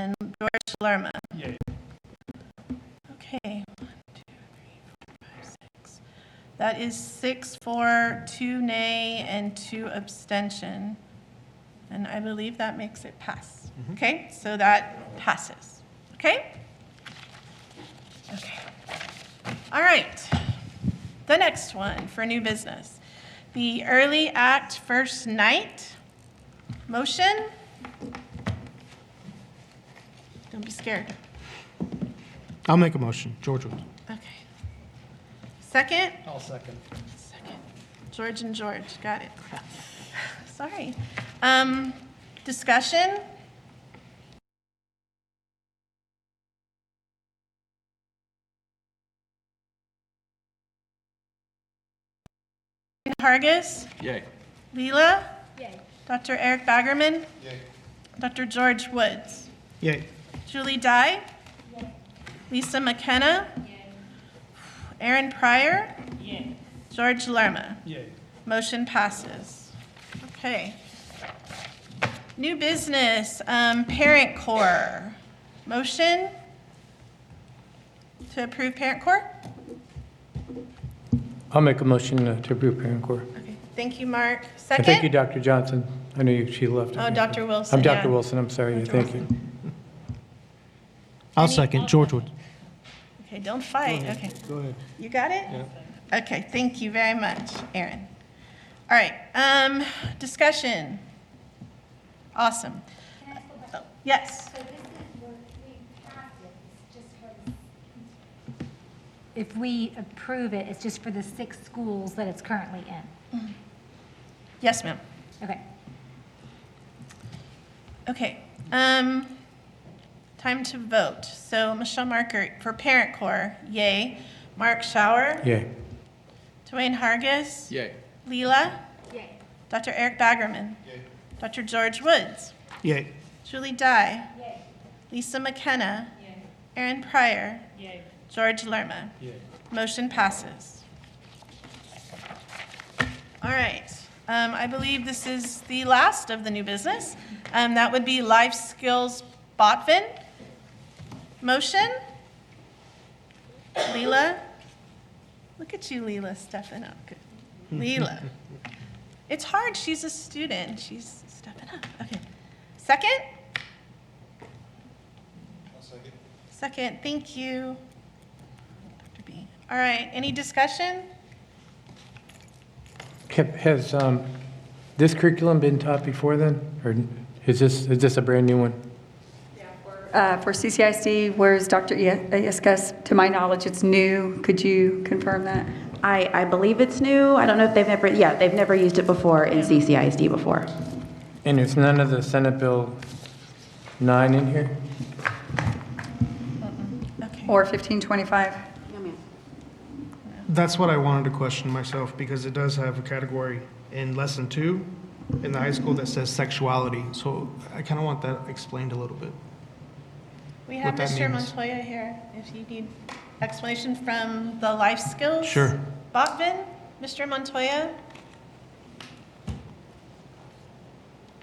and George Lerma. Yay. Okay. 1, 2, 3, 4, 5, 6. That is 6 for, 2 nay, and 2 abstention. And I believe that makes it pass. Okay, so that passes. Okay? Okay. All right. The next one for new business. The Early Act First Night. Motion? Don't be scared. I'll make a motion. George would. Okay. Second? I'll second. George and George, got it. Sorry. Discussion? Hargis? Yay. Leela? Yay. Dr. Eric Baggerman? Yay. Dr. George Woods? Yay. Julie Dye? Yay. Lisa McKenna? Yay. Aaron Pryor? Yay. George Lerma? Yay. Motion passes. Okay. New business, Parent Corps. Motion to approve Parent Corps? I'll make a motion to approve Parent Corps. Okay, thank you, Mark. And Second? thank you, Dr. Johnson. I know she left. Oh, Dr. Wilson, I'm Dr. yeah. Wilson, I'm sorry. Thank you. I'll second. George would. Okay, don't fight. Okay. Go ahead. You got it? Yeah. Okay, thank you very much, Aaron. All right, discussion. Awesome. Oh, yes. If we approve it, it's just for the 6 schools that it's currently in. Yes, ma'am. Okay. Okay, time to vote. So Michelle Marker for Parent Corps, yay. Mark Schauer? Yay. Dwayne Hargis? Yay. Leela? Yay. Dr. Eric Baggerman? Yay. Dr. George Woods? Yay. Julie Dye? Yay. Lisa McKenna? Yay. Aaron Pryor? Yay. George Lerma? Yay. Motion passes. All right, I believe this is the last of the new business. That would be Life Skills Botvin. Motion? Leela? Look at you, Leela, stepping up. Good. Leela. It's hard, she's a student. She's stepping up. Okay. Second? Second, thank you. Dr. B. All right, any discussion? Has this curriculum been taught before then? Or is this a brand new one? For CCISD, where's Dr. Ywca? To my knowledge, it's new. Could you confirm that? I believe it's new. I don't know if they've never used it before in CCISD before. And there's none of the Senate Bill 9 in here? Okay. Or 1525? That's what I wanted to question myself, because it does have a category in lesson 2 in the high school that says sexuality. So I kind of want that explained a little bit. We have what that Mr. means. Montoya here, if you need explanation from the Life Skills. Sure. Botvin, Mr. Montoya?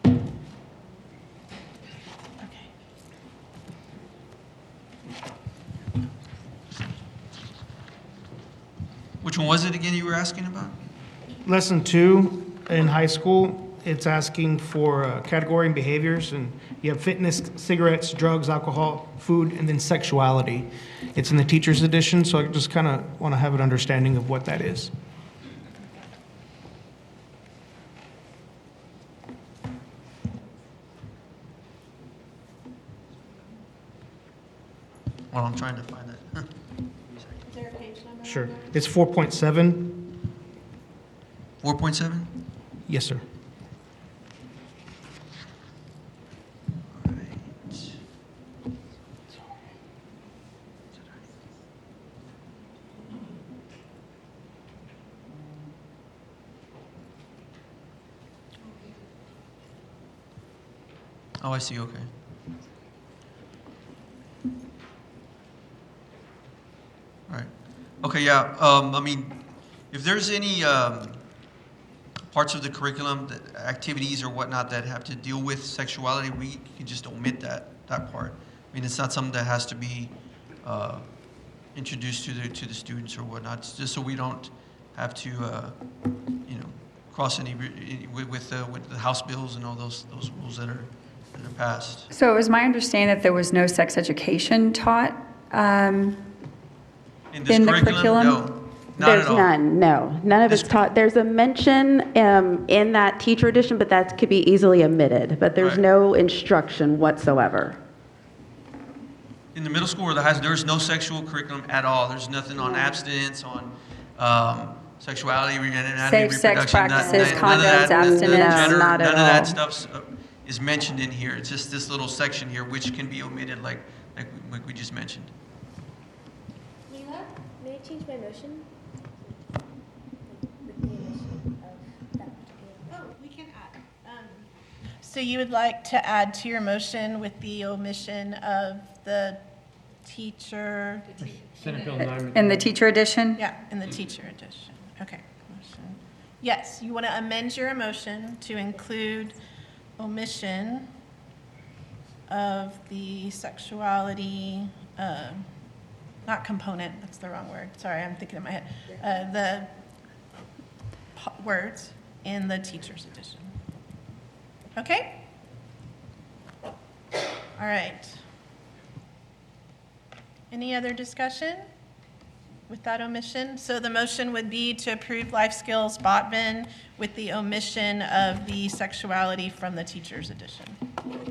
Okay. Which one was it again you were asking about? Lesson 2 in high school, it's asking for category and behaviors, and you have fitness, cigarettes, drugs, alcohol, food, and then sexuality. It's in the teacher's edition, so I just kind of want to have an understanding of what that is. Well, I'm trying to find that. Is there a page number? Sure. It's 4.7. 4.7? Yes, sir. Oh, I see, okay. All right. Okay, yeah, I mean, if there's any parts of the curriculum, activities or whatnot that have to deal with sexuality, we can just omit that part. mean, it's not something that has to be introduced to the students or whatnot. It's just so we don't have to, cross any with the House bills and all those rules that are passed. So it was my understanding that there was no sex education taught In this in the curriculum? No, not There's at all. none, no. None of it's taught. There's a mention in that teacher edition, but that could be easily omitted. But there's Right. no instruction whatsoever. In the middle school or the high school, there's no sexual curriculum at all. There's nothing on abstinence, on sexuality, anatomy, Safe sex reproduction. practices, none of condoms, that, abstinence. gender, Not at none of that all. stuff is mentioned in here. It's just this little section here, which can be omitted, like we just mentioned. Mila, may I change my motion? With the omission of that. Oh, we can add. So you would like to add to your motion with the omission of the teacher? Senate Bill 9. in the teacher edition? Yeah, in the teacher edition. Okay. Motion. Yes, you want to amend your motion to include omission of the sexuality, not component, that's the wrong word. Sorry, I'm thinking in my head. The words in the teacher's edition. Okay? All right. Any other discussion with that omission? So the motion would be to approve life skills Botvin with the omission of the sexuality from the teacher's edition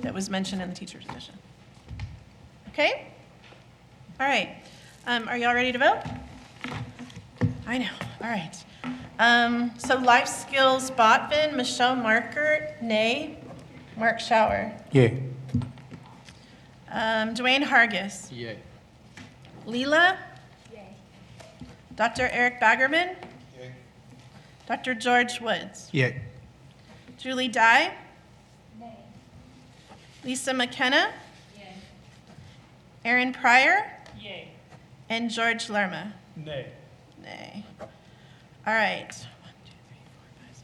that was mentioned in the teacher's edition. Okay? All right. Are y'all ready to vote? I know. All right. So life skills Botvin, Michelle Markert, nay. Mark Schauer. Yay. Dwayne Hargis. Yay. Leela? Dr. Eric Baggerman? Dr. George Woods? Yay. Julie Dye? Lisa McKenna? Aaron Pryor? And George Lerma? Nay. Nay. All right. 1, 2, 3,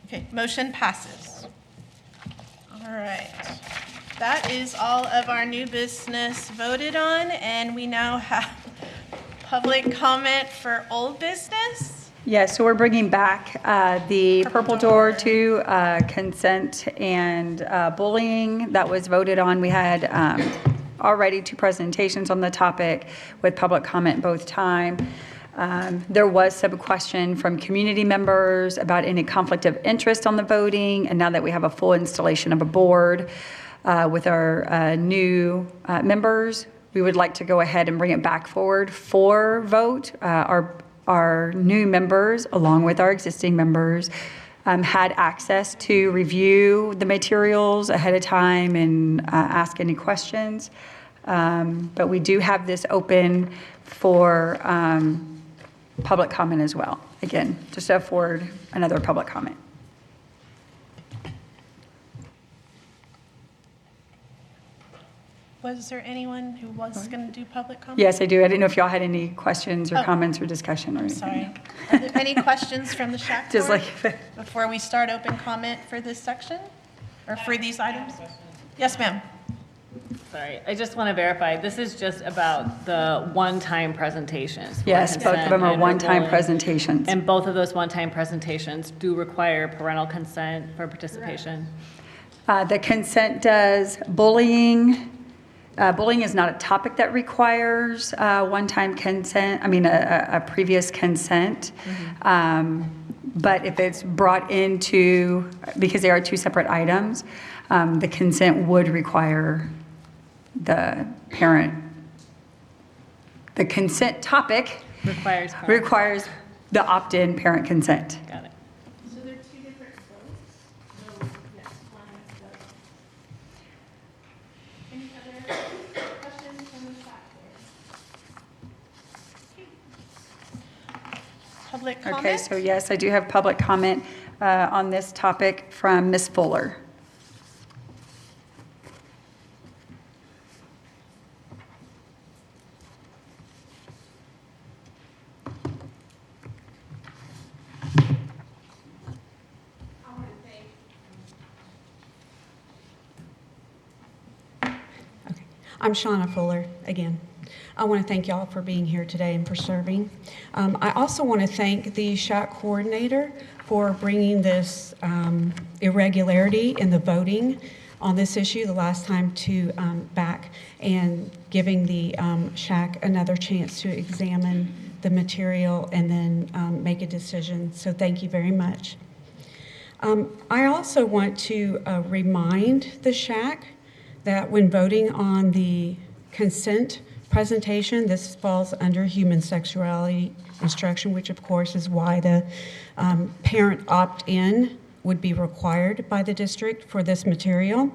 4, 5. Okay, motion passes. All right. That is all of our new business voted on, and we now have public comment for old business. Yes, so we're bringing back the purple door to consent and bullying that was voted on. We had already 2 presentations on the topic with public comment both time. There was some question from community members about any conflict of interest on the voting, and now that we have a full installation of a board with our new members, we would like to go ahead and bring it back forward for vote. Our new members, along with our existing members, had access to review the materials ahead of time and ask any questions. But we do have this open for public comment as well. Again, just to afford another public comment. Was there anyone who was going to do public comment? Yes, I do. I didn't know if y'all had any questions or Oh. comments or discussion or I'm anything. sorry. Are there any questions from the SHAC Just board like- before we start open comment for this section or for these items? Yes, ma'am. Sorry, I just want to verify, this is just about the one-time presentations. for Yes, both of consent them are and one-time bullying. presentations. And both of those one-time presentations do require parental consent for participation? The consent does. Bullying is not a topic that requires one-time consent, a previous consent. But if it's brought into, because they are 2 separate items, the consent would require the parent. The consent topic requires the opt-in parent consent. Got it. So they're 2 different votes. So yes, one is the. Any other questions from the SHAC board? Public comment? Okay, so yes, I do have public comment on this topic from Ms. Fuller. I'm Shauna Fuller again. I want to thank y'all for being here today and for serving. I also want to thank the SHAC coordinator for bringing this irregularity in the voting on this issue the last time back and giving the SHAC another chance to examine the material and then make a decision. So thank you very much. I also want to remind the SHAC that when voting on the consent presentation, this falls under human sexuality instruction, which of course is why the parent opt-in would be required by the district for this material.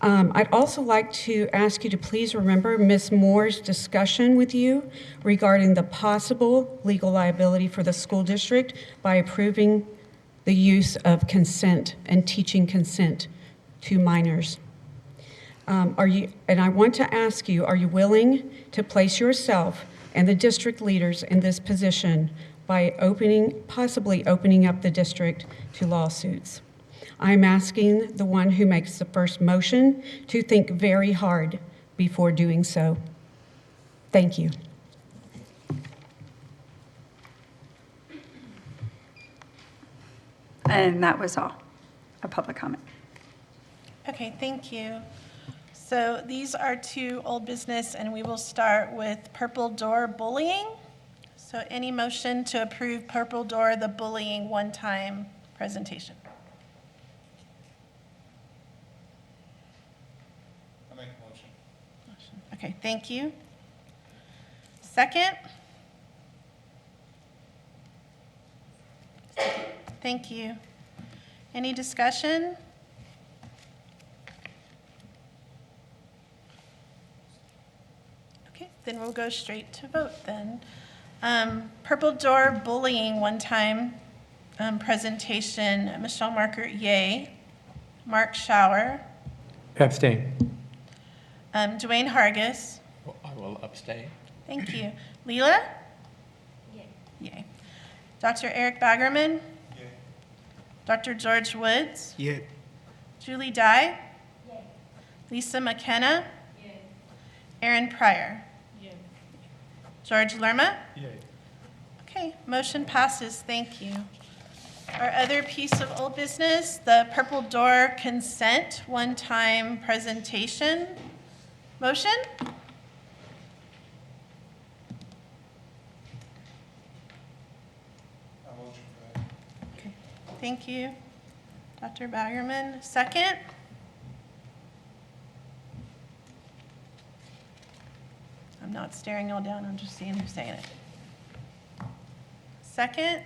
I'd also like to ask you to please remember Ms. Moore's discussion with you regarding the possible legal liability for the school district by approving the use of consent and teaching consent to minors. And I want to ask you, are you willing to place yourself and the district leaders in this position by possibly opening up the district to lawsuits? I'm asking the one who makes the first motion to think very hard before doing so. Thank you. And that was all, a public comment. Okay, thank you. So these are 2 old business, and we will start with Purple Door bullying. So any motion to approve Purple Door, the bullying one-time presentation? I make a motion. Okay, thank you. Second? Thank you. Any discussion? Okay, then we'll go straight to vote then. Purple Door bullying one-time presentation, Michelle Marker, yay. Mark Schauer. Abstain. Dwayne Hargis. I will abstain. Thank you. Leela? Yay. Yay. Dr. Eric Baggerman? Yay. Dr. George Woods? Yay. Julie Dye? Yay. Lisa McKenna? Yay. Aaron Pryor? Yay. George Lerma? Yay. Okay, motion passes. Thank you. Our other piece of old business, the Purple Door consent one-time presentation. Motion? Okay, thank you. Dr. Baggerman, second? I'm not staring y'all down, I'm just seeing who's saying it. Second?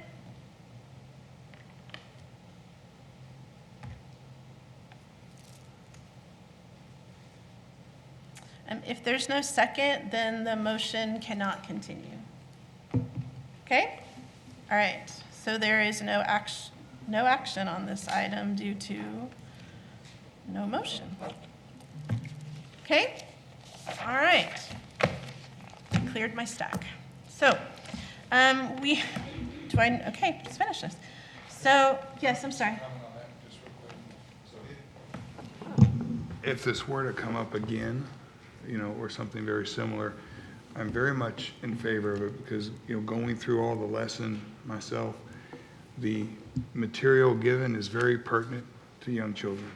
If there's no second, then the motion cannot continue. Okay? All right, so there is no action on this item due to no motion. Okay? All right. Cleared my stack. So, okay, let's finish this. So, yes, I'm sorry. If this were to come up again, or something very similar, I'm very much in favor of it because, going through all the lesson myself, the material given is very pertinent to young children.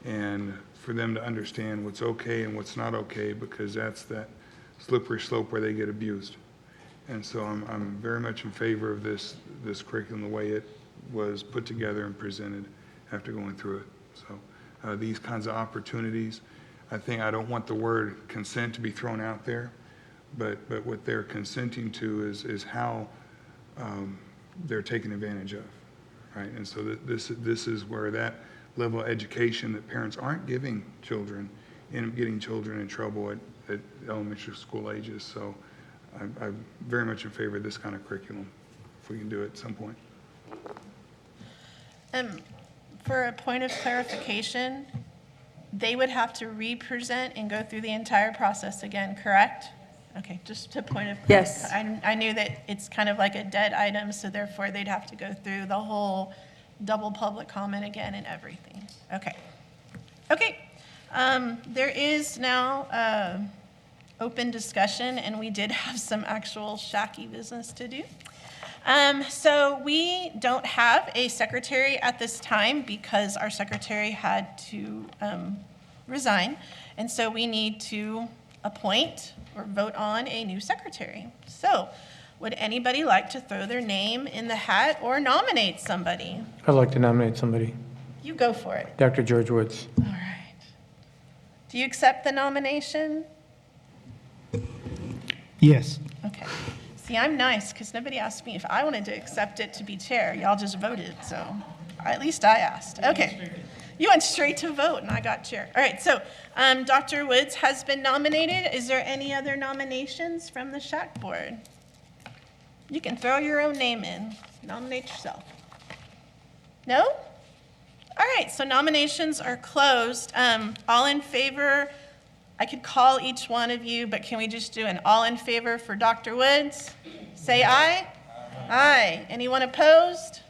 And for them to understand what's okay and what's not okay, because that's that slippery slope where they get abused. And so I'm very much in favor of this curriculum, the way it was put together and presented after going through it. So these kinds of opportunities, I don't want the word consent to be thrown out there, but what they're consenting to is how they're taken advantage of, right? And so this is where that level of education that parents aren't giving children, end up getting children in trouble at elementary school ages. So I'm very much in favor of this kind of curriculum, if we can do it at some point. For a point of clarification, they would have to re-present and go through the entire process again, correct? Okay, just to point of Yes. I knew that it's kind of like a dead item, so therefore they'd have to go through the whole double public comment again and everything. Okay. Okay. There is now open discussion, and we did have some actual SHAC business to do. So we don't have a secretary at this time because our secretary had to resign. And so we need to appoint or vote on a new secretary. So would anybody like to throw their name in the hat or nominate somebody? I'd like to nominate somebody. You go for it. Dr. George Woods. All right. Do you accept the nomination? Yes. Okay. See, I'm nice because nobody asked me if I wanted to accept it to be chair. Y'all just voted, so at least I asked. Okay. You went straight to vote and I got chair. All right, so Dr. Woods has been nominated. Is there any other nominations from the SHAC board? You can throw your own name in. Nominate yourself. No? All right, so nominations are closed. All in favor? I could call each one of you, but can we just do an all in favor for Dr. Woods? Say aye. Aye. Anyone opposed?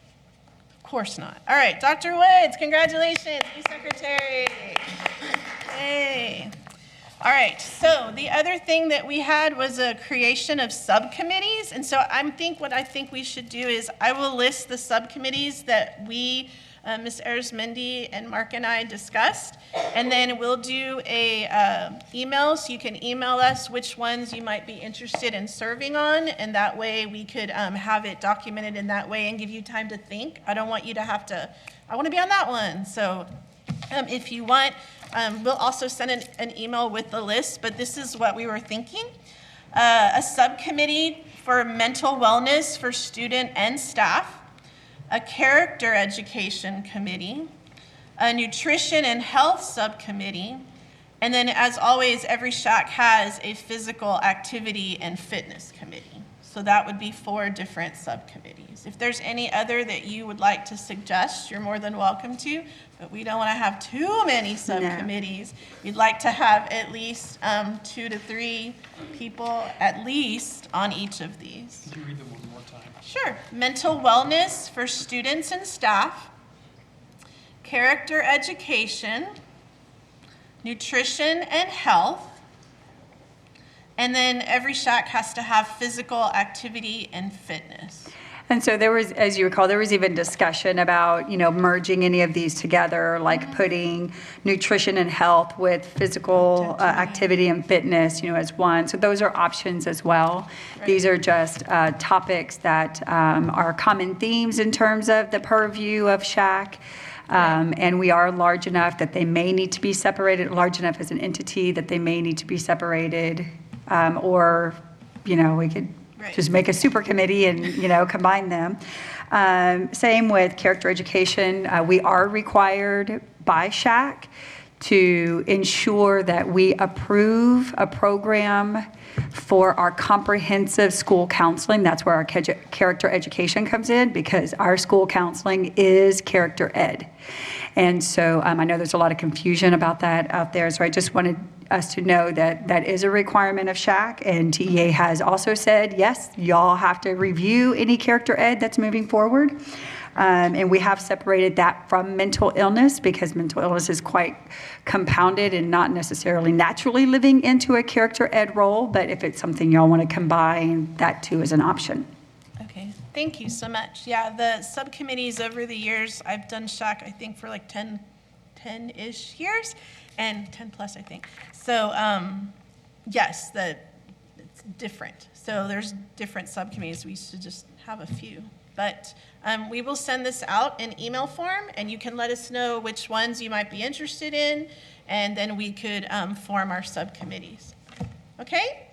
Of course not. All right, Dr. Woods, congratulations, new secretary. Hey. All right, so the other thing that we had was a creation of subcommittees. And so what I think we should do is I will list the subcommittees that we, Ms. Arizmendi and Mark and I discussed, and then we'll do a email, so you can email us which ones you might be interested in serving on, and that way we could have it documented in that way and give you time to think. I don't want you to have to, I want to be on that one. So if you want, we'll also send an email with the list, but this is what we were thinking. A subcommittee for mental wellness for student and staff, a character education committee, a nutrition and health subcommittee, and then as always, every SHAC has a physical activity and fitness committee. So that would be 4 different subcommittees. If there's any other that you would like to suggest, you're more than welcome to, but we don't want to have too many subcommittees. We'd like to have at least 2 to 3 people at least on each of these. Could you read them one more time? Sure. Mental wellness for students and staff, character education, nutrition and health, and then every SHAC has to have physical activity and fitness. And so there was, as you recall, there was even discussion about, merging any of these together, like putting nutrition and health with physical activity and fitness, as one. So those are options as well. Right. These are just topics that are common themes in terms of the purview of SHAC. And we are large enough that they may need to be separated, large enough as an entity that they may need to be separated, or, we could just make a super committee and, combine them. Same with character education. We are required by SHAC to ensure that we approve a program for our comprehensive school counseling. That's where our character education comes in, because our school counseling is character ed. And so I know there's a lot of confusion about that out there. So I just wanted us to know that that is a requirement of SHAC, and TEA has also said, yes, y'all have to review any character ed that's moving forward. And we have separated that from mental illness, because mental illness is quite compounded and not necessarily naturally living into a character ed role, but if it's something y'all want to combine, that too is an option. Okay, thank you so much. Yeah, the subcommittees over the years, I've done SHAC, I think, for like 10-ish years, and 10 plus, I think. So, yes, it's different. So there's different subcommittees. We used to just have a few. But we will send this out in email form, and you can let us know which ones you might be interested in, and then we could form our subcommittees. Okay?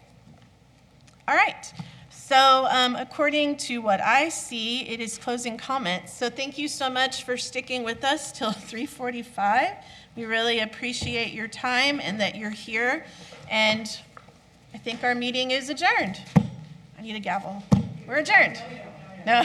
All right. So according to what I see, it is closing comments. So thank you so much for sticking with us till 3:45. We really appreciate your time and that you're here. And I think our meeting is adjourned. I need a gavel. We're adjourned. No.